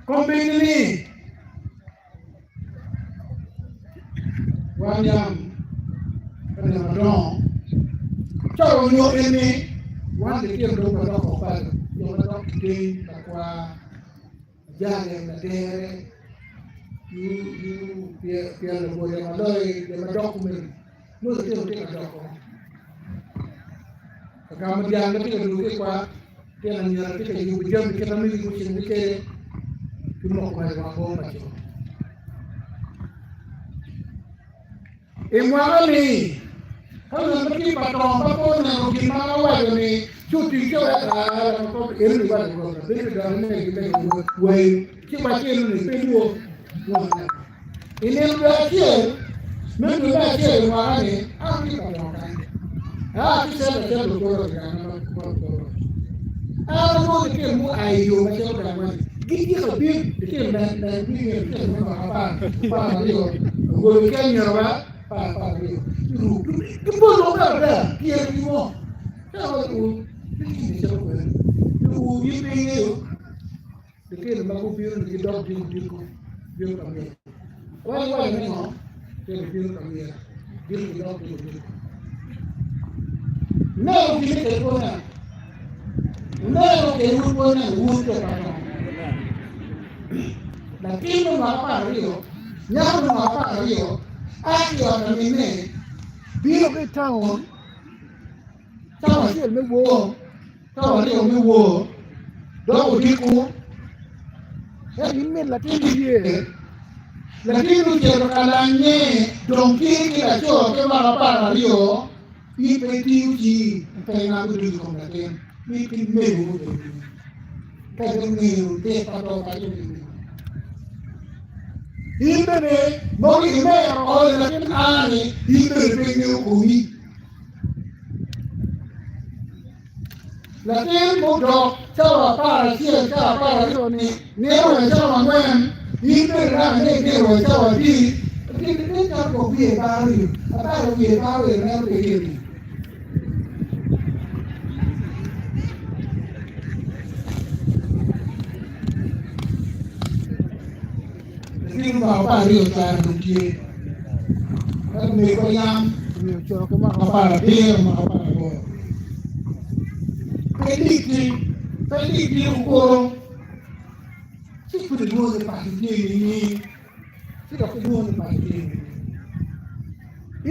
Combini. Wanyam. Ramadan. Ciao nyo ene. Wande ke ndo ko ko fa. Yo na ko ke kwa jale na dere. You Pierre le boy maloi de document. No se tiene que document. Kama dia ngati ke dulu kwa tena ni rafiki ke yubu jambi ke tamili kushindike tumo kwa mambo macho. Emwali kama mki patron papo na ukimara wale ni chuti cho ko elu ba ko bebe da ne ke we ki ba ke lu ni peduo inelo da ke mendo da ke wale aki patron kisema jambo bora sana no ke mu ayo ma ke da wani gidi ko bi ke na bi ke ma pa yo go ke nyarwa pa yo ke bo lo da ki e mo ta wo ni se ko ni yi be yo ke ma ko bi ni do di ko bi ko mi wala ni mo ke bi ko mi bi do di ko Nero que me pone, nero que no pone gusto para la que no va para río, ya no va para río, aquí ahora me vino que estaba así el me hubo, estaba río me hubo, dos dico, ya dime la que vive, la que no quiero calañe, don que la yo que va para río. I petiuji pena budi komnaten mi pimeru ka demi de pato ka demi imbere mogi me o la ken ani imbere penu umi la ken modo chawa para sia chawa para ni nero chawa ngwen imbere ra ne nero chawa di ni ka ko bi bari ata bi bari ne ke apa rio cara mungkin kan mereka yang coro ke apa dia apa boy pedik ukur sih kudu dua lepas ini sudah kedua lepas ini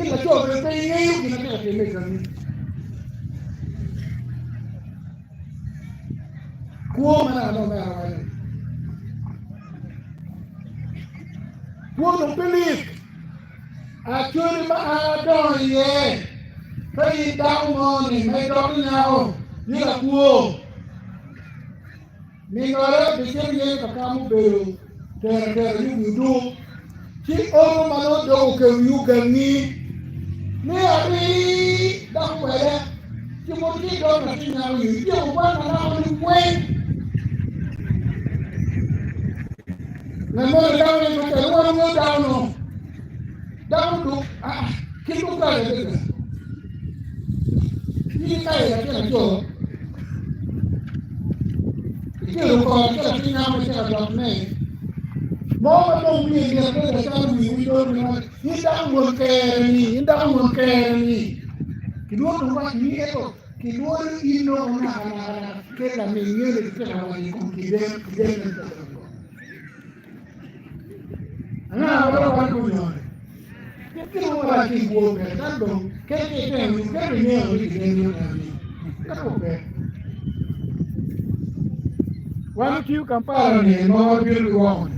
la coro pe yuk kita ke mereka ni kuo mana no merah Puno pelik, acuri maadon ye, pei dau moni, me dau nyao, yula kuo. Mingore bikin ye kakamu belu, ter yudu, si oro malo do ke yugani, ni ari dau wele, si moni do na nyao yu, ye uban na ni kwen. Memori daun yang kita luar ni daun tu, kita bukan ada. Ini kaya kita tu. Kita lupa kita tinggal macam apa ni. Mau macam ni dia tu macam ni hidup ni. Ini daun mungkin. Kedua tempat ni itu. Kedua ino nak kita mengira kita nak kita Nah, orang orang punya. Kita orang lagi buat kan dong. Kita ni ni. Kan okey. One two kampar ni mau bil uang.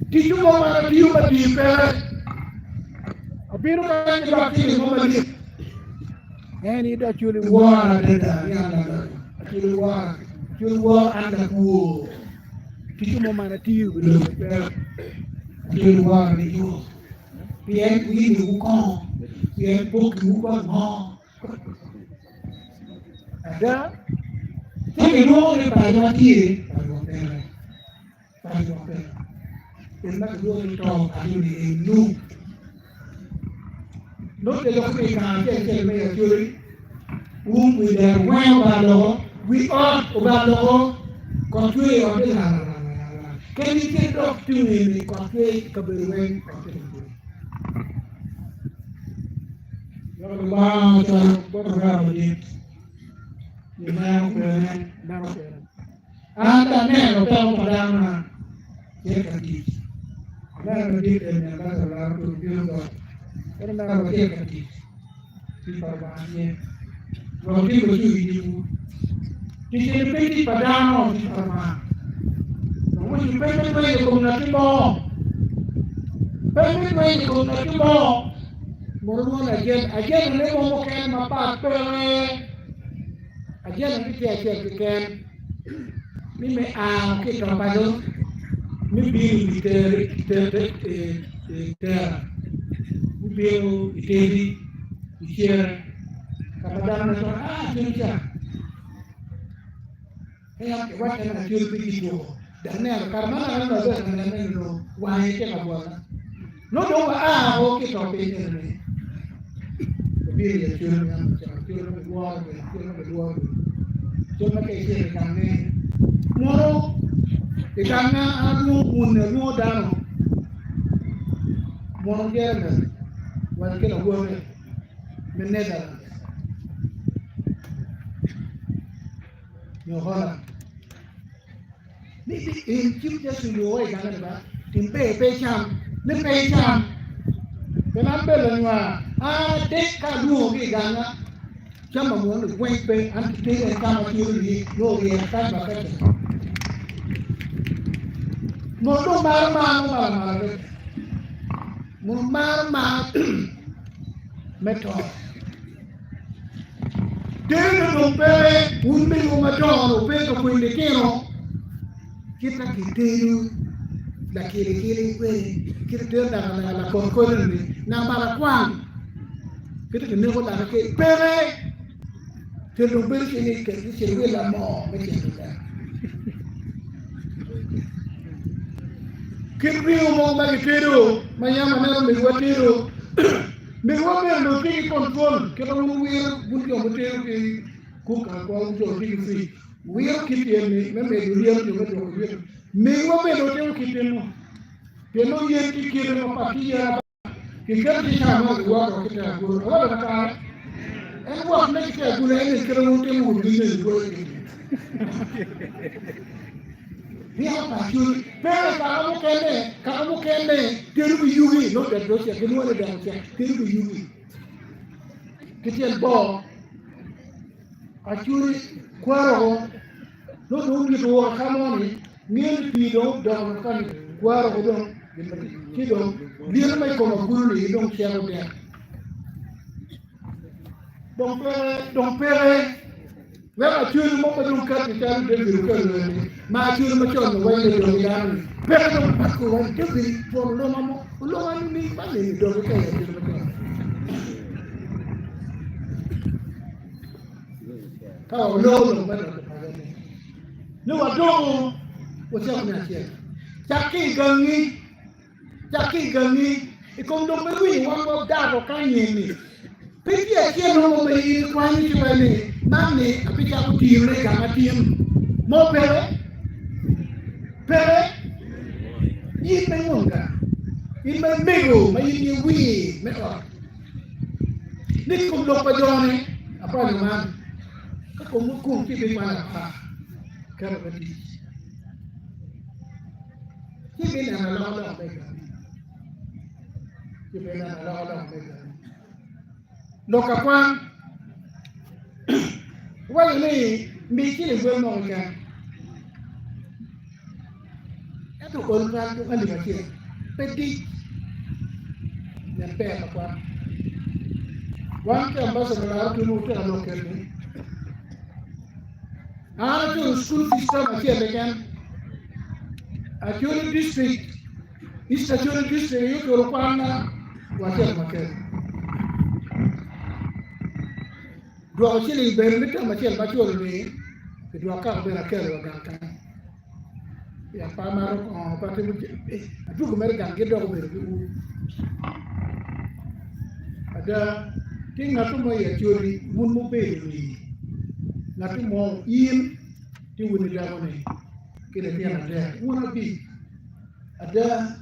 Tiada mana dia mati per. Abiru kan dia mati mati. Ini dah curi uang ada yang ada. Curi uang. chul wo anda ku kitu mo mana tiu bedo chul wo ni yo pien wi ni ku ko pien pok ku ko mo ada tapi no ni pa yo ti pa yo pe el ma do ni to adu ni nu no te lo que ka me yo we there when we ought to control on the can you get up to me control kaberwen yo ba ta program ni ni ma ko na ko anda ne lo ta program na ye ka di na ro di ne ka la ro di lo ko na ro ye ka di ti pa ba ni ro di ko ju di ti se pe di padano ti parma no mo ju pe pe ko na ti mo pe ko na ti mo mo mo na again ne mo mo ken ma pa pe again ni ti ken ni me a ke ka pa do ni bi ni te ni bi te di share kadang so tinja ya ke wa kana tiu pi do dan ne karena ana no do na ne no wa ke ka bo no do wa o ke to pe ne bi ya tiu ya tiu no wa tiu no do jo ma ke se ka ne moro e kana adu un no dano moro ke ne wa ke na wo ne Netherlands. New Holland. Ni in chim je su yo ai kana ba. Tin pe cham, ni pe cham. Pe na pe lo nwa. De ka lu ki kana. Cham ma mo ni wen pe an ti te ka ma ti ri no ri ka ba ka. Mo do ma Mo ma meto. Dentro do pé, meio maduro, o pé que foi pequeno, que está quitando daquele que tem na concorda na Maraquan, que tem no lá que pé, que do pé que se vê lá mó, que viu mó maqueiro, manhã maneira me guatiro. Me wa me no ki control ke ba mu wir bu yo mo te ki ku ka ko jo ki fi wir ki te me me do ri yo do wir me wa me no te ki te no te no ye ki ki no pa ki ya ki ka ti ka ma wa ko ki ta ko wa da ka en wa me ki ta ku le ni ke no te mu ni ni ko ni ha pa ki pero ka mo kene teru bi yugi no da do ke no da da teru bi yugi kitel bo achuri kwaro no do ni do kamoni ni pi do do kan kwaro do ki do ni mai ko ma guru ni do kiaro de donc pere Wala churu mo pa dum ka ti tan de biru ka ni ma churu mo chon wa ni do ga ni pe do pa ko wa de bi fo lo ma ni ba ni do ka ya de ka lo ma do pa ga ni ni wa do wo cha na che cha ki gangi e kom do me wi wa mo da ko ka ni Peki ya kia no me ir kwani chwani mami apicha kutire kama tim mo pere yipe ngonga yipe mego ma yipe wi me ko nit ko lo pa jone apa ni man ko mo ku ki be mana pa kara ba di ki be na la la be ga ki be na la la be ga Loka kwan wala ni mi kile gwe mo ka eto ko na ko ali ba kile pedi na pe pa kwa wan ke ambassador la ko mo ka no ke ni Ana to school system achiel again. Acholi district, East Acholi district yuko kwana wachiel makel. Dwa chili benefit machiel machol ni dwa ka bera kelo gaka. Ya pamaro ko pati mu dugo mer gange dogo ber ku. Ada tinga to mo ya chori mun mo be ni. Na to mo in ti woni dago ni. Kile pia na dia. Una bi. Ada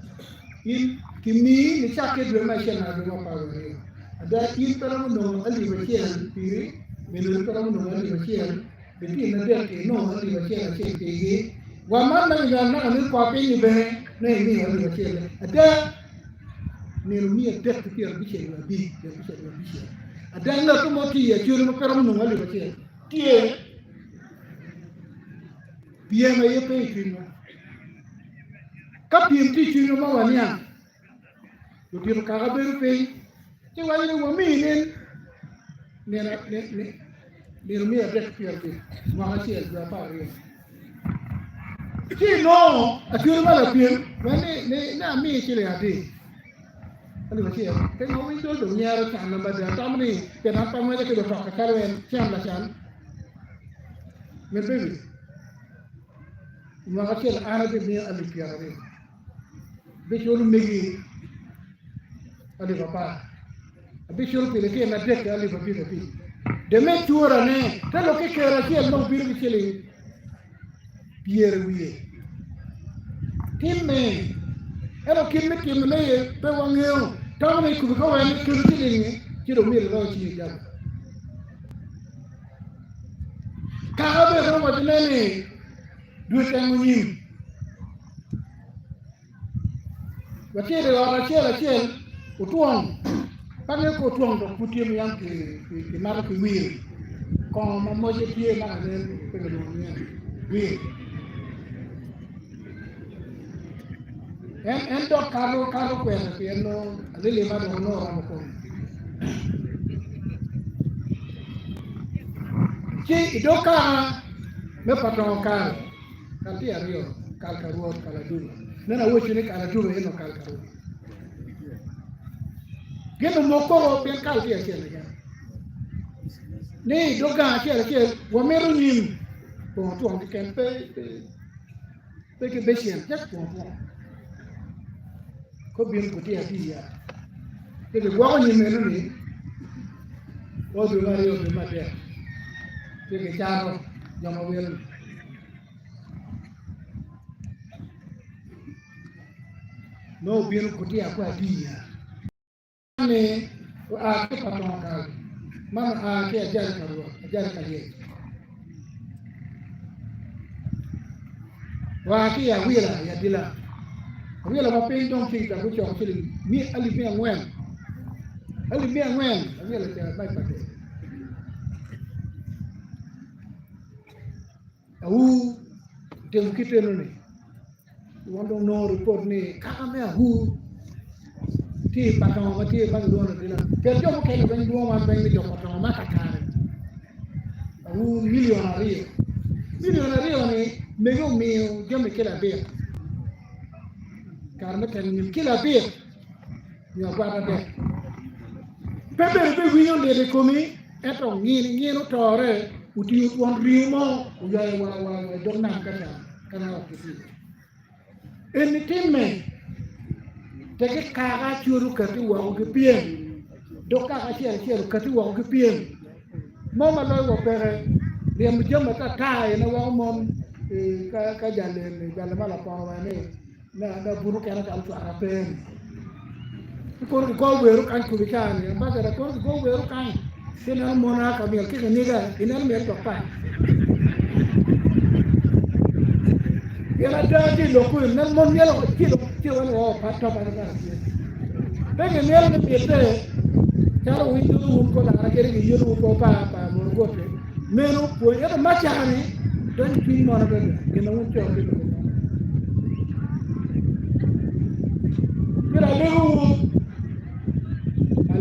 in kimi ni chake dwe ma shena do ma pawo ni. Ada in pero no ali ba kiel piri, melu pero no ali ba kiel. Beti na dia ke no ali ba kiel ke ke. Wa man na ga na ni kwa pe ni be ne ni ali ba kiel. Ada ni mi e tek ti bi kiel ba bi, bi kiel ba bi. Ada na to mo ti ya churu pero no ali ba kiel. Tie bien ma ye pe ti Kapi ti chino ma wania. Yo tiro kaga beru pe. Ti wali ni wami ne mi adek pi ati. Ma ha ti el pa ri. Ti no, ati ma la pi. Wani na mi ti le ati. Ali ma ti. Ke no wi do nyaro ta na ba da tamni. Ke na pa ma ke do fa ka wen cham la chan. Me bebi. Ma ha ti el ana de mi ali pi ati. Bisholu megi ali papa bisholu pele ke na dek ali papi papi de me tuora ne telo ke kera ke no bir bi chele pierre wiye timme ero kimme ne pe wangeo tamne ku ko wen ku chele ni chiro mir ro chi ja ka be ro ma ne du tangunim Wachele wachele utuang pale ko tuang do putie mi yang ki mara ki wir ko ma mo je tie na ne pe do ni wir en do karo ko en pe no le ma do no ram ko ki do ka me patron ka ti ario kal karo kala du nana wo chini kala duro eno kal karo geno moko ben kal ti akele ga ne doga akele ke wo meru nim bon to on ken pe ke besien jak bon ko bien ko ti atia ke de wo ni menu ni o do mari o de mate ke charo jomo wel no bien kutia kwa dia ne a ke patron ka mama a ke ajali kaje wa ke ya wila ma pe don ki ta ko cho ki mi ali bien wen wila ke bai pate au dem kiteno ne wando no report ni kaka me hu ti patong ma ti ba do na dina ke jo mo ke ben do ma ben jo patong ma ka kare hu millionaire ni me yo me jo me ke la be kar me ke ni ke la be yo ba da de be wi yo de komi eto ni no tore uti won rimo u ya wa do na ka kana wa ki Anything take kara churu kati wa ke pien do kara churu kati wa ke pien mama lo wo pere le mu jama ta na wa mom ka jale mala pa wa ne na buru kana ka altu arapen ko weru kan ku bikani ba ga ko weru kan sina mona ka mi ke ni ga ina me to pa Yala dadi loko na mon yala ki wala o patta ba na bege mel na pete kala windu ko la agere gi yoru ko pa mo gote meno po yala machani don ki mo na bege gena won to ko kira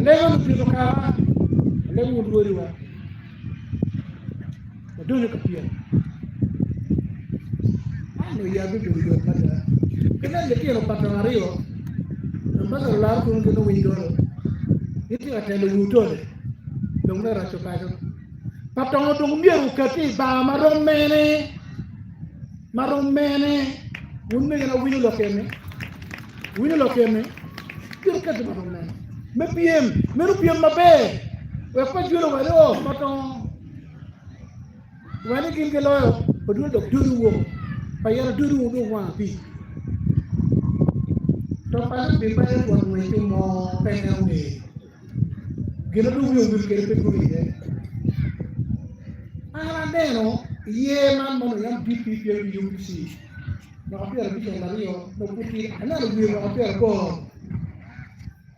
lego pito ka lego wori wa do ne ka pia no ya bi bi do mata kana le kiro patanario mbaka la ko no window iti atende wutole dong na ra chokajo patongo dong mieru kati ba maromene unme na winu lokene dir kati maromene me piem mabe we pa julo wa do paton wani kinge loyo odul dok duru wo pa yara duru wo do wa bi to pa be pa ko mo mo penewe gina du wiyo kere pe kuri de ala deno ye man mo yam pipi pe yu si no apia bi la rio no puti ana lo wiyo apia ko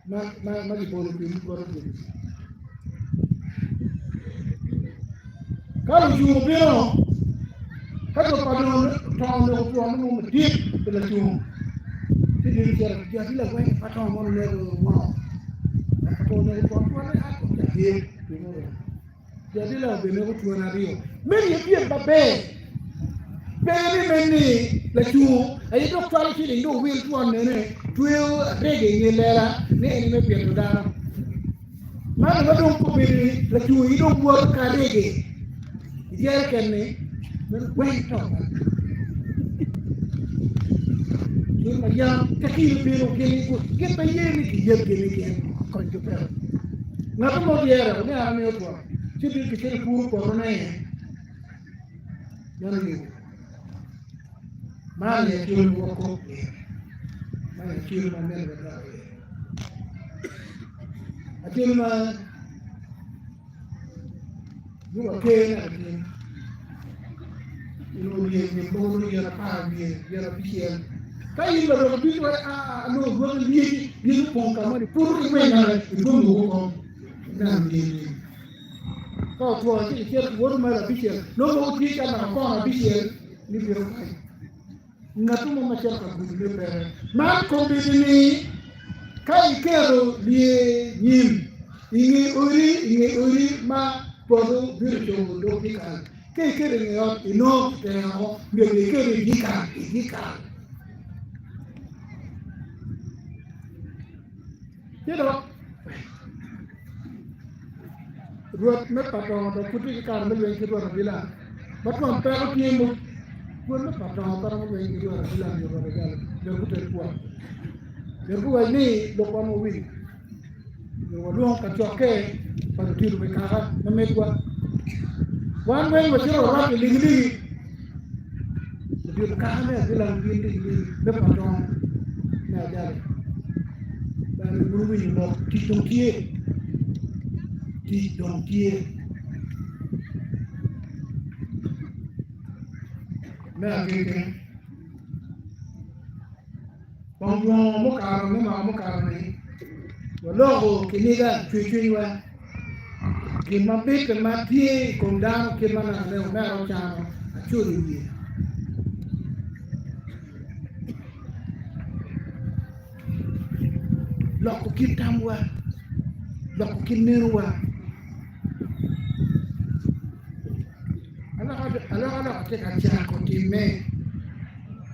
ma di bolo pe ko ro kalau ju biro kalau padon taw no ko mo dip de la ju ti di kere ya di la ko paton mo le mo jadi lah benar tuan Rio. Meni dia babe. Meni la tu. Ayo tu kalau sini do will tuan nene. Tuel rege ni lela. Ni me piatu dah. Mana madom ko beri la tu ido buat karege. Dia kan ni. Wait on. Ni macam kecil biru kini ko. Kita ye ni dia kini. Konjupero. Ngapa mau dia ni ame itu? Jadi kita puru corona ya. Jangan gitu. Mana yang kiri wokok? Mana yang kiri mana yang berapa? Akhir mana? Dua kena ni. Ini baru dia apa dia pikir. Kayu baru pikir anu baru dia pun kamu di puru ini mana itu mau nanti. Kau tua pikir baru mana pikir. Nombor tiga nak kau pikir ni biar kayu. Ngatu mau macam apa tu dia. Mak kombin ini kayu kero dia nyim. Ini uri ma bodoh biru do pikir. Kayu kero ni ino tengok biar kero ikan. Jadi, buat patong atau putih ikan melewati kedua bilang, batuan perut ni mu, buat patong orang melewati kedua bilang juga berjalan, dia putih kuat. Dia kuat ni lupa mau win, dia luang kacauke pada tiru mereka, nama kuat. Wan wan macam orang ling, dia kahane bilang ling, dia patong, nak jalan. Guru ini mau didongkie. Nah, gitu. Bangkuang muka ni, walau kini kan cuci wa, kima bik mati kondang kima nak lewat merah cang, curi dia. Loko kitamwa, loko kinirwa. Anak cakap cakap kime.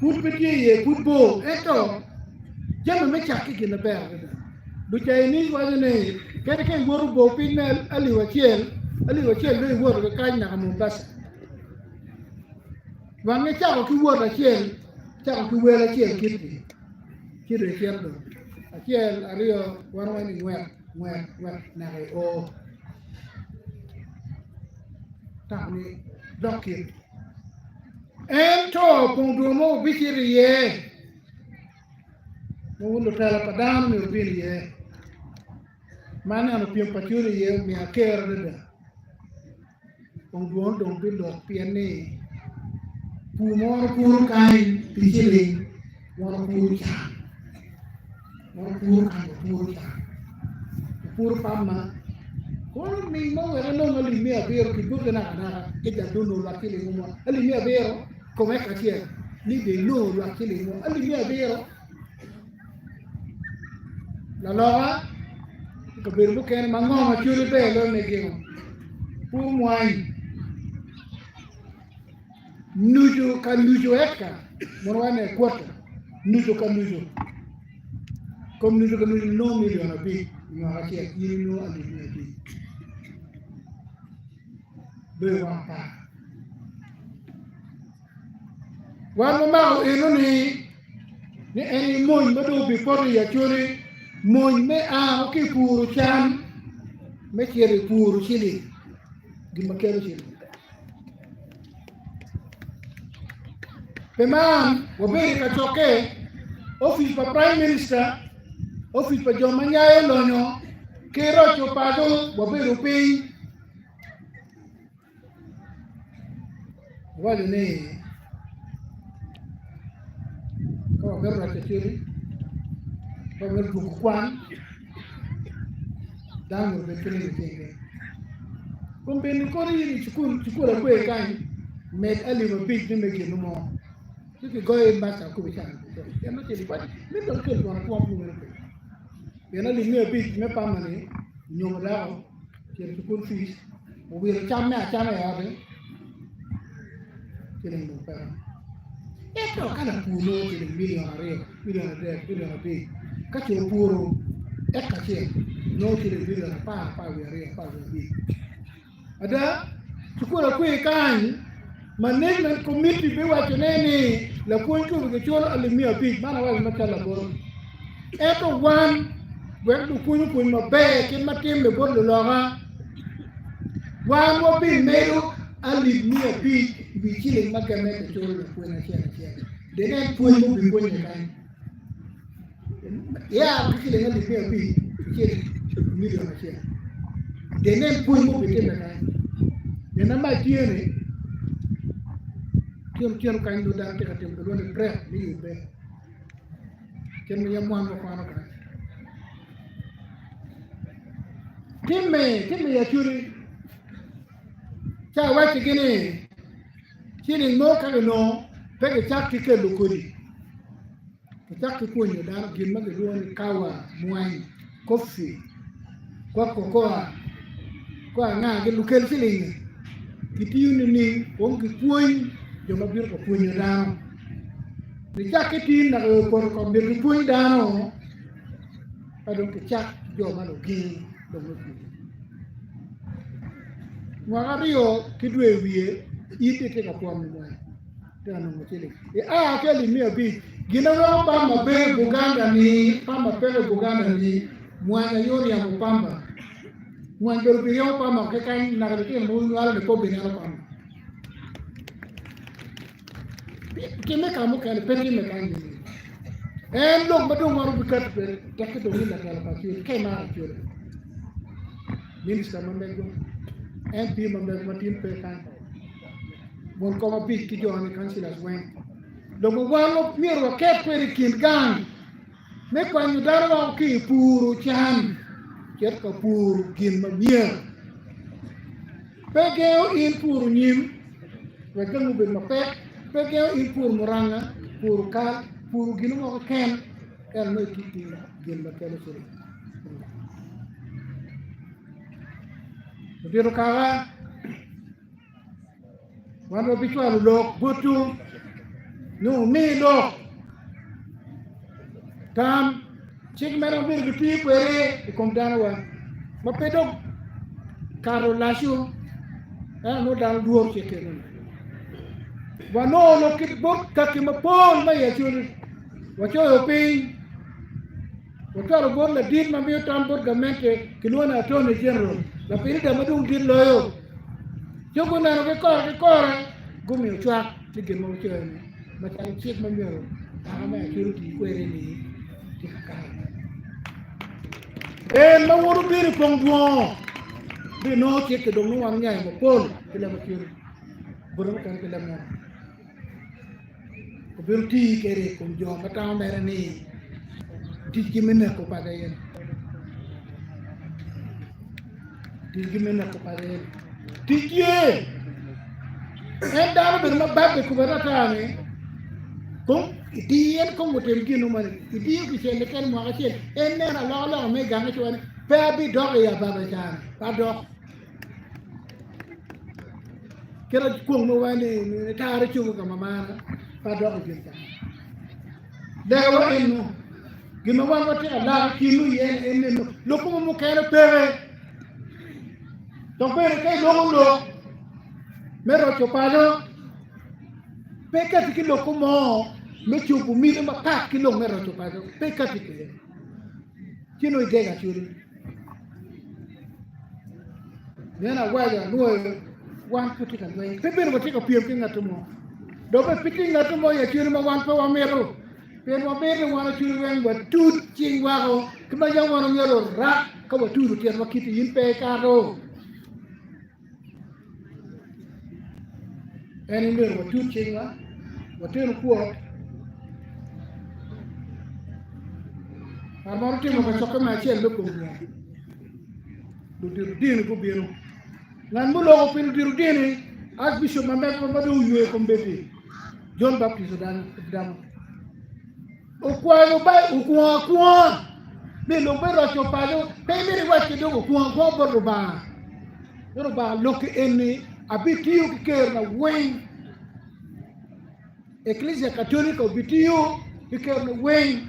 Put beti ye put bo. Eto, jangan macam kiki lebar. Duca ini wajah ni. Kadang guru bo pinal aliwacel ni guru kekai nak membas. Wangi cakap guru acel, cakap guru acel kiri acel tu. Acel Rio warna ini wet naik oh tak ni dokir ento pungdumo biciri ye mau lu tela padam ni bini ye mana anu pion pacuri ye mi aker deda pungduon dong bindo piani pumor pur kain biciri warna pur pur pama kalau mimo era no limia vero que tudo na kita dono aquele uma limia vero como é que é ni de no aquele uma limia vero la loga que berbu que mango ma churi pe lo ne que pur muai nuju kan nuju eka mon wane kwata nuto ka nuto comme nuto ka nuto no million bi no atia yini no ali bi be wa pa wan ma eno ni eni mon mado bi poro ya chori mon me a ki puru chan me chere puru chili di makero chili Pemam, waberi kachoke, office pa Prime Minister, office pa John Manyayo Lonyo, kero chopado, waberi upi. Wale ne, kwa waberi rakachiri, kwa waberi bukukwan, damu waberi kenge. Kumbe nikori yini chukura kwe kanyi, met ali wabik ni meki numo. If you go in back to Kubikan, you're not anybody. Let them kill one woman. You're not living a bit, no family, no doubt. You're to good fees. We'll chame a chame killing the parent. It's not kind of poor killing million a day, million a day. Catch your poor, Ekache, no killing million a pound, 5 years, 5 years. Ada, to put a quick kind. Management committee be wa cheneni la kunchu ke cholo alimia big mana wa matala boro eto one we du kunyu mabe ke matim le boro lo ha wa mo bi medo alimia big bi chile magame ke cholo le kunna chen de ne kunyu bi kunyu kan ya kile alimia big chile million chen de ne kunyu bi ke kan de na ma tiene Kian kain do dan te katem do ne bre ni be ken mi yam wan ko ano ka timme ya turi cha wa ti gini kini no ka no pe ke cha ki ke lu ko ni cha ki ko ni dan gin ma ke do ni kawa muai coffee kwa kokoa kwa nga ke lu kel siling ki ti ni on ki kuoi yo ma bir ko puñu daano ni jaketi na ko bir ko puñu daano adon ke chak yo ma no gi do mo fi mo ario ki dwe wiye ite te ka kwa mo tano mo tele e a ke li mi abi gina ro pa ma be Buganda ni pa ma pe Buganda ni mwana yori ya mpamba mwana be bi yo pa ma ke kan na ke mo wala ko be na pa Kime kamu kan peti me kan ni en lo ma do waru bikat be tak do ni la kala pati kay ma jore minister ma mego MP ma mego ma tim pe kan mon ko ma bi ki joni councilors wen do mo walo miro ke peri kin gang me ko ñu daro ki puru chan ket ko puru kin ma mier pegeo in puru nyim we gamu be ma pe pegeo in pur moranga pur kal pur ginu mo ken el no kiti gel la kala sori biro kala wano bichwa lo botu no mi lo tam chik mera bir giti pere e komdana wa ma pedo karo lasio no dal duor chekeno Wano lo kit bok kaki mapol ma ya churi wacho yo pin wacho bor la dit ma mi tambor gamente kilwana attorney general la pin da madung dit loyo jogo na ro ke kore gumi chwa tige mo chene ma tan chik ma mi ro ta ma churi ki kwere ni ti ka ma woro bi ri pong duo bi no chik do no wan nyai mo pol kila ma churi borom kan kila mo Berti kere kum jo matang mere ni tiki mena ko pada yen tiki mena ko pada yen tiki dar ber ma babbe ko barata ne kum di yen ko motel ginu mari di ko sen ken mo ga sen en ne na lo me ga ngi woni pa bi do ya baba tan pa do kera ko mo wani ne ta ra chu ko mama padok gita dewa enu gima wan wati ala kilu yen enu lokumo mo kere pere to pere kay lo mero chopado peka tiki lokumo me chupu mi ma ka kilo mero chopado peka tiki kino idega churi nena waja nuo wan putika ngai pepe no tika piem kinga tumo do pe piti ngatumo ya churi ma wan pe wa mero pe wa mero wan churi wen wa tut ching wa ko kuma yang wan ngero ra ka wa turu tian wa kiti yin pe ka ro eni mero wa tut ching wa tenu ko armor timo ko soka ma chel lo ko do dir ko biro nan mo lo pin diru dini ak biso ma mek ma do yué ko mbeti John Baptist dan o kwa bay o kwa ni lo be ro cho palo pe mi ri wa ki do kwa bo ba lo ke eni abitiu ki ker na wen Ecclesia Cattolica obitiu ki ker na wen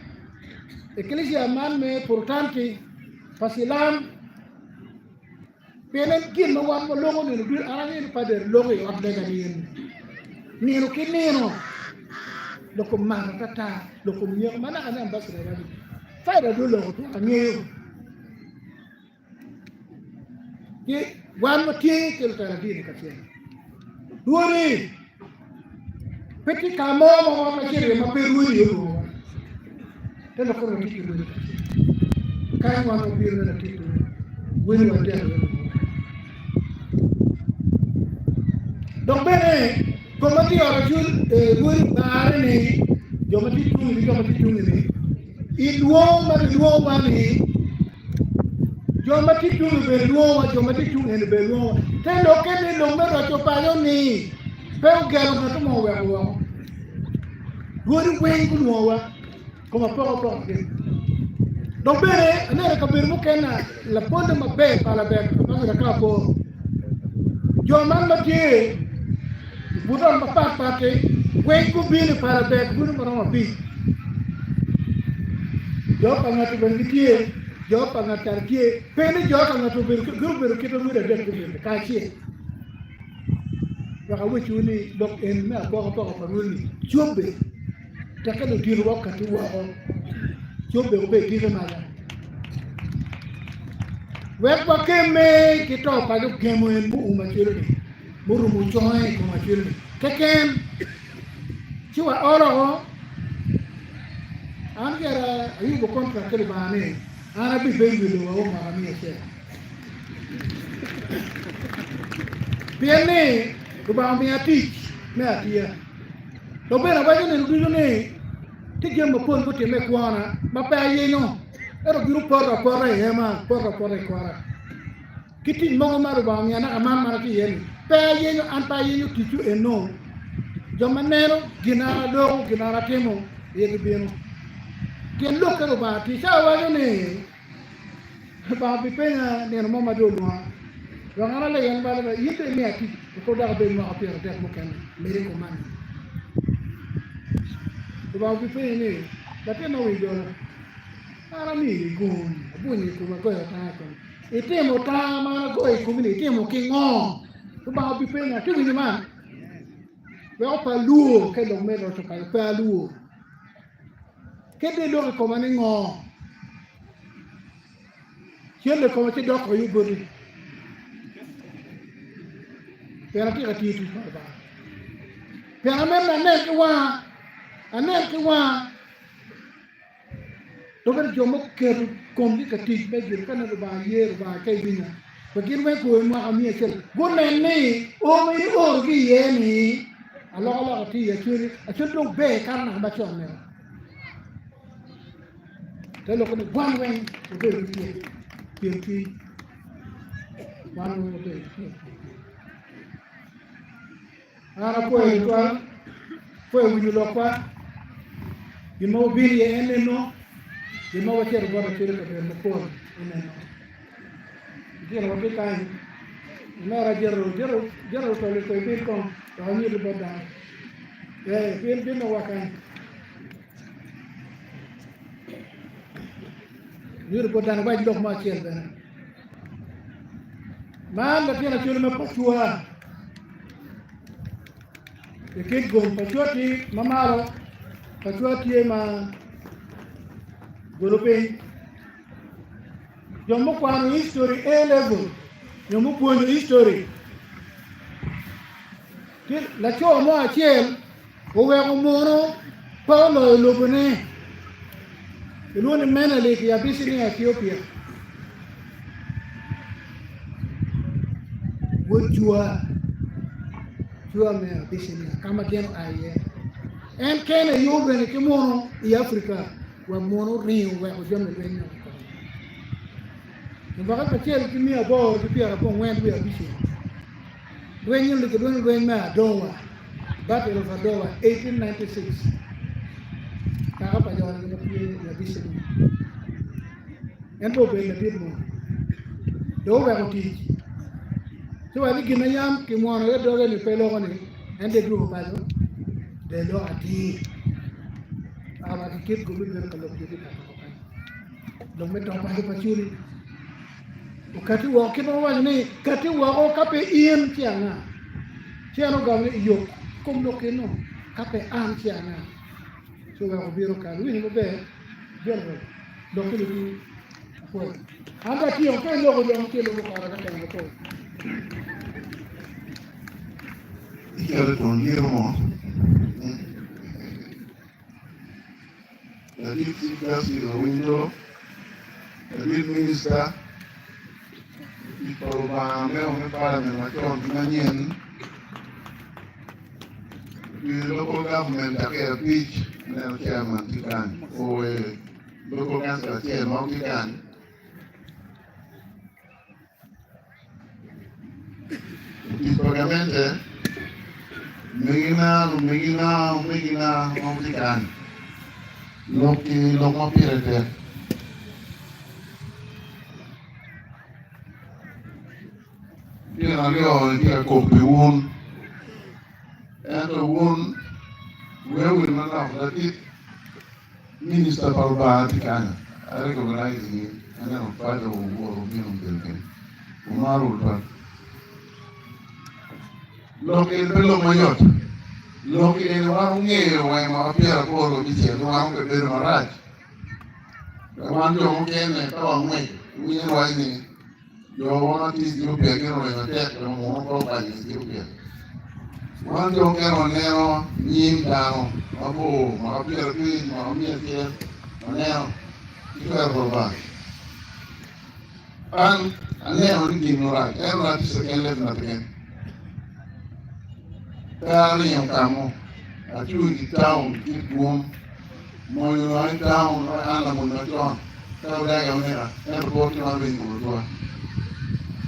Ecclesia man me portanti pasilam penen kin no wan mo longo ni du arani pader longo yo abdaga ni no kinino lo ko tata lo ko nyo mana ana ambassador rabi faida do lo to anyo ki wan mo tie kel tara di ka tie duori peti kamo mo ma kire ma peru yo te lo ko ni ki do kai wan mo biir na ti woni wa dia donc bene comme ti ora jul wuri baare ni jomati tungi ni idwo ma ni jomati tungi be jomati tungi ni be te lo ke ni lo mero to payo ni pe o gelo na to mo we wo wuri wen ku no wa como poco donc bene ne ka bir mu kena la ponde ma be para be pa la capo joman ma tie budon ma pate wen ku bini para be budu ma bi jo pa ngati ben tie jo pa ngati tie pene jo pa ngati bir kito mu de de ka tie ka wuchu ni dok en na ko pa ni chombe ta ka do diru wakati wa chombe ko be dire mala wepa keme kito pa do kemo en bu ma chiri muru mu choy ko ma chiri keken chiwa oro angera ayu ko kontra kele bane ana bi be bi do wa ma mi che piene ko ba mi ati me atia to be na ba ni du ni ti gemma pon ko te me kwana ma pa ye no ero biru porra hema porra kwara kiti mongo maru ba mi ana mama ti yen pa ye no an pa ye no titu eno jomanero ginara do ginara temo ye bino ken lokero ba ti sa wa ne ba bi pena ne no mama do no wa ngara le yan ba le yite mi ati ko da be no apere de mo ken mere ko man ba bi pena ne da te no wi do ara mi gun buni ko ma ko ta ko itemo ta ma ko ko mi itemo ki ngo to ba bi pena ti ni man we o pa luo ke lo me lo to pa luo ke de lo ko ma ni ngo yelle ko ti do ko yu bodi pera ti ka ti tu ba pera men na ne wa anen ki wa dober jomo ker kom di ka ti be gir kana ba yer ba kay binya ba gir me ko mo ami kel gonen ni o mi o gi ye ni ala ti ya churi a chudo be kana ba chone te lo ko ni wan wen o be ti wan o be ara pues wi lo kwa di mo bi ye ene no di mo wa cer bodo cer ko no ko ene no di ro bi kan na ra jero to le ko bi ko to ni do boda Pin no wakan. Yur ko dan waj dok ma ciel ben. Man la tiena ciel me patua. E ke gom patuati mamaro. Patuati ma golope. Jomo kwano history A level. Jomo kwano history. La cho mo ciel o we ko mono Paulo lobone. Ilone mena le ya bisini Ethiopia. Wojua me bisini kama keno aye. En kene yobe ne kimono i Africa wa mono rio we ko jomme benyo. Mbaka ka ciel kimi abo di pia ko wen we bisini. Wenyo le kedon wen ma dowa. Battle of Adowa 1896. Kaka pa jawan ko pie la bisini. Ento be na bidmo. Do we ko ti. So ali gina yam ki mo na do le pelo ko ni. Ende du ba do. De lo ati. Ama ki kit ko bi ko lo ki ta ko kan. Do me to pa ko churi. Ukati wa kino wa ni kati wa ko kape ien tianga. Tiano ga ni yo. Como que no, cape anciana. So va a viro caro, no be, yo lo que le fue. Anda aquí, aunque luego yo no quiero para que tenga todo.
Y quiero contarlo. La dificultad si lo window, la minister, y por me para me la con the local government a beach and chairman Tikan or local council chairman Tikan. The parliament Megina Tikan. Loki Loma Pirate. Here copy one. And the one where we not have that it Minister Palba Tikana. I recognize him and then father of war of him building. Umaru. Loki in Bello Mayot. Loki in one year when my appear for the teacher, the one with the Maraj. The one you can come away. We know why you want to Ethiopia, you know, and attack the more by Ethiopia. One don't get on now, kneel down, abo, my beer, my meal here, and now you have a back. And now you give me right, and not a second left again. Darling, come at you in town, keep warm, more you lie down, or animal not on. Tell that on there, and walk your window.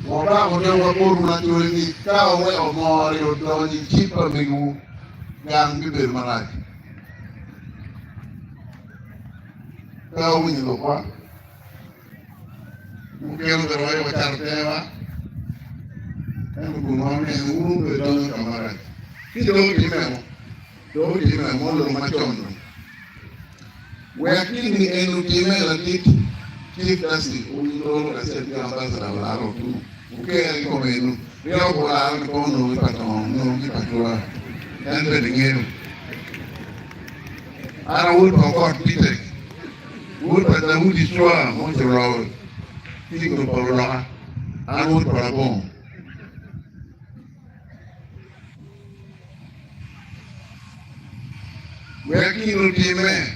Wala mo dewa puru na chuli ka we o mori o do ni chipa mingu gang bibir malaj ka wini lo kwa mukelo de royo charteva en kuno ne uru be do kamara ki do ki mo lo machondo we akini enu time la kit kasi ulo la se ya ambassador la ro tu okay come in io vola con noi patron non mi patron and the game ara would for Peter would but the wood is strong on the road think of Paula I would for a bomb working on the man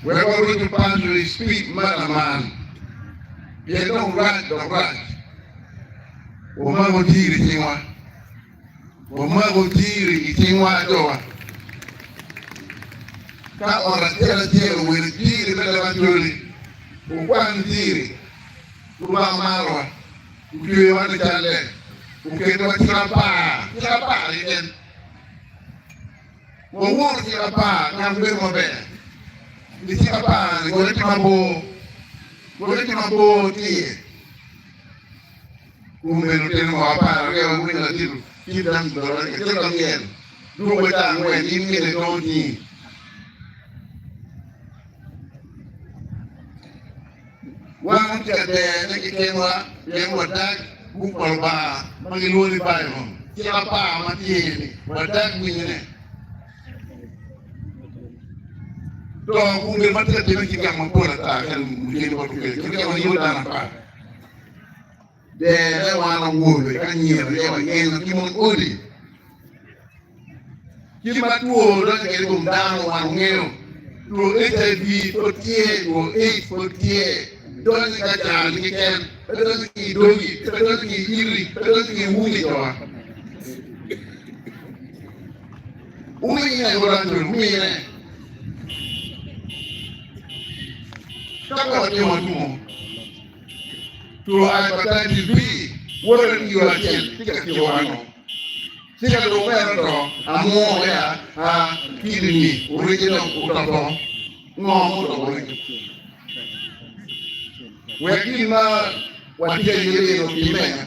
we're going to pass to speak man you don't write the right. Omago tiri tiwa. Omago tiri tiwa doa. Ka ora tela wele tiri bela batuli. Ukwan tiri. Kuba marwa. Ukiwe wana chale. Ukiwe tirapa iden. Wawur tirapa kambe mobe. Di tirapa Goleti mabo tie. Umeno teno apa ke wina tiru. Kidang dolar ke telo ngel. Dua ta ngwen in mi de don ni. Wan ka de ne ki kenwa dak bu pol ba ma ngi lo ni ba yo. Ci la pa ma ti ni. Wa dak mi ne. To ku ngir ma ta de ki gam ko la ta kan ni ko ke. Ki ko ni da na pa. De ne wa na wo be kan ni re wa ngen ki mon odi. Ki ma tuo do ke dum da wa ngeo. To HIV to tie to AIDS to tie. Don't get down again. Don't get doggy. Don't get eerie. Don't get woolly. Woolly, I would have to mean it. Come on, you want more. To hepatitis B, what are you again? Think of your one. Think of the weather. I'm more there. Killing me. Original Utah. No, Wakima watika yele no kimenya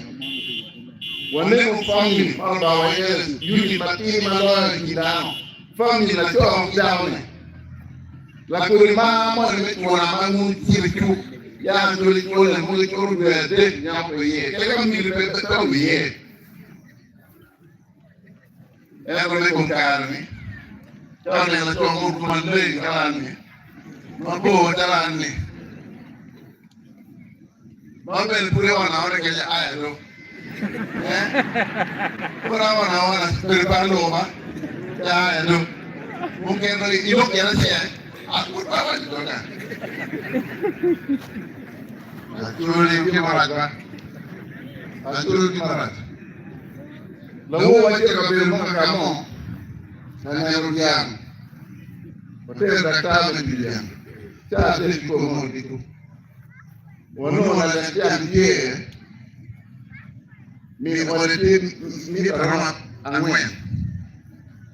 wanemo family amba wayes yuli mati malo kidano family la cho kidano la kulima mo ne tuona mangu tiriku ya ndoli tuona mo le koru de nyampo ye kele mi le pe ta wiye ero le con carne carne la cho mo kumande kalani mo bo talani. Mamel pure wana ora che aero. Ora wana per paloma. Ya aero. Mungkin dari ilo kira saya. Aku bawa juga kan. Actually kita marah. Actually kita marah. Lalu wajib kabel mana kamu? Saya rugian. Hotel daktar rugian. Saya ada komo itu. Wano na tiye mi orete mi rama angwen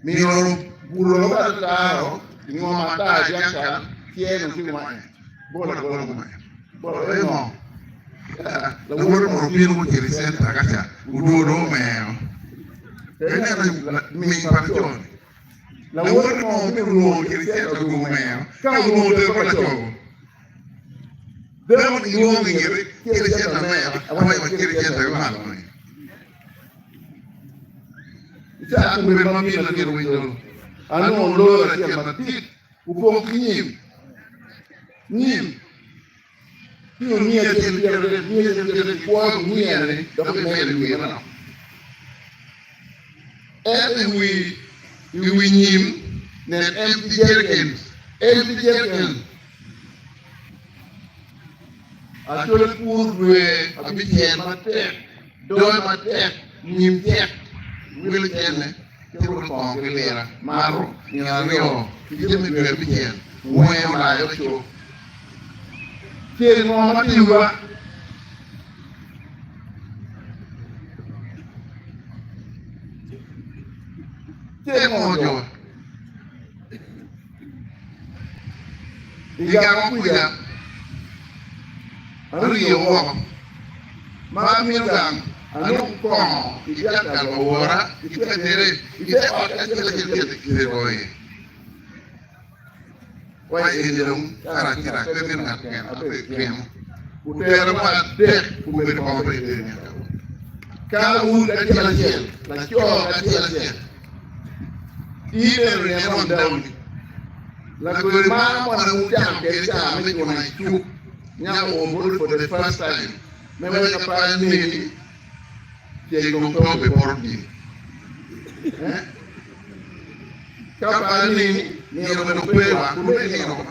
mi oro bulo ba taro ni mo mata janka tiye no ti mo bola mo la woro mo bi no ti risenta kacha udo do me ene na mi parton la woro mo bi no ti risenta do me ka mo de ko la cho Demo di uomo che c'è da me, poi ma che c'è da mano. Già come bambino che ruido. Hanno loro che matti, un po' nim. Io mia che cuore mia, dopo me lui no. E we nim nel empty jerkins. Atole pour due abitien matek, doi matek, nimtek, wile kene, kero kong kelera, maro, nyario, kijeme due abitien, mwe mla yocho. Kere mo matiwa, kere mo jo. Iga mo kuya. Anu ye wo ma mi gang anu ko ija ka wora ija dere ija o ka ke roye wa indirum kara kira ke mir ngat ken ape kem utera ma de ku me ko be de ni ka u da ti la jel la cho da ti la jel ide re mo dawni la ko ma mo na u jam ke ja me ko na chu Now on for the first time. Never a pan me. They don't talk about me. Capani, near the Pua, who may know.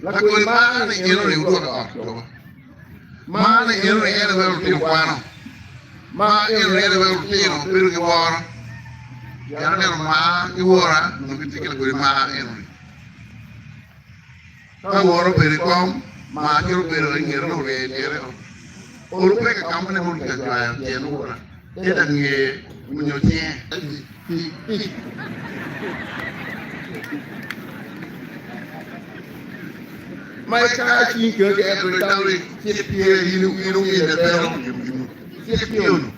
La Cuimana, you know, you go to October. Man, you know, you know, Ma, you know, building water. Yana, Ma, you were, no particular with Ma, Henry. Kaworo beri kom, makiro beri ngero re re. Olu pe kampane mul ka jaya jenu ora. Eta nge munyotie. Mai ka chi ke ke to tauri, chi pie inu inu ine pero. Chi pie unu.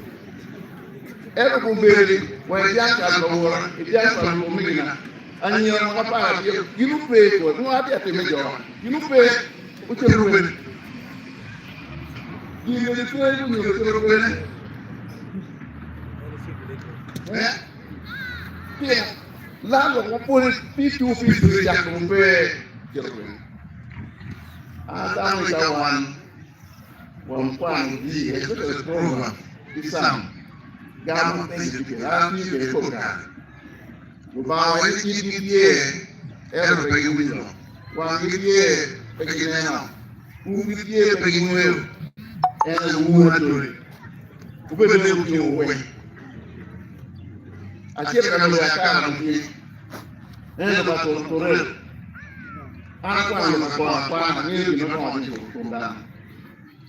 Era com beri Wai dia ka ko wora, dia ka ko migina. Ani yo ma pa dia ginu pe ko, no ati ate me jo. Ginu pe o chero ben. Ginu le pe no chero ben. Pia, la lo ko pitu ya ko pe chero ben. Ada mi kawan kwan di e ko program isam gam pe di la ni ke ko ka ba wa ni di ye ero pe gi wino wa ni di ye pe gi na u ni di ye pe gi no e na wu na to u be be ku ni we a che ka lo ya ka na ni e ba to re ana kwa ni ni no ko ni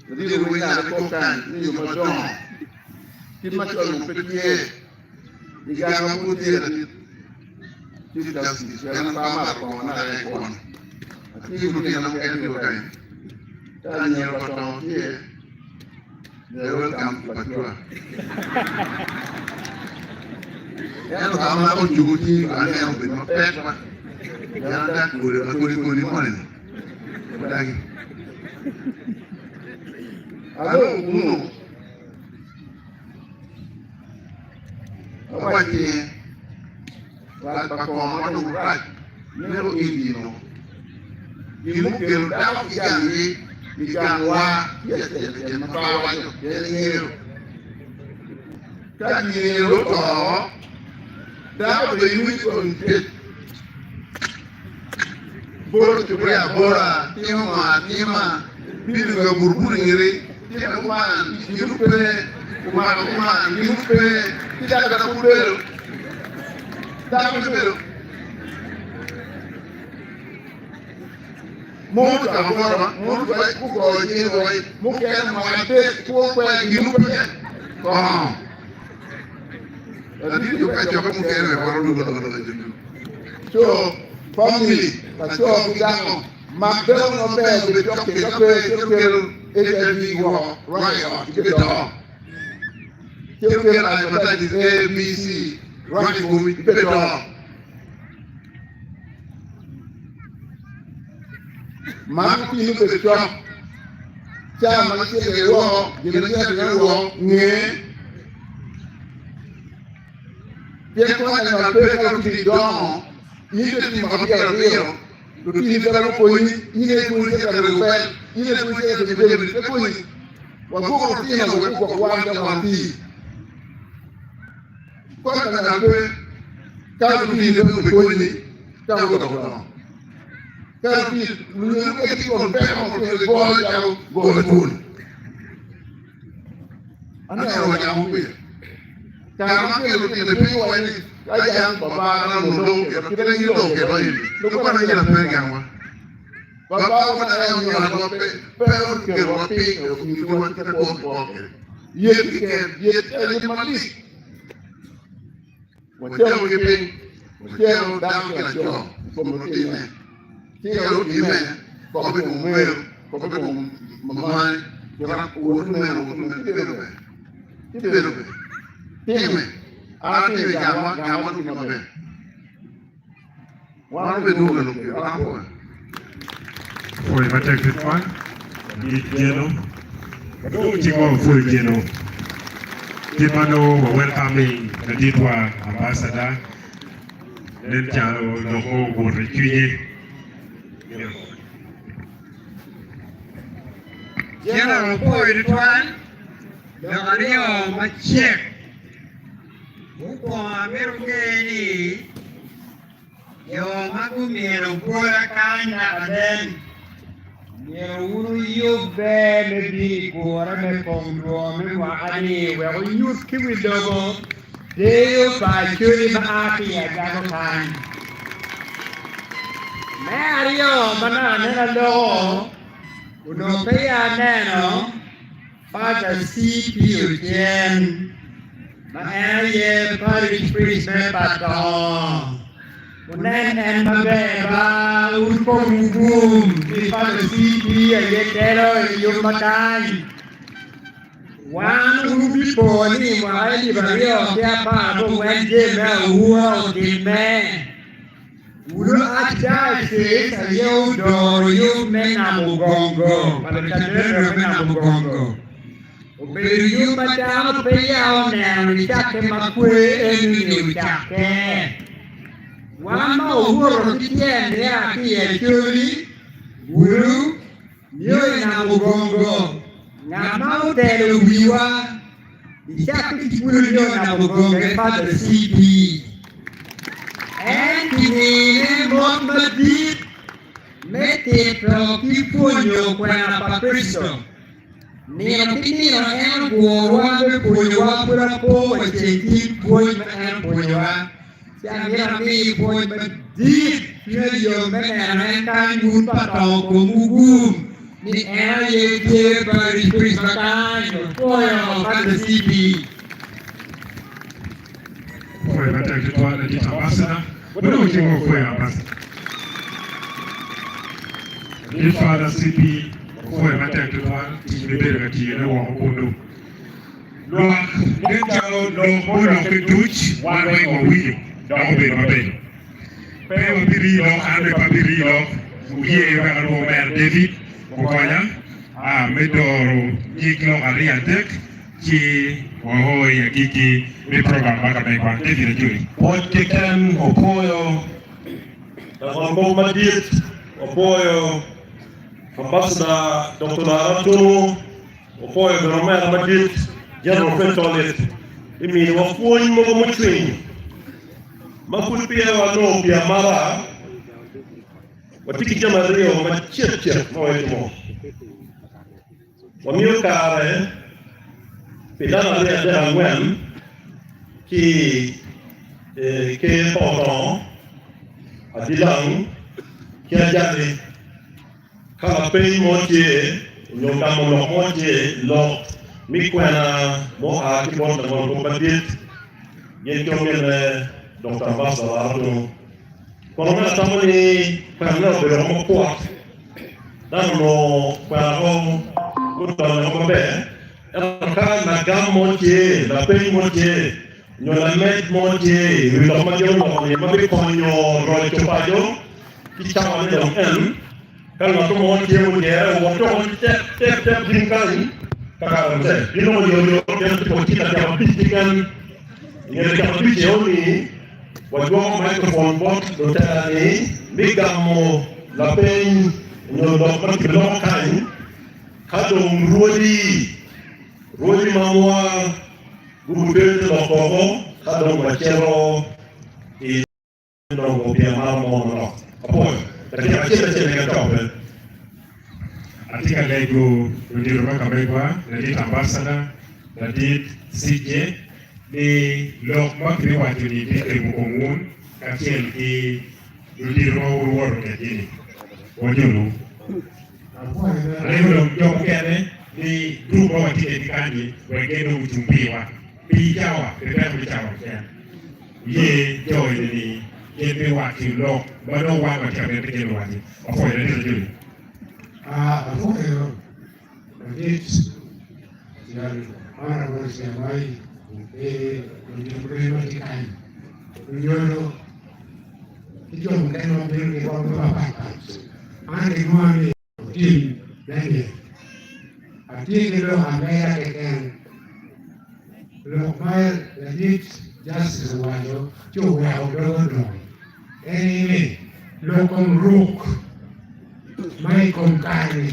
jadi lu ina ko kan ni yo madon ti ma to mo petie ni ga ma ko ti ti da si ya na ma ko na re ko ti lu ni na mo ke ti kai ta ni ro to ti ne ro kam pa to ya no ma ko ju ti a ne o be no pe ma ya da ko ni mo ni ba gi Ado uno. Awaki. Wal pa ko mo do right. Nero indino. Imu ke da ko jangi di gangwa yes na pa wa yo. Nero. Ka nero to. Da ko be yu ko nte. Boro to bora tima biru ga burburu ngire. Dia kuman, hidupe, tidak ada kudel, tak kudel. Mau tak orang, mau baik kau ini baik, mungkin mengate kau baik hidupe. Kau, jadi juga cakap mungkin orang dulu. So, family, pasal kita Macron ngomel di cokil HIV war right get on. Cokil advertise ABC right for me get on. Mak ini besok. Cuma masih lewo, jenisnya lewo nge. Dia kau nak kalau di dong, ini tu makan dia. Ini cara poin, ini poin cara rupel, ini poin cara beli, poin. Waktu kau tiada, waktu kau kuat dan mati. Kau tak nak kalau tidak poin ini, kau tak tahu. Kalau tidak, lu itu kau beli gol, kau gol pun. Anda orang yang mungkin. Kalau kita tidak poin ini. Ayang bapa orang mudong, kita lagi dong, kita ini. Lupa lagi nak pegang mah. Bapa orang ayang yang nak pegang kerwapi, kemudian kita kuat. Ye malis. Macam begini, macam dah kita jom, pemerintah. Kalau ini, kopi umur, kopi mamai, orang urut tidak. Ati gawa di mana? Wana benuga lupi, apa?
Foi batek fitwan, di jeno. Kado cingwa foi jeno. Di mana welcoming naditwa ambassador. Nen jalo logo borikuye.
Jeno foi fitwan. Dagario macek. Buko amerugeni yo magumero pura kanya aden ye uru yo bele di kora me kongro me wa ani we o yus kiwi dogo de yo ba churi ba api ya gago kan Mario mana nena logo uno peya neno pada CPU jen Maaya parish priest me patong. Unen en mabeba urpong boom. Di pada sisi ayat kero yung makan. wan ubi poni mwali bario kia pa bo wenje me uwa odime ulu acha se sa yo doro yo mena mugongo palekadero mena mugongo oberu yo madam pe ya ona ni chake makwe eni ni chake wama uhuru kitiende ya kiye chuli ulu yo ina mugongo ngama utele ubiwa ichake kipulu yo na mugongo epa the CP Kini Mohammed mete pro kipunyo kwa Pakristo ni kini no en gua be punyo wa pura po wa cheki punyo en punyo wa siangira mi punyo di ni yo mena kan gun pa to ko mugu ni en ye ke bari Christmas kan punyo pa the CP
Foi bater de toalha de tabasana. Bueno, último fue a pasar. El Father CP fue bater de toalha de liberar que era o mundo. Lo dentro lo mono que tuch, one way or we, don't be my baby. Pero pirilo, ande pa pirilo, uye va al Robert David, Okoya, a Medoro, Jiklo Ariatek, qui wahoy akiki mi program baka bay kwa tevire juri
Pode ken apoio da Ramboma Dit, apoio ambassador Dr. Arato, apoio da Romero Madit, General Fentolit, e mi wa fuoi mo mo twin. Ma pia wa no pia mara. Wa tiki jama rio ma cheche mo etmo. Wa mi kare Pedana de la Gwen qui est important à Dilang qui a gardé quand la paye moitié nous avons la moitié l'or mikwena mo a qui monte dans le combat yen qui on donc en bas à l'auto quand on a tamani quand on a de la moitié dans nos parents dans le combat la gamme moitié, la paye moitié, nous la mettre moitié, nous la mettons dans les mauvais compagnons, roi de Padio, qui s'en va dans un, quand on a moitié, on va tap, drinking, car on sait, il y a un petit il y a un petit on va microphone box, le terrain, les gammes, la paye, nous la mettre dans un, quand on roule. Rodi mamwa gubudete lokoko kadong bachero I nongo pia mamo no apoy lakini achele ngatope
atika lego ndio roka beba ndio ambassador ndio CJ ni lokma kri watu ni de mukongun kakel ki ndio ro woro kajini wajulu lego ndio kene ni grupo wa kike dikani wengine utumbiwa bijawa kwa bijawa kia ye joy ni ye wa kilo bado wa kwa kile kile wati afọ ile ndio juli
afọ ile ndio mara moja mai ndio dikani ndio kitu mkano mbele kwa baba ande mwani team ndio Ati lo amaya keken lo mai la nit justice wajo cho wa ododo eni lo kom ruk mai kom kani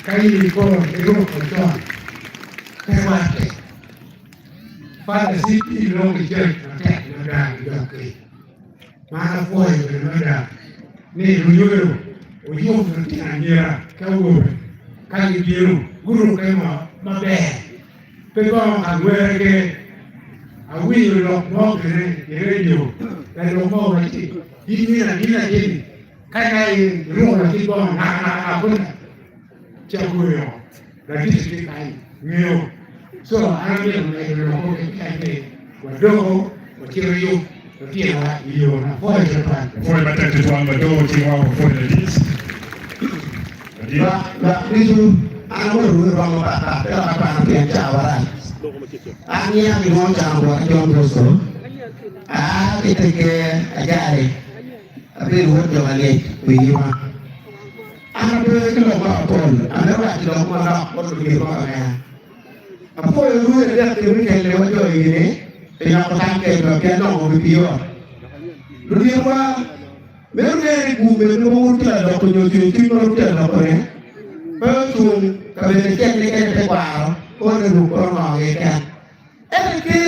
kai ko ro ko to wate fa sipi lo ki je na da do ke ma fo yo na da ni lu yo o yo ko ti anira ka wo kali biru guru kema mabe pe ko agwere ke awi lo mo kere radio la lo mo wati hini hini kana ro la ki ko na kuna chakuyo la kisi kai mio so arabe na lo ko ke kai wadogo wakiyo wakiwa iyo na
foi batete tuamba do tiwa foi na dis
la itu
ana mo ru ro mo ba pa na pe cha wa ra ani ya ni mo cha wa jo mo so kita ke ajari tapi ru jo ale wi ma ana be ke lo ma pon ana wa jo mo na pon ni ro ma apo ru de ke wi ke le wa jo ni te ya ko tan ke do ke no mo bi yo ru ni wa me ru ne ku me no mo ta do ko jo ti no ru ta do ko ne pa tu ka be ke ni ke te kwa ko ne ru ko no ke ka e ke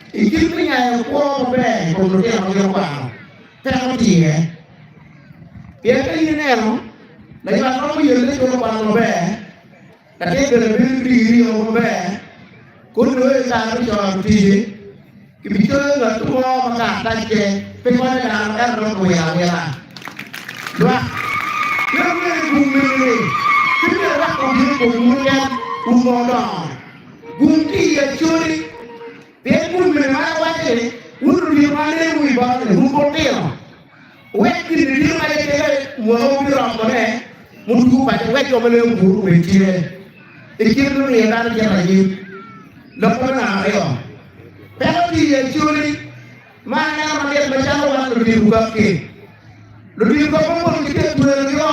Iki punya ko be ko no te no ba. Te no ti e. Ye ka ni ne no. La ya no mo yele ko ba no be. Ta te de be ri o be. Ko no e ta ro jo ti. Ki bi to ga to ma ka ta ke. Pe ko na na ro ko ya ya. Dua. Ye me ku me ni. Ki be ra ko ni ko mu ya ku mo do. Gun ti ye chori. Pekun memang wajib, urut dia mana mui bang, rumput dia. Wek di dia mana dia, mau bilang mana, mudu baca wek cuma le buru becire. Ikir tu ni ada dia lagi, lepas na ayo. Kalau dia curi, mana dia macam orang lebih buka ke, lebih buka pun kita berdua.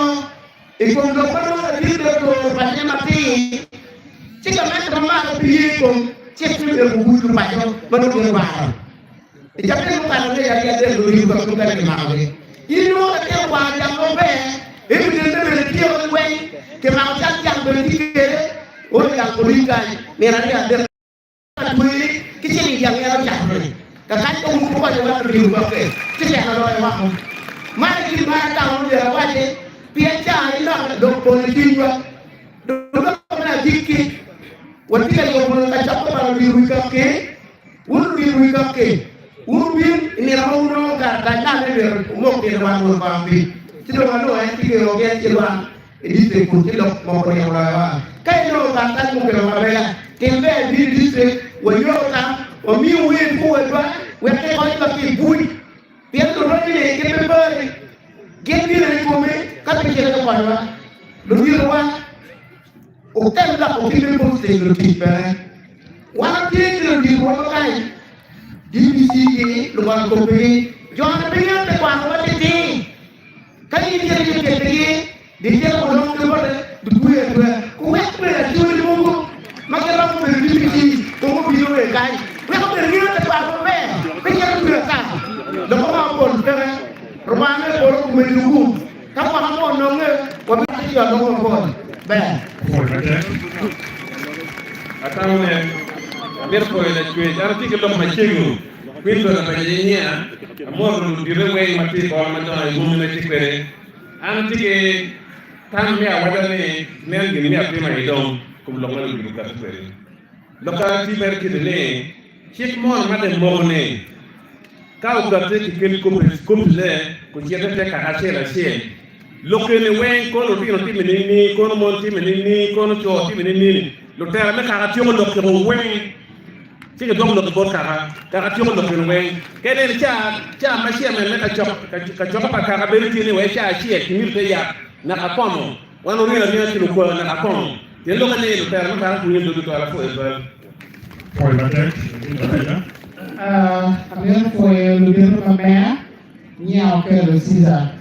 Ikut lepas dia tu banyak mati. Jika macam mana dia ikut. Cek tu dia buku macam mana dia buat. Jadi kita bukan dia ada dulu juga kita ni mahu. Ini orang dia buat yang apa? Ini dia dia orang ke mau yang bertiga, orang yang berikan, mereka dia ada beri kecil yang macam ni. Kakak tu buku pada orang dulu juga. Cek orang mahu. Mana kita mana tahu dia wajib. Biasa ini doktor juga. Doktor mana dikit. Wanti yang mau kacau pada biru kaki, urbin ini ramai orang kerana dia umum di rumah bambi. Tidak mahu yang tiga orang ciluan ini sekut cilok mau yang lain. Kalau kata mungkin orang lain, kembe di distrik, wajar miu yang kuat, wajar kau lagi bui. Dia tu orang ini kembe beri, kembe ni kome, kata kita apa? Lebih luas. Hotel la hotel pun tinggal di mana, orang tinggal di rumah lain, di sini luar kopi, jangan pergi ke kuala ini, kali ini jadi pergi, di jalan orang keluar, dua, kuat jual munggu, macam orang pergi di sini, tunggu video kali, mereka pergi ke kuala pergi ke kuala, lepas apa pun, rumahnya orang menunggu, kamu hamon nongge, kami tidak nongge pun. Ben.
Atau ni, biar kau yang cuci. Arti kalau macam pintu nak belajarnya, amor direway mati kalau macam ibu mesti kere. Arti ke tamnya wadah ni, mel gini apa macam itu, kumpulan lebih bukan kere. Lokal tiber kita ni, cik mon macam mon ni. Kau kata kita kumpulan, kunci kita kahasel asel. Lokene wen kono tino timenini kono mon timenini kono cho timenini lo tera me kara tio lo ke wen ti ke dom lo bot kara tio lo ke wen kene cha ma sia me ka chop pa kara be ti ni we cha chi ti mi te ya na ka kono wano ri na ti lo ko na ka kono ti lo ka ne lo tera me kara ku ni do to ala fo e ba
Foi bater.
Abbiamo poi l'udire con me, niao che lo si sa.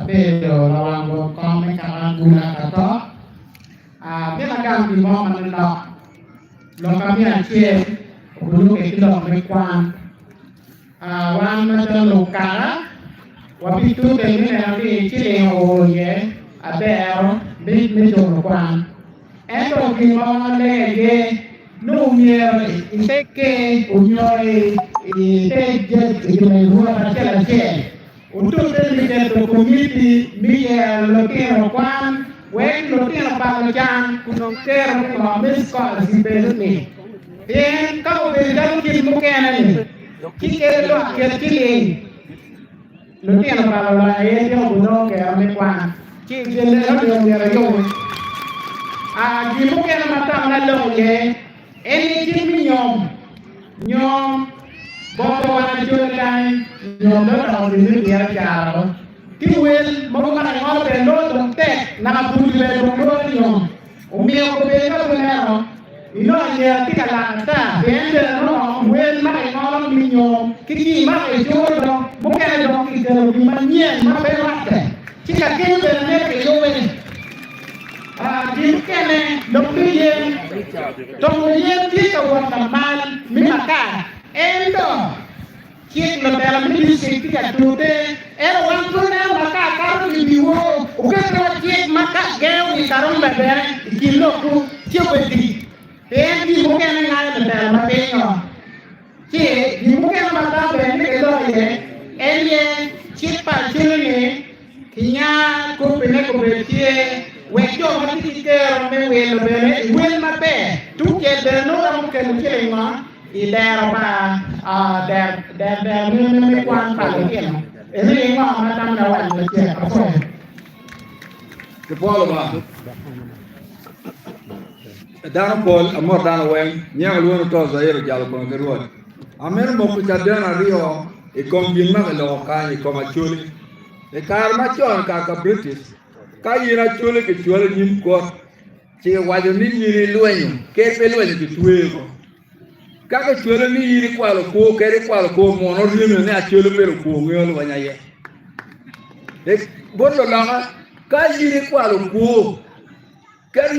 Pero lawan kami kawan guna kata, bila kami mau menolak, lo kami asyik dulu kita melakukan, wan macam lokal, waktu itu kami nanti cile hoye, aber big macam melakukan, itu kita lagi numir teke unyoy teke itu luar macam untuk terlibat komiti biar lokal kwan, wen lokal palajan kunong ter komis kau siapa ni? Yang kau berjalan kiri mungkin ni, kiri tu kiri lokal palajan yang kunong kami kwan, kiri lepas yang dia jom. Kiri mungkin mata mana lokal, ini kiri nyom. Bawa wana jualan, nyomber orang ini dia cakap, kiwel, mau mana ngor bendo, tek, nak budi bendo nyom, umio ko be no nero ino ye tikala ta bende no wel ma ngolo minyo kiki ma e jodo bukere do ki de manien ma be watte tika kende ne ke yowe dimkene dokriyen tongoyen tika wata mal mimaka endo kiek lo bela mi sik tika tude ero wanto ne maka karo ni biwo uketro kiek maka geo ni karom bebere kiloku kiobedi endi mukene ngai bebere mapenyo ki dimukene mata bende lo ye enye chipa chuni kinya ko pene ko betie wejo mati kero me wel bere wel mabe tuke de no ram ke mukenga idera ba der me kwan pa keno ene nga matam na wan me che ko
ke polo ba dan pol amor dan wen nyang luno to zairo jalo ko ke ruot amer mo ku jadana rio e kombin ma lo ka e koma chuli e kar ma chon ka British ka yira chule ke chule nyim ko che wajo ni yiri luenyo ke pe luenyo ke tuego ka ke chule ni yiri kwalo ko mono rime ne a chule pero ko ngelo wanya ye e bodo la ka yiri kwalo ko ka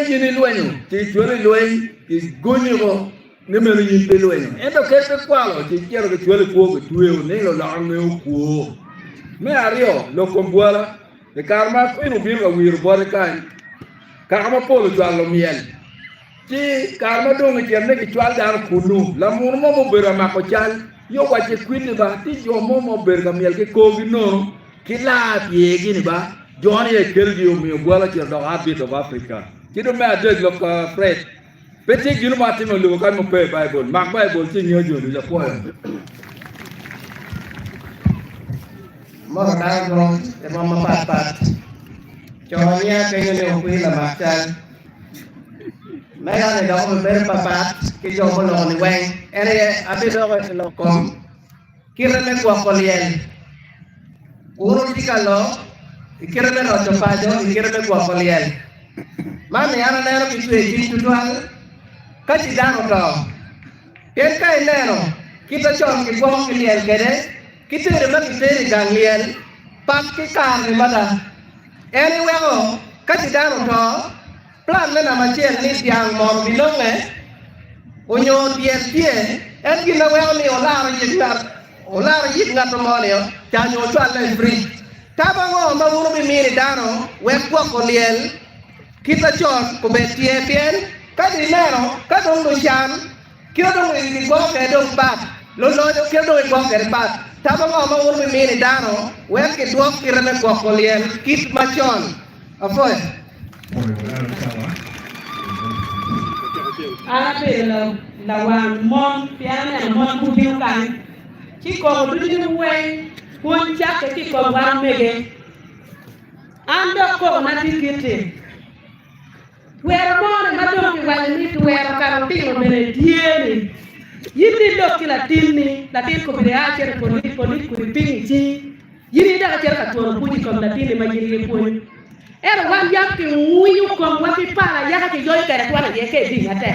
yiri luenyo che chule luen ke gonyo ne melo yin pe luenyo endo ke pe kwalo che quiero ke chule ko ke tuego ne lo la me ko me ario lo kombuala de karma fino binga wir bore kan karma polo jalo miel ti karma dong jerne ki chwal dar kunu la mun mo bera ma ko chal yo wa che kwini ba ti jo mo bera miel ke ko bino ki la ye gini ba joni e kelgi o mi gola che do habit of Africa ti do me ade lo ka fred peti gino ma ti mo lu kan mo pe bible mak bible ti nyo jo ja po
mo na gro e mo pat chonya ke ne o pi la makal me ga ne do ber papat ki jo mo lo ni wen ere abi do lo kom kire me ko kolien uro tikalo kire me lo chopajo kire me ko kolien mane ana nero ki tu e ki tu dal ka ti dano to ken kai nero kita chon ki ko kolien kede kita remang kita ganglian pak kita ni mana anyway oh kasi dano to plan na nama chen ni tiang mor bilong onyo tie en gina wewe ni olar yit ngat mo ne cha nyo chwa le free taba ngo ma wuro bi miri dano we ko liel kita chon ko be tie bien ka di nero ka dong do chan kiro dong ni go ke dong bat lo kiro dong go ke bat taba ngo ma wuro mi ni dano wer ke duok kirane ko kolien kit machon afoy
ala pe la wan mon piane mon ku biu kan ki ko du ni wen won chake ki ko wan mege ando ko na tikete wer mon ma do ki wan ni wer ka tino mene dieni yiri do ki la tin ko be a cer ko ni ku pingi ci yiri da cer ka to ko di ko la tin ma yiri ko er wan yak ki wuyu ko wa ki para ya ka joy ka to na ye ke di ngate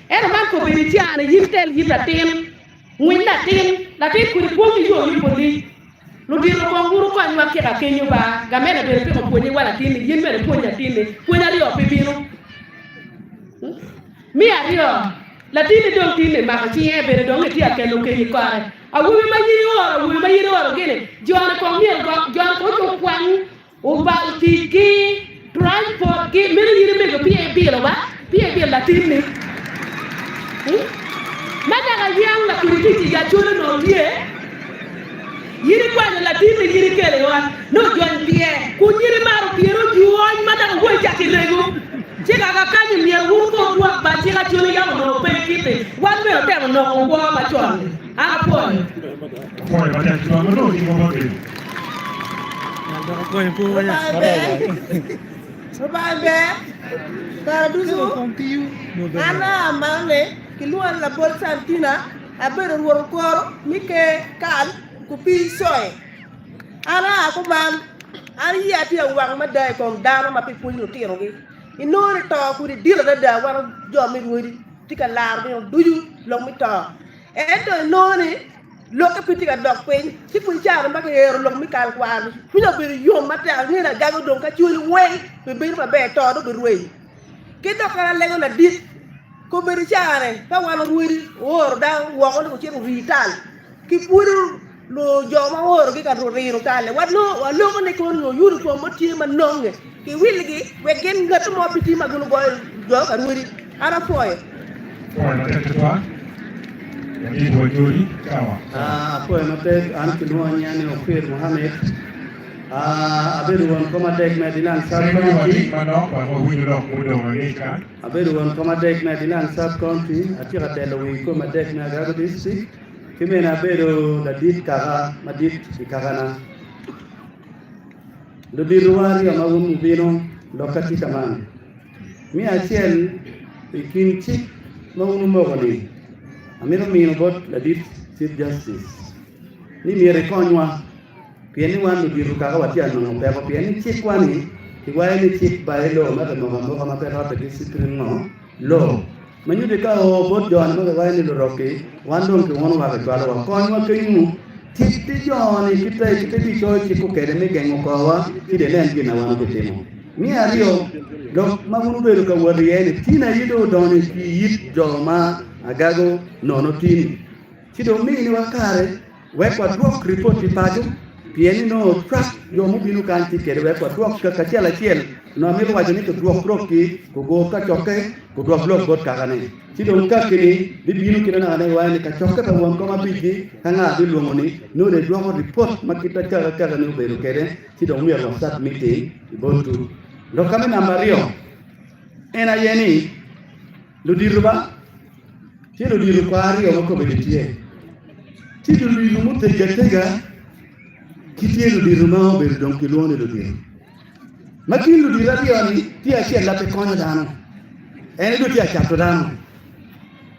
er man ko be ci ana yirtel yita tin win la tin ku ko ki yo ni ko di lu di ko nguru ko ni wa ke ka kenyu ba ga mena be pe ko ni wala tin yin me ko nya tin ko na ri o pe binu mi ario la tini dong tini ma ci ebere dong ti akelo ke ni kare awu ma yiri oro gene jona ko miel ko jona ko to kwan o ba tiki transport ki meri yiri me ko pie la tini ma daga yang la kuri ti ya chono no vie yiri kwan la tini yiri kele wa no jon pie ku yiri maru piero juon ma daga go jaki lego chega ka kanyi miel wurko ruak ba chega choni ya no pe kite wan me te no ko ba chon a pon
ba te chon no ni mo ba
ko en pu ya
Sobabe, Karaduzo, Ana Mane, Kiluan la Bolsantina, Abel Workor, Mike Kan, Kupi Soy. Ana Akuban, Ari Yati Wang Madai from Dana Mapipuni Tirogi. inore to ku di dilo da war jo mi wuri tika lar mi duju lo mi to ento noni lo ka pitika dok pen ci fu jaar mbaka yero lo mi kal kwar fu no bi yo mata ni na gago don ka ciuli wey be be ba be to do be wey ki do kala lego na dit ko be jaare pa wala wuri wor da wo ko ci vital ki puru lo joma wor ki ka ro riro tale walo ko ne ko no yuru ko moti ma nonge ki wilgi we gen ngat mo biti ma gulu boy jo ka wuri ara foye
Poe mate an kilua nyane Ofir Mohamed abedu won koma dek Medinan South County abedu won koma dek Medinan South County atira telo wi koma dek na Gago District kimena abedu da dit kara madit ikagana do diruari amawum bino lokati kaman mi achiel ikin chik mawum mogoni amiro mino bot la dit Chief Justice ni miere konywa pieni wanu diru kaka watia no peko pieni chik wani kiwaye ni chik bae lo ma no ma ma peko ta discipline no lo manyude ka o bot jon ma waye ni lo roki wando ke wono wa ka wa konywa ke mu titi joni kite di cho chiku kede ni gengo ko wa kide len gina wano ke temo mi ario do magunu bedo ka wodi yene tina yido doni ki yit joma agago nono tini chido mini wakare wekwa duok report pajo pieni no trust yo mubinu kanti kede wekwa duok ka chiela chiel no amiru wajo ni to duok ki ko ka choke ko duok blok got kagane chido ka kini bibinu kina na ne wani ka choke pa won ko mabigi kanga di longoni no de duok report makita ka no beru kede chido mi ro sat meeting ibontu ndo kame nambario ena yeni ludiruba Tiro diru kwari o ko betie. Tiro diru mo tega kitiro diru ma o ber don kilone do diru. Ma kilo diru ani ti a sia la pe kono dano. Ene do ti a chato dano.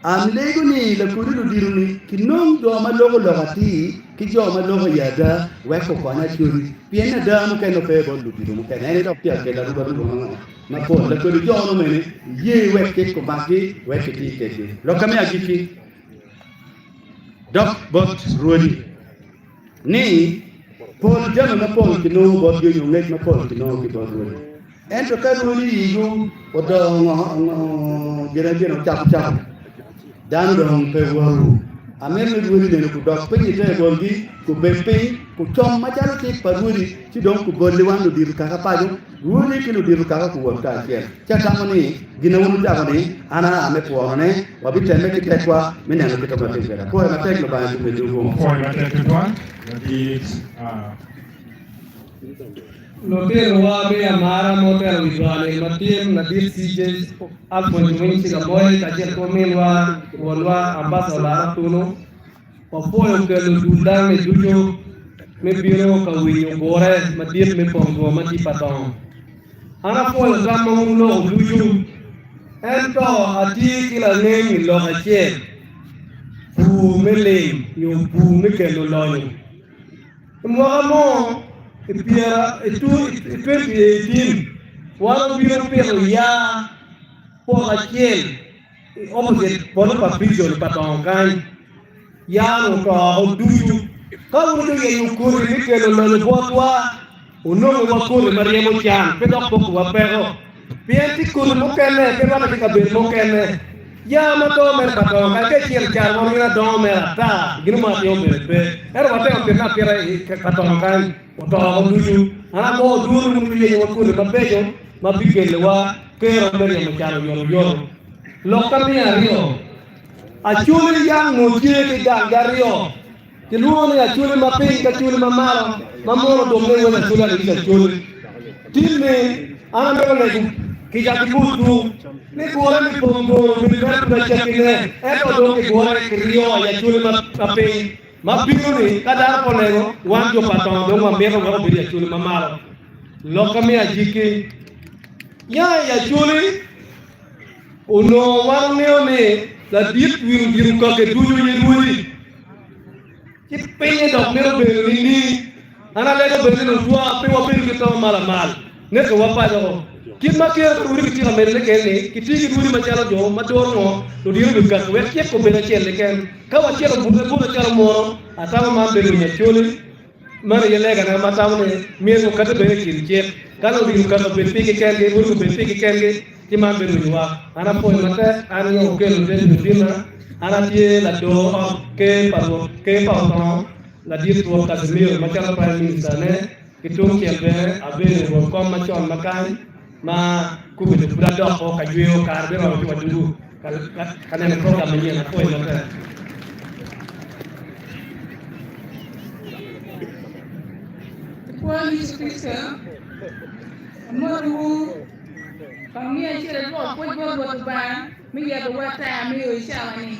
Am lego ni la ko diru ni kinom do ma logo logati ki jo ma logo yada we ko kona churi. Piena da mo kai no pe bo diru mo kai ene do ti a ke la do do ma po la ko jo no mene ye weke ko bagi weke ti ke lo kami agiki dok bot rodi ni pol jama na pol ki no bot yo nget na pol ki no ki bot rodi en to ka rodi yo o do ngo jere chap dan do pe waru amer ne rodi ne ko dok pe ni te gol gi ko be pe ko chom ma jalo ti pa rodi ci donc ko bolli wando dir ka pajo rodi ki no dir ka ko wonta kel ca tamani gina wonu jamani ana ame ko ne wa biteme ki tekwa minen ko to ma te ko na tek no ba ni be do ko
na tek to di
Lotel wa be amara motel wizwale matiem na DCJ alfon jumin siga boy kajer komelwa wolwa ambassador tuno popoyo kelo dudang me jujo me biro ka winyo bore matiem me pongo mati patong ana poyo zama lo juju ento ati kila nemi lo kache pu mele yo pu me kelo loyo mo Piera itu pergi walau biar ya pola kiel opposite pola papijo patongkai ya no ko duju kalau tu yang ukur ni kalau lalu buatwa uno ukur mariamo chan pedok poko wapero pienti kur mukene pero na kabir mukene ya mato mer patongkai ke kiel char mo na do mer ta ginu ma yo mer pe ero wate on na pira patongkai to duju ana mo duru mu ye ko le babejo mabigele wa kero mbere ya mchano yoro lokami ario achuli yang mo je ke gangario ke luone achuli mapin ka chuli mamaro mamoro do mwe wala chuli ni chuli timme ana mbele le ki ja kutu ne kuora mi pongo mi ver na chakine eto do ke kuora ke rio ya chuli mapin mabiguni kadar polego wanjo patong do mambero ngoro biri chuli mamalo lokami ajiki ya chuli uno warne la dit wiru ka ke duju ni duji ki penye do mero beri ni ana lego beri no tua pe wa beri ke to mala mal ne ko wapa do kin ma ke ko uri ti amere le ken ni ki ti uri ma chala jo ma dor mo do diru bi ka we ke ko be na chele ken ka wa chelo bu bu chala mo ata ma be ni chole mara yele ga na mata mo ne mi ko kata be ki chen kala uri ka be pe ke ken ge uri be pe ke ken ge ti ma be ni wa ana po mata ana yo ke lo de dina ana ti la do ke pa ko la dir to ka mi ma chala prime minister ne kitung kielbe abe wo kom ma chon makan ma ku bi pura do ko ka juyo kar be ro ti wadu kan ne program ni na ko no
Kwa Yesu Kristo Mungu kamia chile do ko bo ba mi ya do wata mi o shawani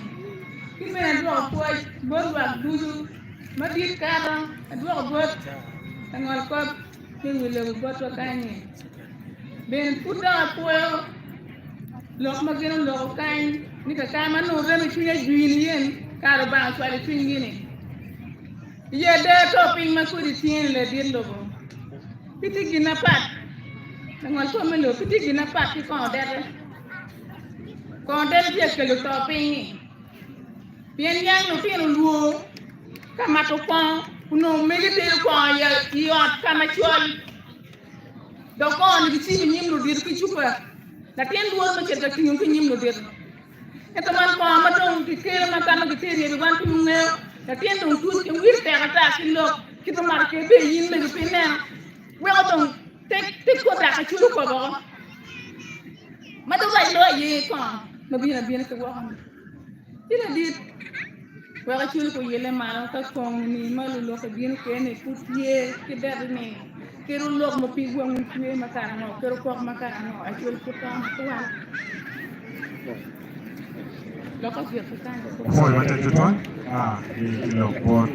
kimena do ko bo ba dudu ma dit kada do bo tangol ko kingi le goto kanye ben puta poyo lok mageno lok kan ni ka kama no reme chunya juini yen karo ba swali twingine ye de to pin ma kudi tien le dir logo piti gina pat tangol ko melo piti gina pat ki ko der tie ke lo to pin bien yang no pin luo kama to pon uno megete ko ya yot kama chol do ko ni ci nyim no dir ki chupa la ten duo ma ceta ki nyum ki nyim no dir eta man ko ma to ki kere ma kan ki tere bi wan ki nge la ten do tu ki wir te ta ki lo ki to mar ke be yin me ki ne we ko to tek ko ta ka chulu ko bo ma to ba lo ye ko ma bi na ko wa xam ila dit wala ci ko yele mala ka ko ni malu lo ko bin ko ne putie ki der ni ki ru lo mo pi gwa mu tuwe makara no ko ko makara no a ci ko ta ko wa lo ko ci ko ta ko
foi mata tuton ni lo pot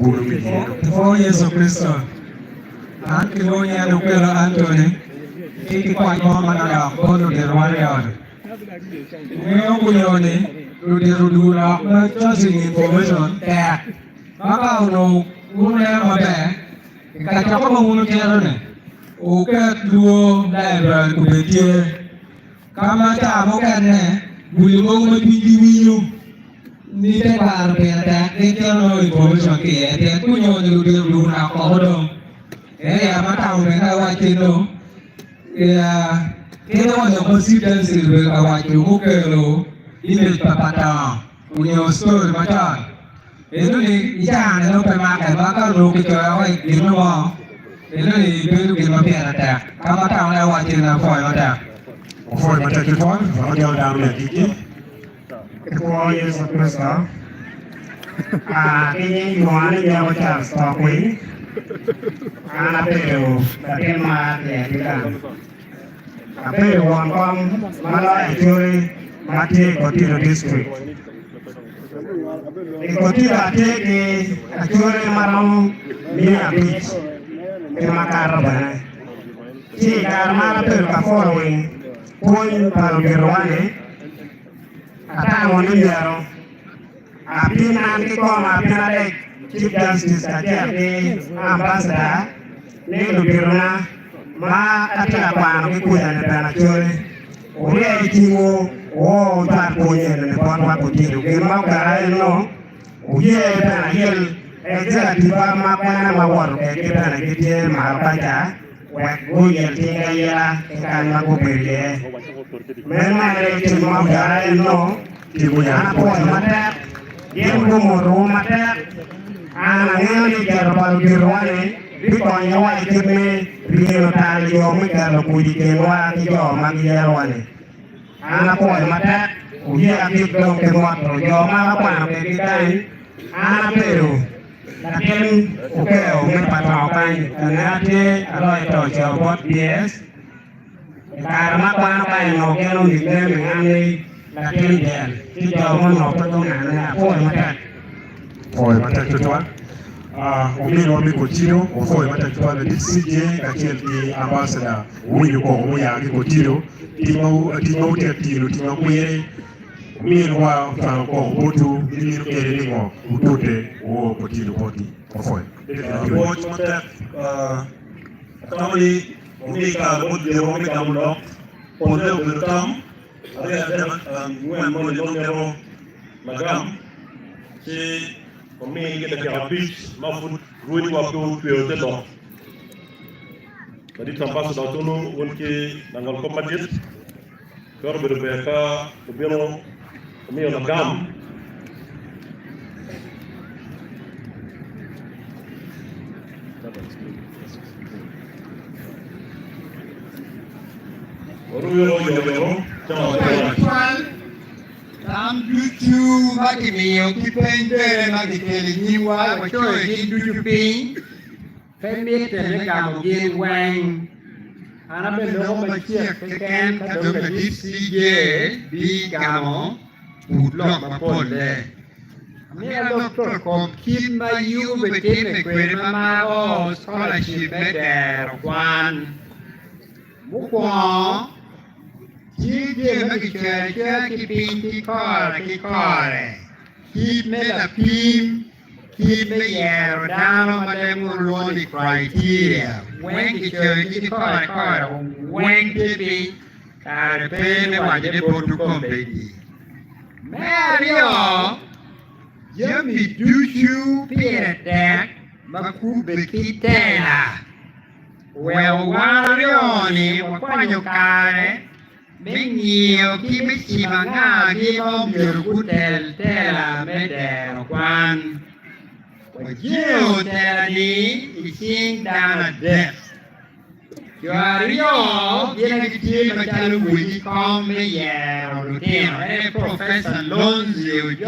bulu mi
fo Yesu Kristo an ki lo nya do ko Antoni ki kwa ko manada ko do de wari ya ne ko yo ni Rudy na just information that maka uno une mabe ka chako mo uno kero ne o ka duo library ko betie kama ta mo ka ne buli mo mo pinji winyu ni te bar be ta ke kero information ke e te ku nyo Rudy na ko do ya mata uno ka wa chino ya ke no no consider silver ka wa chu mo kero ini papata unyo store macam itu ni jangan lupa makan bakal lu kecil itu no itu ni belu kita biar ada kamu tahu lewat cina foil ada
foi mata tuton va jauh dalam lagi
Kwa Yesu Kristo kini yuane ya wacha stokwi ana pero tapi mat ya tidak tapi wan kom malah itu Mati Kotiro district. Kotiro ate ke achore marau ni abich ke makara bana. Si karmara per ka following point palo gerwane ata ngoni yaro. Apin nanti ko apin ade chief justice ka ke ambassador ne lo gerona ma ata pa no ku ya ne bana chore. Ore itingo o ta ko ye ne bon wa ko tiru ke ma ka no o ye ta yel exactly ba ma pa na ma war ke ta na ke tie ma pa ja wa ko ye ti ga ya ka na ko be ye me ma re ti ma ka no ti ko ya po ma ta ye ko mo ro ma ta ana ne ni ja ba ru ro ne bi ko ya wa ti me ri no ta yo me ka ro ku di ke wa ti jo ma ki ya wa ne ana ko mata uye akip dong ke moto yo ma pa ke kai ana pero lakin oke o me patao pai kanate aloi to cho bot yes karma kwa pai no ke no ni ke me ngani lakin den ti jo mo no to na na ko mata
foi mata tuton umiro mi kotiro ofoi mata tuton le CJ kakel ki ambassador winyu ko mo ya ki kotiro timo te tiro timo kwere miro wa fa ko botu miro kere ni ngo utote o kotiro poti ofoi
watch mata tamali
Umi ka mo di umi ka mo pole bertam ada nguen mo lo ngero magam si umi kita ka beach mafut ruini waktu pio te do jadi tanpa sudah tunu unki nangol komadit kor berbeka ubiro umi magam
Tam duchu maki miyo ki pendere maki keli niwa wa choy ki duchu ping
Femit ne gamo gin wang ana be no ma chiek ke ken ka do ka
disije bi gamo pudlok ma pole
mi a doctor ko kin ma yu be tin me kwere ma o scholarship be der kwan
mu ko Chije maki chaya ki ping ki kore ki me la pim ki me yero dano malemu roli criteria wen ki chaya ki kore wen ki ping kare pe me wajde botu kombedi Mario yami duchu pire dek makube ki tela Well Wario ni wakwanyo kare Mengio ki me chimanga ki mo miru tel tela me der kwan Wajio tela ni ising dana death Yuario yena ki ti me chalu wiki kom me yero lutino Professor Lonzi ujo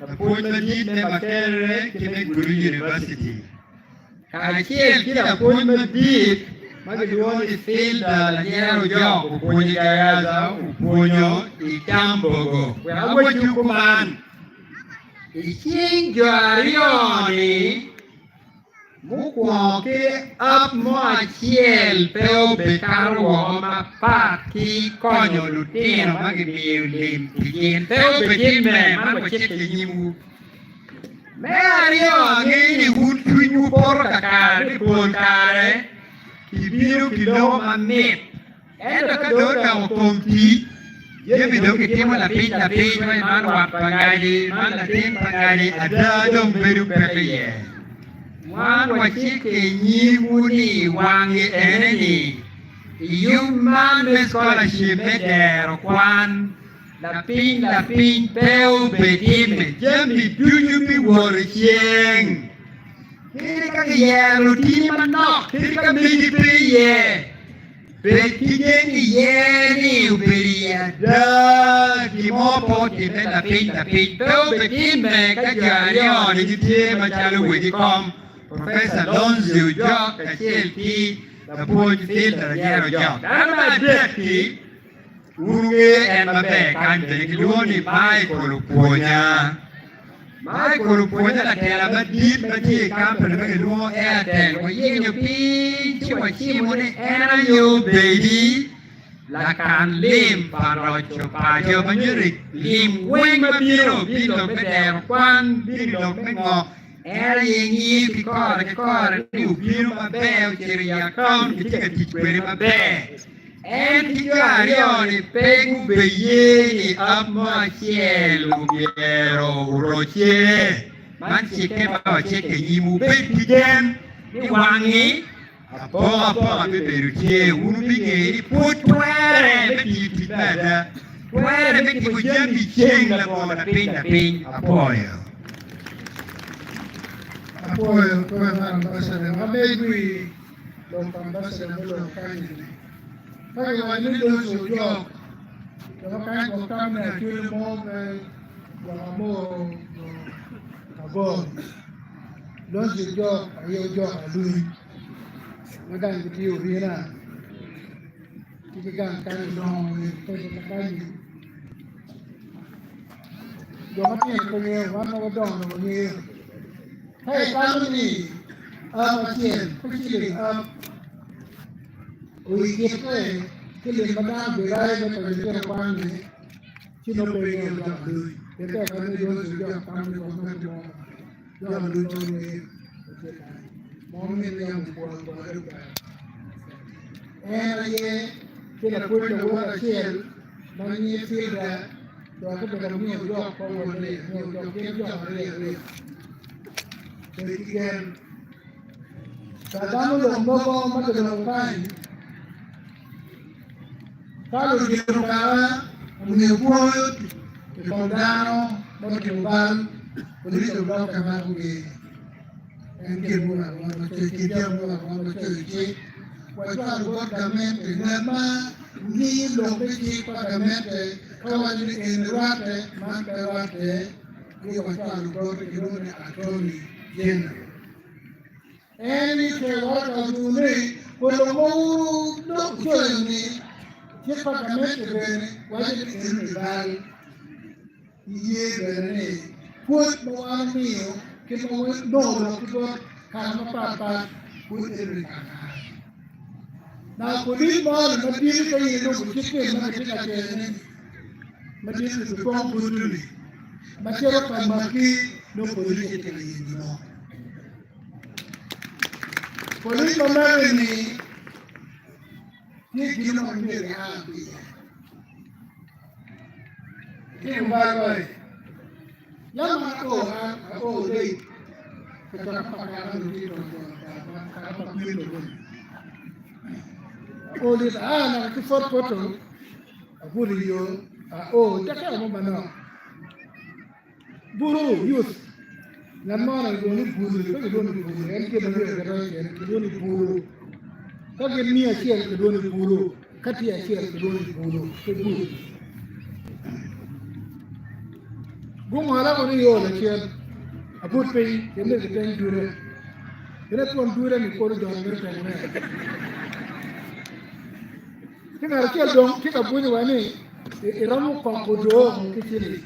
Na puima dit me matere ki me Guru University Kachiel kila puima dit Magaduoni filda la niero jo upunyi gayaza upunyo ikambogo Wewe chukuman Ising joarioni Mukwoke ap mo achiel peo bekarwo ma paki konyo lutino magimiyo lim tikin Peo betin me mano chike nyimu Me ario ngini huntunyu por kakare pon kare Kibiro kilo mamit. Endo ka do ka ukomti. Yemi do kitimo la pin man wa pangadi man la tin pangadi ada dom beru pepe. Wan wa chike nyimuni wangi eneni. Human scholarship medero kwan la pin peu bedime. Yemi dunyu bi woricheng. Kiri ka yelo tini manok, kiri ka migi piye. Beki jengi yeni uberi ada ki mopo ti me la pin Peu beki me ka jarioni ki tie ma chalu wiki kom. Professor Lonzi ujo ka chielki la puoj fil la jero jo. Dana ma deki unge en mabe kante ki luoni Michael Upuonya. Michael Upuonya la tela madit mati kampel me luo Airtel ko yenyo pi chiwa chimone era yo baby la kan lim parocho pa yo manyuri lim weng mabiro bilo beder kwan bilo mengo era yengi ki kore ni ubiro mabe chiri account kitika tikwere mabe En Arioni pegu beyeni amma cielo biero uroche man chike ba chike yimu betigen ni wangi apo beberuche unu bingeri putwere beti bada twere beti bujami chenga bona pin apoyo
ambassador mabegui dom ambassador lo kanyi Kaya wani lo so jo. Kaya kan ko kam na kile mo wa mo abo. Lo so jo ayo jo alui. Madan ki yo vina. Ki kan no ni ko ko kan. Jo ma ti ko ni wa mo do no ni. Hey kan ni. Tien, ko ki Uy kete kile madam birai me pagete kwani chino pege ya lu kete kane jo se jo kwani ko me mo jo lu to ni mo me ya mo ko ko ru ka Aye, que la puerta de la cielo, no ni filda, lo que me lo mío yo como le, yo que yo le. Porque cada uno lo moco más de lo que Kalau di rumah, menyebut, kekondano, berkembang, begitu bang kamar gue. Engkir mula, mana cerita mula, mana cerita. Waktu aku gamen, nama ni lompeti gamen, kawan ni enrate, manterate, dia waktu aku kira atoni jen. Ini cewek aku ni, kalau mau nak ni. Che pagamento bene, guarda che mi vale. Bene, poi non mio, che non che calma papà, poi è na kuli ma na dini ka yi no ku ke na ke ka ke ma dini su ko buduli ma ke ka ma ki no ko ri ke yi no kuli ma na ni ni no me ha bi ke ba ba ya ma ko dei ka ka pa ka ni no ka pa ni no Oli na ki fort poto aburi yo taka mo bana buru youth na mara go ni buru ko do ni buru en ke do ni ko do ni buru ko ke ni a kiel ko do ni buru kati a kiel ko do ni buru ko buru gumo ala ko ni yo la kiel abut pe ke ne ke tan dure ene ton dure ni ko do ngir tan ne kina rakel dong kika bunyi wani iramu konkodo kikili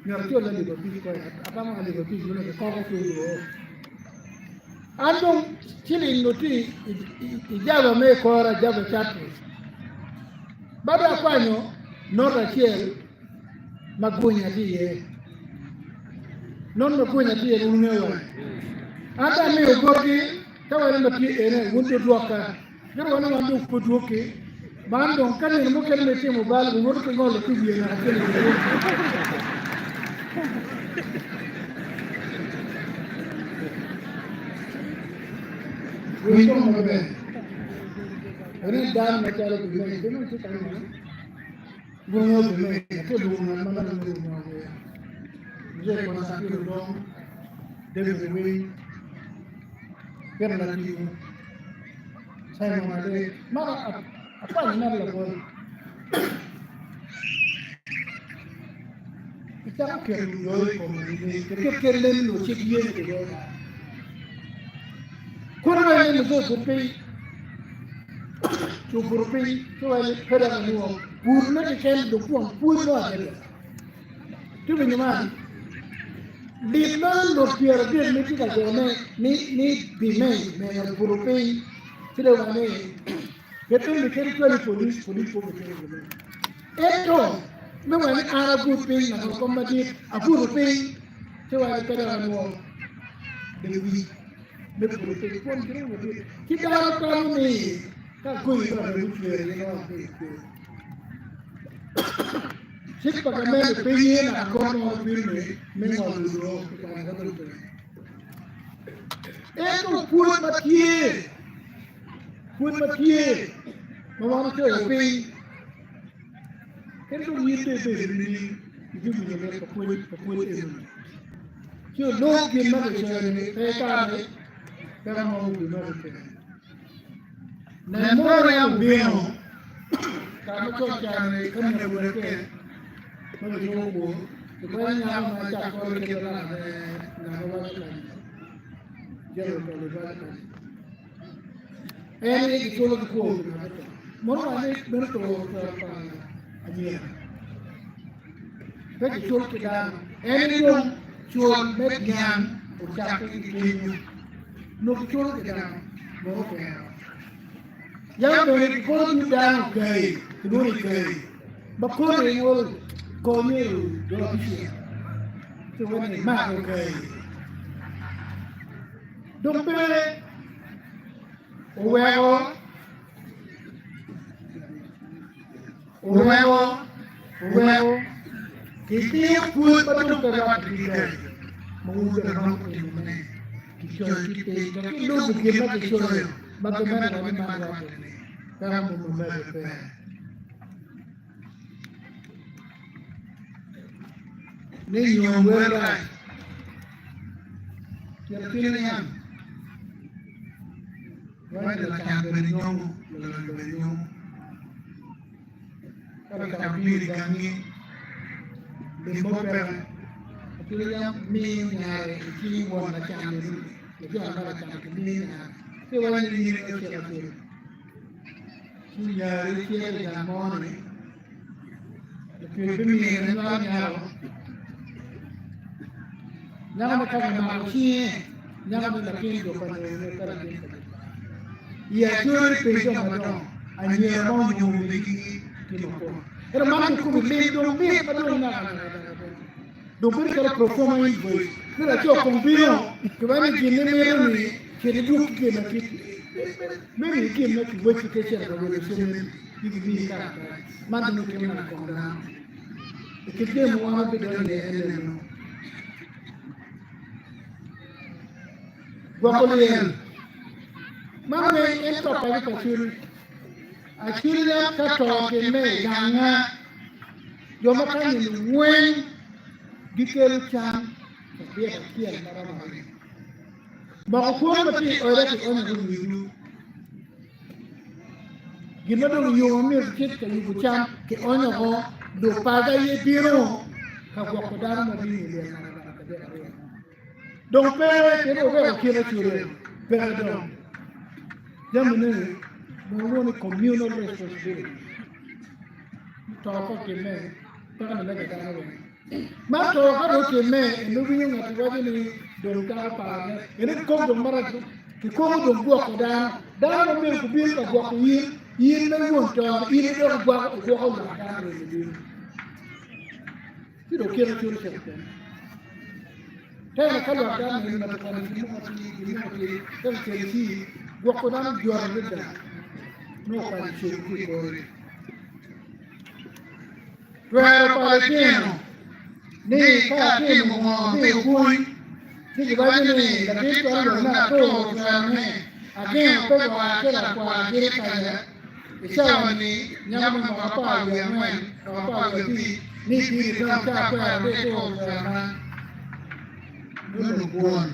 nyarto la liba bi ko abama liba bi jona ko ko do andong kili noti ijaba me kora jaba chatu baba kwanyo no rakel magunya diye non magunya diye unewa ata mi ogogi tawale mati ene wunde doka Jero wana mambo kupotoke bando kale mo kele temo bal mo ko ngol ko biye na kele Wito mo be Ene dan na kala ko me deno ti kan na Gonyo be me ke do na mama na do mo be Je ko na sa ki do debe we Kera na ti saya mengalami mana apa yang nak lakukan kita kerjoi komunikasi kerjaan lu cekien kerja kurang yang itu survei survei soal kerana ni orang purna kerjaan dokuan purna ada tu bagaimana di mana lo biar ni kita jangan ni bimai dengan survei Tidak mana, betul betul tu polis ko betul. Eto, memang Arab pun nak komedi, aku pun, cuma kerana mau dewi, betul betul pun kira betul. Kita orang ni, tak kau itu ada lucu ni orang. Sik pakai pergi nak kau mau pergi, memang dulu kita ada betul. Eto pun mati. Put mati, mama tu api. Kalau ni tu ni, itu punya mereka put itu. Jadi log yang mana ni, mereka ni, mereka mau guna itu. Nampak yang biang, kamu tu cakap ni, kamu ni mereka, mana jomblo, sebenarnya yang macam kalau kita nak buat lagi, jangan kalau buat. Ini dijual di kau, mana ni bertuah apa aja. Kita dijual kita, ini pun jual median, ucap ini, nuk jual kita, baru kaya. Yang beri kau tidak gay, kedua gay, bakul yang komil dua biji, tu ni mak gay. Dompet Uweo, Uweo, kiti put patu perawat kita, mengujar orang ini, kicoy kita, tapi lu bagaimana kicoy, bagaimana kami merawat ini, kamu membayar. Ni nyom berai, terpilihnya, wajib macam bernyom, bernyom. Kalau kami kami limboper, akhirnya minyak ini warna cantik, itu antara cantik minyak. Sekarang ini siapa? Minyak itu yang mana? Tapi minyak nyawa. Nyawa kan manusia, nyawa lagi dopan ini terjadi. Ia curi pegang macam, anjir mau nyumbiki. Era mamãe como bem do bem para não nada. Do bem que ela performa em voz. Era que eu combino que vai me dizer mesmo que ele viu que na que mesmo que na que voz que tinha para ele ser que vivia manda no que na conta. E que tem uma pedra ele não. Guapoliel. Mamãe entra para o pastor. Akhirnya kata kene jangan joma kan ni wen dikel chan dia kian marah-marah ba ko mati ora ti on ni gina do yo mi kit ka yu chan ke on ho do paga ye biro ka ko dar mo ni le donc pe ke do ko kira chure perdon jamne no communal responsibility. Talk of the men, talk of the men. Ma talk of the men, no being at what you don't have partner, and it comes to Marathon to come to walk down, down the mill to build a walk in the room, in the walk of the you don't care to yourself. Tell a color down in the community, walk down your river. No pareceu que foi. Tuero parecendo, nem catemo com meu cunho, que vai nem da que tuero na todo também. Aqui eu pego aquela com aquele cara, e chama-me, nhama no papai e a mãe, o papai aqui, nem que não tá para ver todo também. Não bom.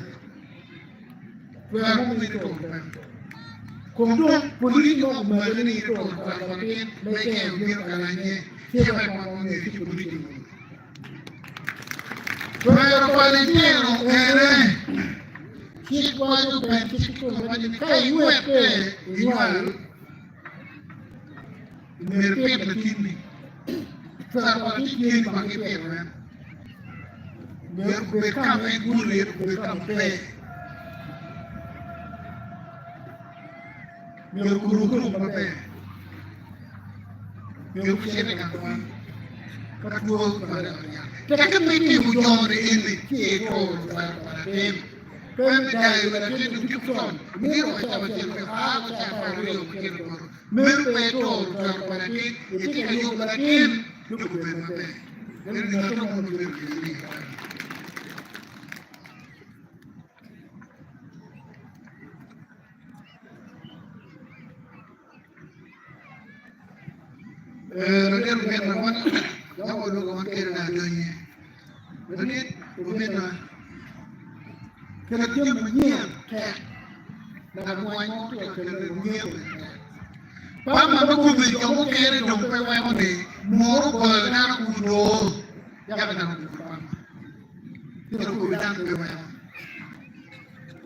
Tuero muito bom. Kondo polisi no kumadani to tapi mereka yang kalanya siapa yang mau polisi. Kalau Palestino ere situasi dan situasi kai UFP igual merpet lakini sahabat ini pakai pera merpekam gulir merpekam pe meu guru papai meu sini kan kedua tapi kan ini hujung ini kiro papai kan dari lagi itu kan miro sama siapa apa real kiro miro betul papai itu kan itu lagi itu papai dan nggak tahu mau begini Rekan kawan, jangan lupa kawan kira nadanya. Rekan, rumah kira dia menyiap, nak muai mau tu kira menyiap. Pama aku beli kamu kira dong pewai mana, mau bernak udo, jangan nak pama. Kita kuda pewai.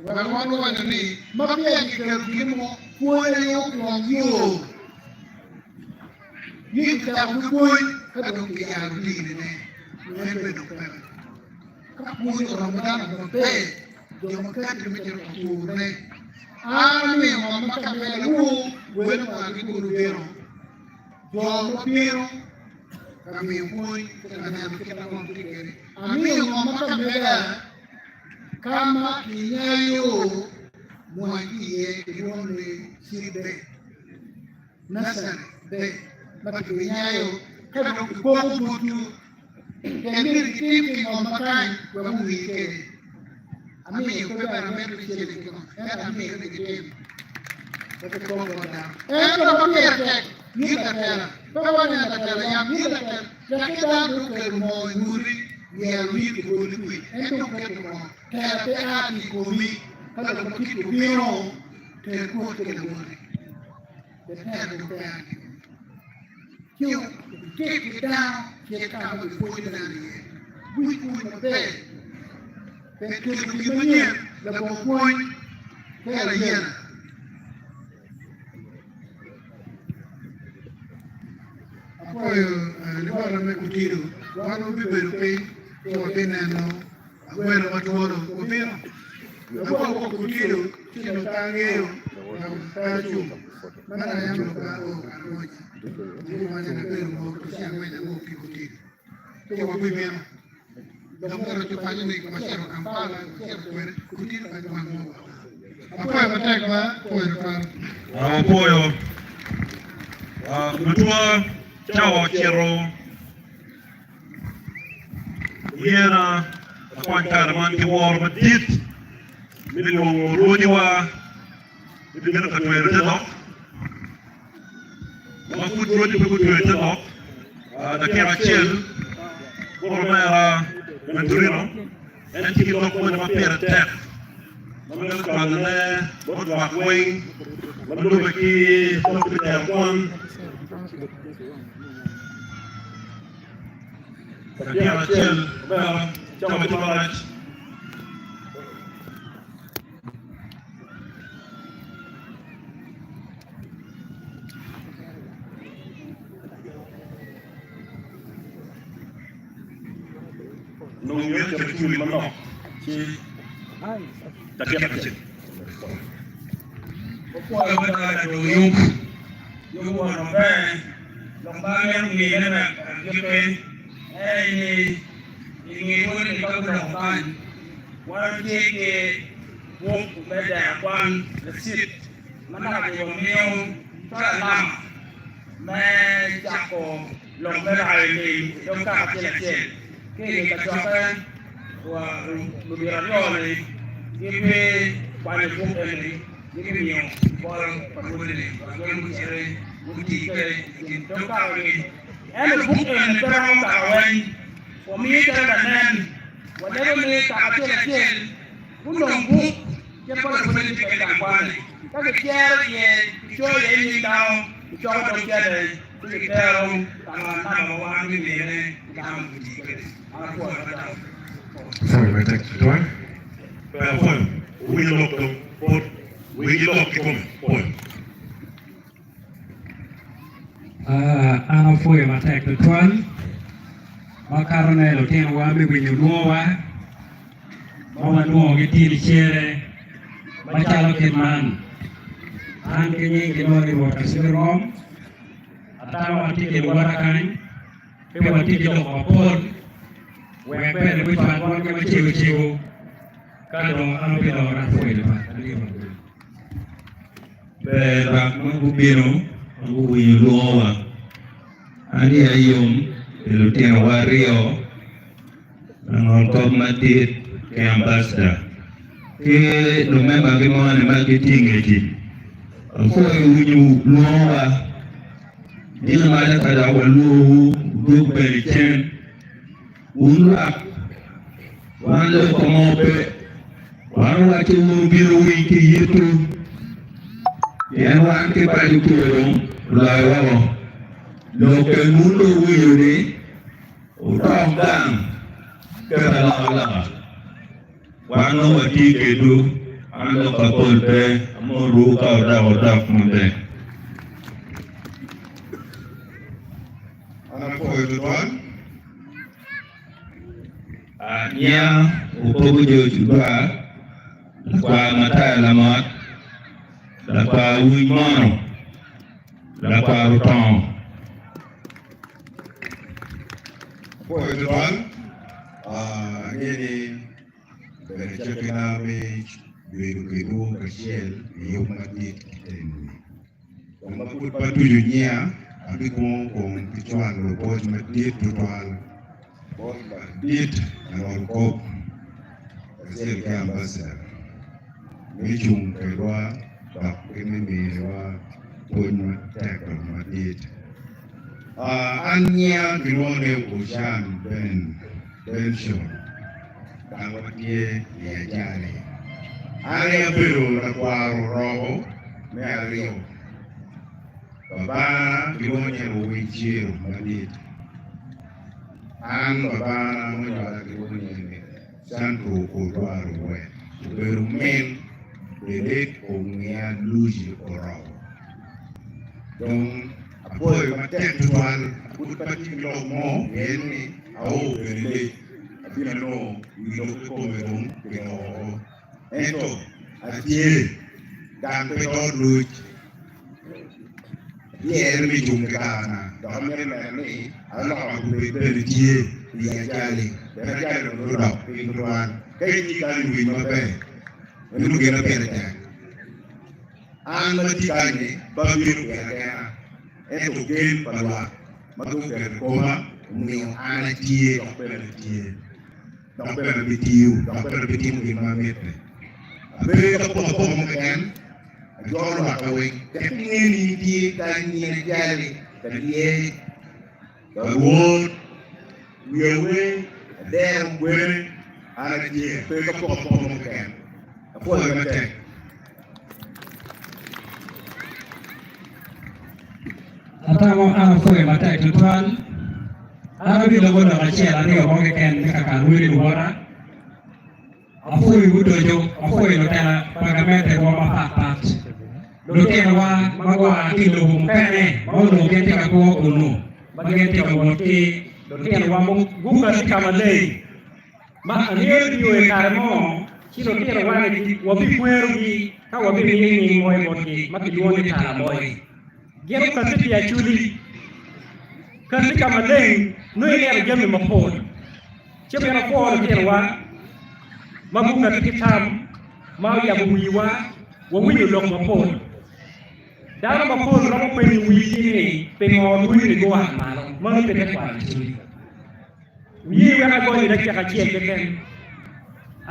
Kawan kawan ni, mafia kira dia mau kuai yang kuangyo. Ini kita kumpul, kita kita beli ni, bukan berdua. Kumpul orang Ramadan berpe, jangan kita macam tu ni. Ami orang makan melu, bukan lagi guru biru. Jangan biru, kami kumpul, kita mau pergi. Ami orang makan melu, kama kinyayo, muai kiye, kione sibe, nasar be. makiyayo kado ko butu kemir tim ke ngom makai wa mu wike ami ko ba mer chele ko era ami ko tim ko ko ngoda ko ba pete ni ta tela ko ba ni ta tela ya ni ta tela ya ke da do ke mo nguri ya wi ko ni ku to ko mo ka te a ti ko mi kala ko ki ko biro te ko te nguri te ta do ka you take it down, get down before you down here. We put the bed. Then kill the people here, the point, tell a year. Apoyo, lugar me kutiru, wano bibe rupe, kwa benano, abuelo matuoro, kupiro. Abuelo kutiru, chino tangeo, na tachu, mana yamu kao, anoja. Jadi macam apa yang mau siang mana mau ikuti. Itu apa yang dokter itu pasti ni masyarakat Kampala, masyarakat ikuti apa yang mau. Apa yang betul pak?
Apoyo. Ketua Jawa Cero. Iana kuantar manti war medit. Minum rudiwa. Minum ketua itu. Mafut rodi be gudu eta no da kera chel pormera menturino enti ki lok mo ma pera ter mangal kalne bot wa kwing mandu be ki lok be ter kon da kera chel bela chama tibarat nung yun ka chuli man no si takya ka chit ko ko ba do yung mo no ba long ba yang ni na jupe ni mo ni ka ko long ban wa ti ke wo ku ba da kwan the sit mana ko yung niyo ta lam ma jako long ba ai ni dong ka chel kini kacuakan wa lubiranyo ni ibe bani kumpe ni ibe niyo walang paguli ni walang musire mukti kare kinto kawin ene bukte ni perang kawin wami kare nan whatever ni kakacel cel kunong buk ke pala puli kare kampane kage kier ye cho ye ni daw cho do kiere ni perang tangan nama wani ni ne kam mukti kare.
Sorry, my text is right.
We look them, but we look them,
Ano foi ma tek to twan. Ma karone lo tien wa mi winyo nuwa. Ma wa nuwa ki tili chere. Ma chalo kin man. An ke nying ki nori wa kasirom. Atawa atike wara kain. Pe wa tike lo kwa pol. Wek pele which one one kama chiwo kado ano pilo ra foi le pa
pe ba mu bino mu wi lowa ani ayum pelo tiene wario ngol ko madit ke ambassador ke lo memba ke mo ne marketing eti ko wi lowa dina mala kada walu do be chen Unlak wale komope wala ke biro wiki yetu yan wan ke pali kuero la wawo lo ke mundo wiyore utang dang ke la wano wati ke du ando ka polpe amoru ka da kumbe
ana ko tuan
nya upogo juga kwa mata la mat la kwa wi mono la kwa ruton
ko tuan ngene bere chakina me biru kasiel yung magnet kiten kung maput patuyo niya
abi kong kichwan lo boj madit tutwal boj madit anol kop achiel ka ambassador michung kedwa dok kimimiwa puonj matek to madit an nyia giluonge Ushan Benson kawatie yajali ari abedo nakwaro roho me ariyo babana giluonge Owichiro madit an babana monyala giluonge Sandro Odwaro we bedo men bedet ong'ia luji oroho dong apoyo matek tuan put pati lo mo yeni au bende abina no lo ko medong pino ento atie dan pe do luj yer mi jung kana do mer ni ala ko be tie ya jali be jali no do pin tuan kai ni kan wi mabe enu gena pere ta an ma ti kani ba biru ya eto gen palwa madung ker koma mio ana tie dokpela bitiu ngi mamete abe ko mo ken jolo ma kawe tekni ni tie kan ni jali tadie dawon yewe dem gwere ana tie pe ko mo ken apo ga tek
atamo ana foi matai tuan ana bi logo na chela ni o nge ken ka ka wiri wora afoi budojo afoi no tela pagamente ko ma pat lo tena wa magwa ti lo mpene mo lo gente ka ko unu bagente ka wonti lo tena wa mo gunga ti kama lei ma aniel dio e karmo ci lo tena wa ni wa bi kweru gi ka wa bi ni moy moti ma ki woni tala moy gero kasi ya chuli kasi kama leng no ile ya jami mapol chebe na pol kerwa magunga tikitam ma ya buwiwa wa winyo lok mapol dara mapol ro pe ni wi ni pe ngol wi ni go wa malo ma pe te kwa chuli wi wa na go ni da ka chie ke ken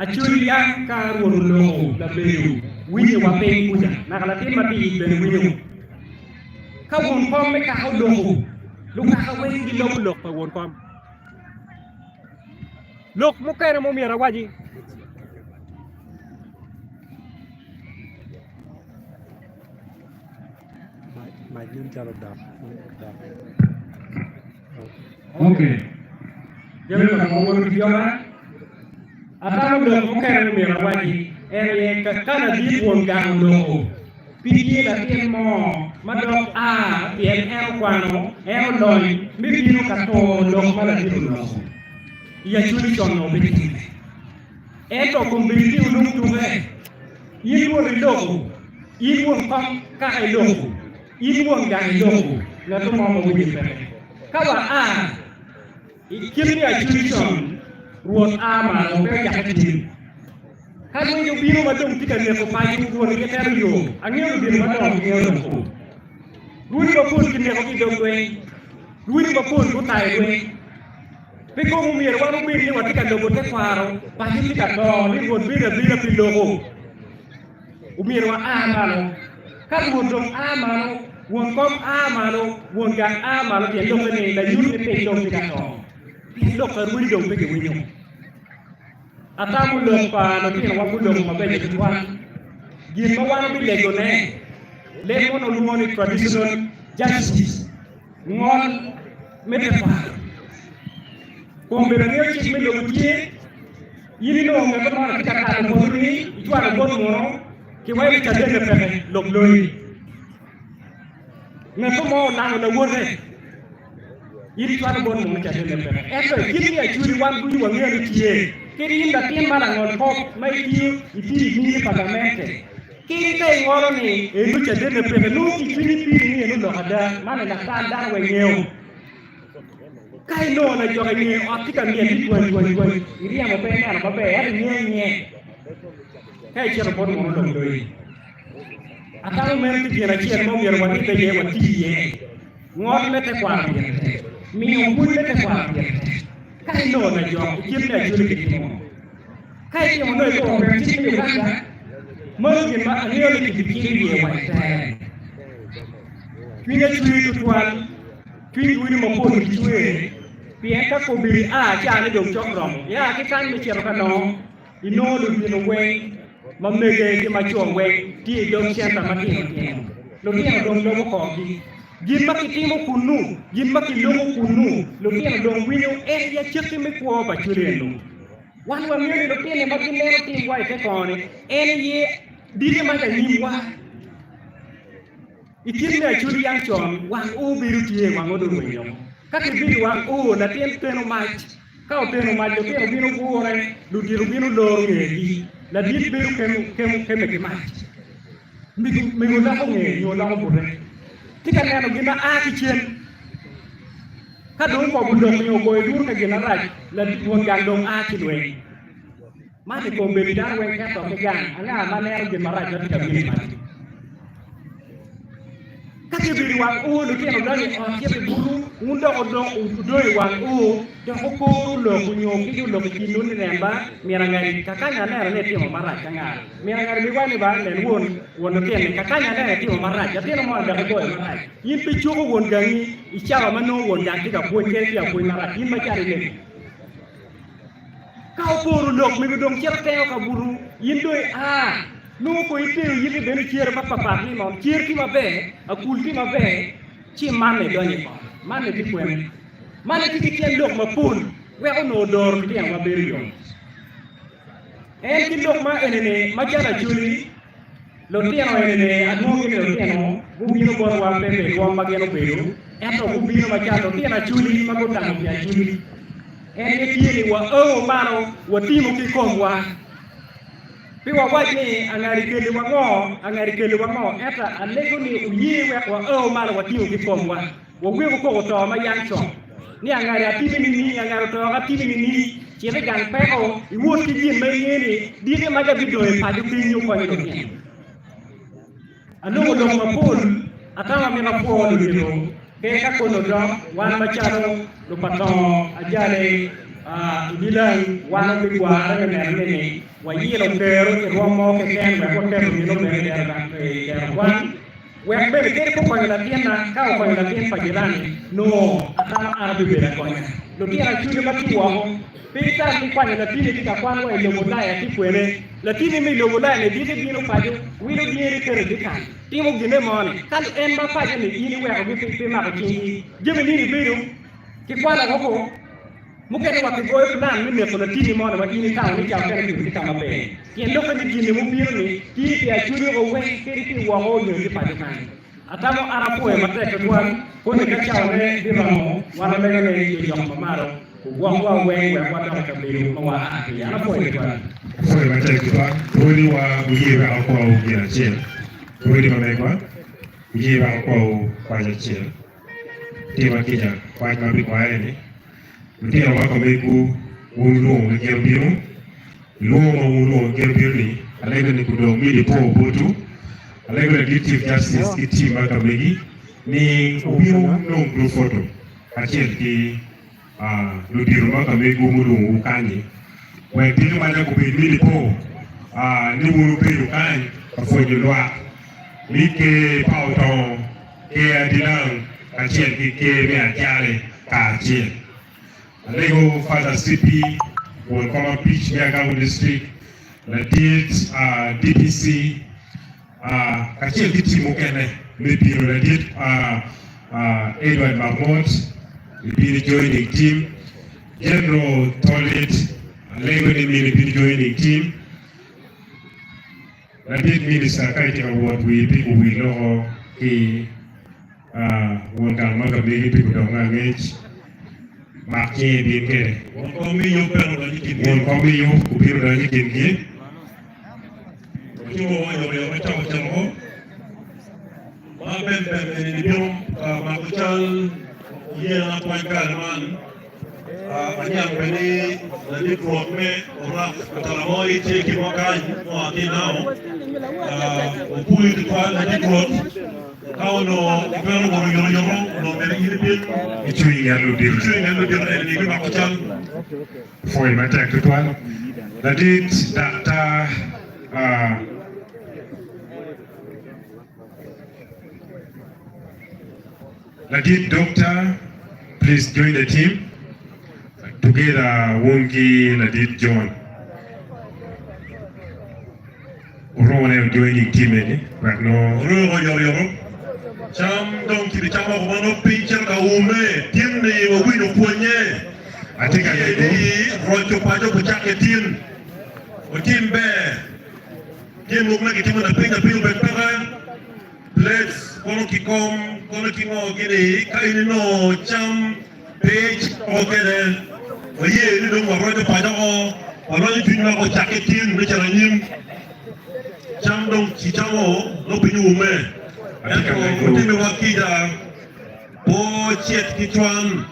a chuli ya ka ro lo la beyu wi wa pe kuja na kala tin ma ti be winyo ka won kom me ka au loko lu ka we ngi lok pa won kom lok mo kay na mo mira waji mai yun chalo da okay jelo ka mo won biora atano lok mo kay na mo mira waji ere ka kana di won ga loko pidi la tien mo madok a tien el kwano el loy mi biru ka to lok mala biru lo ya chuli chono biti eto kumbiti ulum tuwe yiwo loko yiwo pam ka ai loko yiwo ga loko na to mo mo wudi pe kawa a ikiri a chuli chon ruon a ma lo pe ya tin kalau yang biru macam kita ni apa pagi tu orang kita riu, angin biru macam angin tu. Rui bapun kita ni kita doi, rui bapun tu tai doi. Peko mumir waru biru ni waktu kita doi kita faru, pagi kita doi ni buat biru pilogo. Umir wa amalo, kan wondong amalo, wongkom amalo, wonggang amalo dia doi ni dah yun ni pelong kita doi. Pelong kerui doi pergi winyong. Atamu lok pa no tin wa bulok ma be ni wan gi ma wana bi le gone le mono lu moni traditional justice ngon mete fa ko be ne ci me lo ci yini no ma ko ma ka ta ko ni jwara bon mo ki way ka de fe lok loy na ko mo na na wore yiri jwara bon mo ka de fe e ko yini ya juri wan bu wa ngere ci kiri inda tin mala ngol kok mai ti iti ni pagamente kiri kai ngoro ni enu cha de ne pe nu ti fini pi ni enu lo ada mana na tan dan we ngeo kai no na jo ga ni o ti ka ni ti wan iri ya mo pe na ma pe ya ni ni kai chero bon mo lo doi atau mer ti na chi mo yer wani de ye wati ye
ngon mete kwa mi ngui mete kwa kai no na jo kim na ju ki mo kai ki mo no ko ko ti ni ba mo ki ma ani yo ki ki ni ye wa ta ki ne ju tu twal ki ni mo ko ni ju e pi ka ko bi a cha ni do chok rom ya ki kan mi che ka no ino lu ni no we ma me ge ki ma chong we ti do chen ta ma ti lo ti do lo ko ki gin makitimo kunu gin makilongo kunu lo tieno dong winyo en ya chiki mi kuo ba churendo wan wa miyo lo tiene makilero tim wa ite kone en ye dite ma da nyimwa itimne churi yang chon wan u biru tie wan odo winyo kaki biru wan u na tien teno mach ka o teno mach lo tieno bino kuore lo tieno bino loro ngegi la dit biru keme ki mach mi go la ko ngegi o la ko bure tika neno gina aki chien ka dong ko budong yo boy dur ka gina raj la won gang dong aki lwe ma te ko be dar wen ka to ke gang ala ma neno gina raj la tika gina ma ka ke bi wan o lo ke no dani o ke be buru ngundo o do wan o de ko ko lo ku nyo ki lo ki no ni remba mira ngari ka kanya na ne ti mo mara kanga mira ngari bi wani ba len won ke ne ka kanya na ti mo mara ja ti no mo da ko mara yin pi chu ko won gangi i chawa ma no won ja ti ka ko ke ti ko mara yin ma jari ne ka o buru lo mi dong cher te ka buru yin do no ko ite yiti ben kier ba papa ni mon kier ki mabe akul ki mabe chi mane doni mane ti kwen mane ti kien lok ma pun we ono dor ti ang mabe yo en ki lok ma enene ma jara juli lo ti ano enene adu ki lo ti ano bu bino bor wa pepe ko ma geno bedo eto bu bino ma jara ti ana juli ma ko tanu ya juli en ki ni wa o mano wa ti mo ki komwa piwa waje angari kele wango eta alego ni uyiwe wa o mala watiyo kikomwa wogwe ko to ma yancho ni angari atimi ni angari to atimi ni chele gang peko iwot ki jin mai ngeni dine maga bido e paju pinyu ko ni ni anu do ma pol atama mi na pol dilo ke ka kono do wan ma chano do paton ajale bilang wana bi gwara ne ne wa yelo dero ke romo ke ken ba ko tero ni no be der ba der wan we be ke ko ko la tienda ka ko la tien pa jirani no ata arabi be ko nya lo tiera chule ba ti wa ho pita ni kwa la tini tika kwa wa ile mola ya ti kwere la tini mi lo mola ne di bi no pajo wi lo diere kere dikan ti mo gine mo ne kan en ba pajo ni ini we ko bi ti ma ko ti jemi ni bi ru ki kwa la ko mungkin waktu gue plan ini kalau tini mau nama ini tahu ni jauh dari itu kita apa? Yang lo kan di mu biru ni, dia curi owe kiri kiri wango yang di padukan. Atau mau Arab kue mata ketuan, kau ni kacau ni di ramo, warna merah ni di jom pemaro, wango owe wango dah kebiru mawa api. Anak kue ketuan.
Kue mata ketuan, kue ni wa buji wa aku au kira cil, kue ni mana kau? Buji wa aku au pajak cil, tiba kijang, pajak mabik kue ni. Mungkin orang kami ku ulu ngebiru, ulu ngebiru ni, alega ni kudo mili po botu, alega ni chief justice kiti makamegi ni ubiru nong group photo, kacil ki lubiru makamegi ulu ukani, wang pilu mana kubi mili po, ni ulu biru kan, kafoji luar, like pau tong, ke adilang kacil ki ke meacale kacil. Lego Father CP will come up pitch Yagamu district, the DPC, Kachil Kiti Mukene, maybe the did Edward Mahmoud, will be the joining team, General Toilet, Lego will be the joining team. The did Minister Kaiti Award, we people we know he won't come out of many people don't manage. Makin di kene. Kami yo pero lagi kini. Kami yo kubir lagi kini. Cuma yo macam ho. Ben ni yo makucal ye na point kalman. Anyang beni lagi drop me orang kalau mau itu kita makan mau atinau. Upui itu lagi drop.
Kauno pero yoro no meri yirpin.
Ichui ngalo dir.
Ichui ngalo dir ni bi makuchal.
Foi matek tuan. Ladit Dr. Ladit Doctor, please join the team. Together, Wongi Ladit John. Urone joining team right now.
Yoro. Cham dong kiri cham ako mano pincher ka ume. Team ni wawino puonye.
I think I
go. Rojo pajo kuchake team. O team be. Team luk na team na pinga pinga bentaga. Let's kono kikom kono kingo gini kaini no cham page okede. Oye ni dong rojo pajo ko. Aloy pinga ko chake team ni charanyim. Cham dong chichamo no pinyu ume. Kutimi wakida po chet kichwan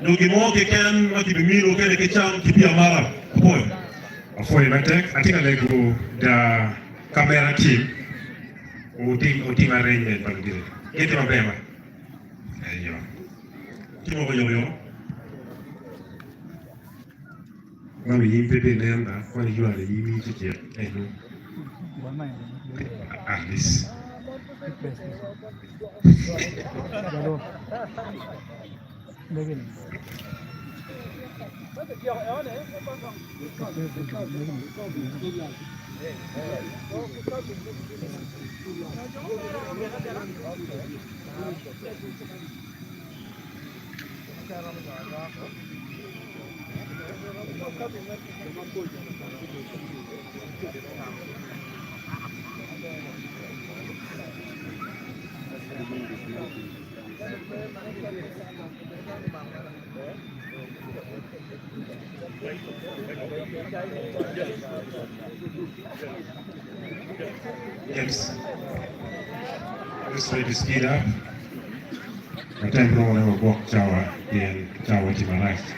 nugi mo keken maki bimilo kene kicham kipi amara apoy
apoy matek atika lego da camera team uting arrangement bagdire gete mapema ayo
timo yo
mami yimpe de nenda kwa yuale yimi chiche eno Alice Yes. Let's try to speed up. I think we're going to walk Jawa and Jawa to my left.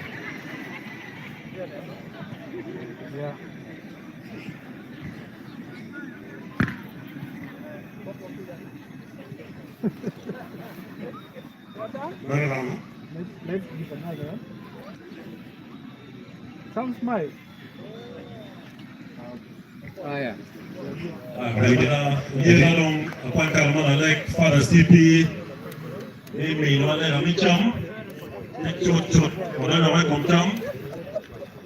Some smile.
Yeah. Kita dong kuangkar mana naik pada CP ini mana kami cam cut mana nama komcam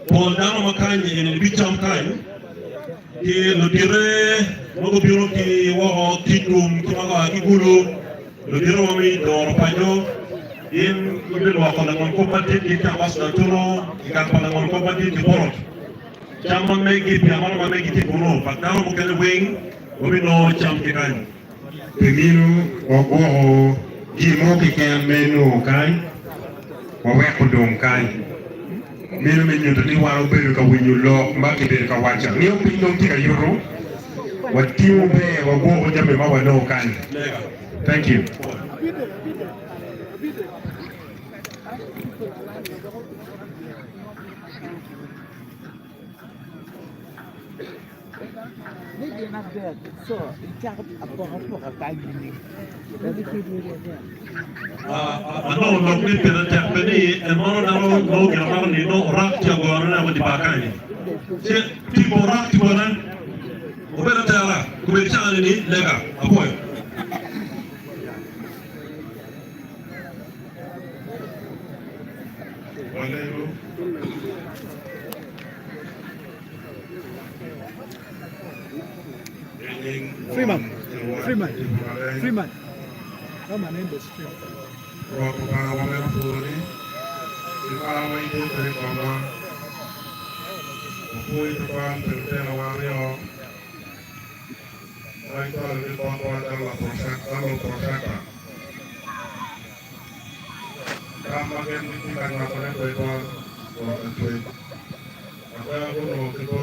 poldan makan ini lebih cam kan di ludire mau biru di wah tikum cuma kaki bulu ludire kami dor panjo in ibil wah kalau kompeten kita masuk dulu ikan pandangan kompeten di borot Chamon megi piamon megi ti buno patano mo kele wing obi no cham kikan
Peminu ogo gimo kikan menu kan wawe kudong kan minu menyu tani waro beru ka winyu lo mbaki beru ka wacha ni opi dong tika yoro watimu be wago ojame mawa no kan. Thank you.
Maybe not bad. So, it's a tag.
ano no ni pera tapeni e mono no gramar ni no rak ti agora na mo di bakani se ti bo rak ti bona o bera tara ko be chane ni lega apoyo
Freeman. Come on in the street.
Waktu kalau mereka turun, kita awal itu dari bawah, buku itu kan terkait wario, mereka lebih bawah adalah proses kan. Ramai yang kita nggak pernah berjual, ada pun kita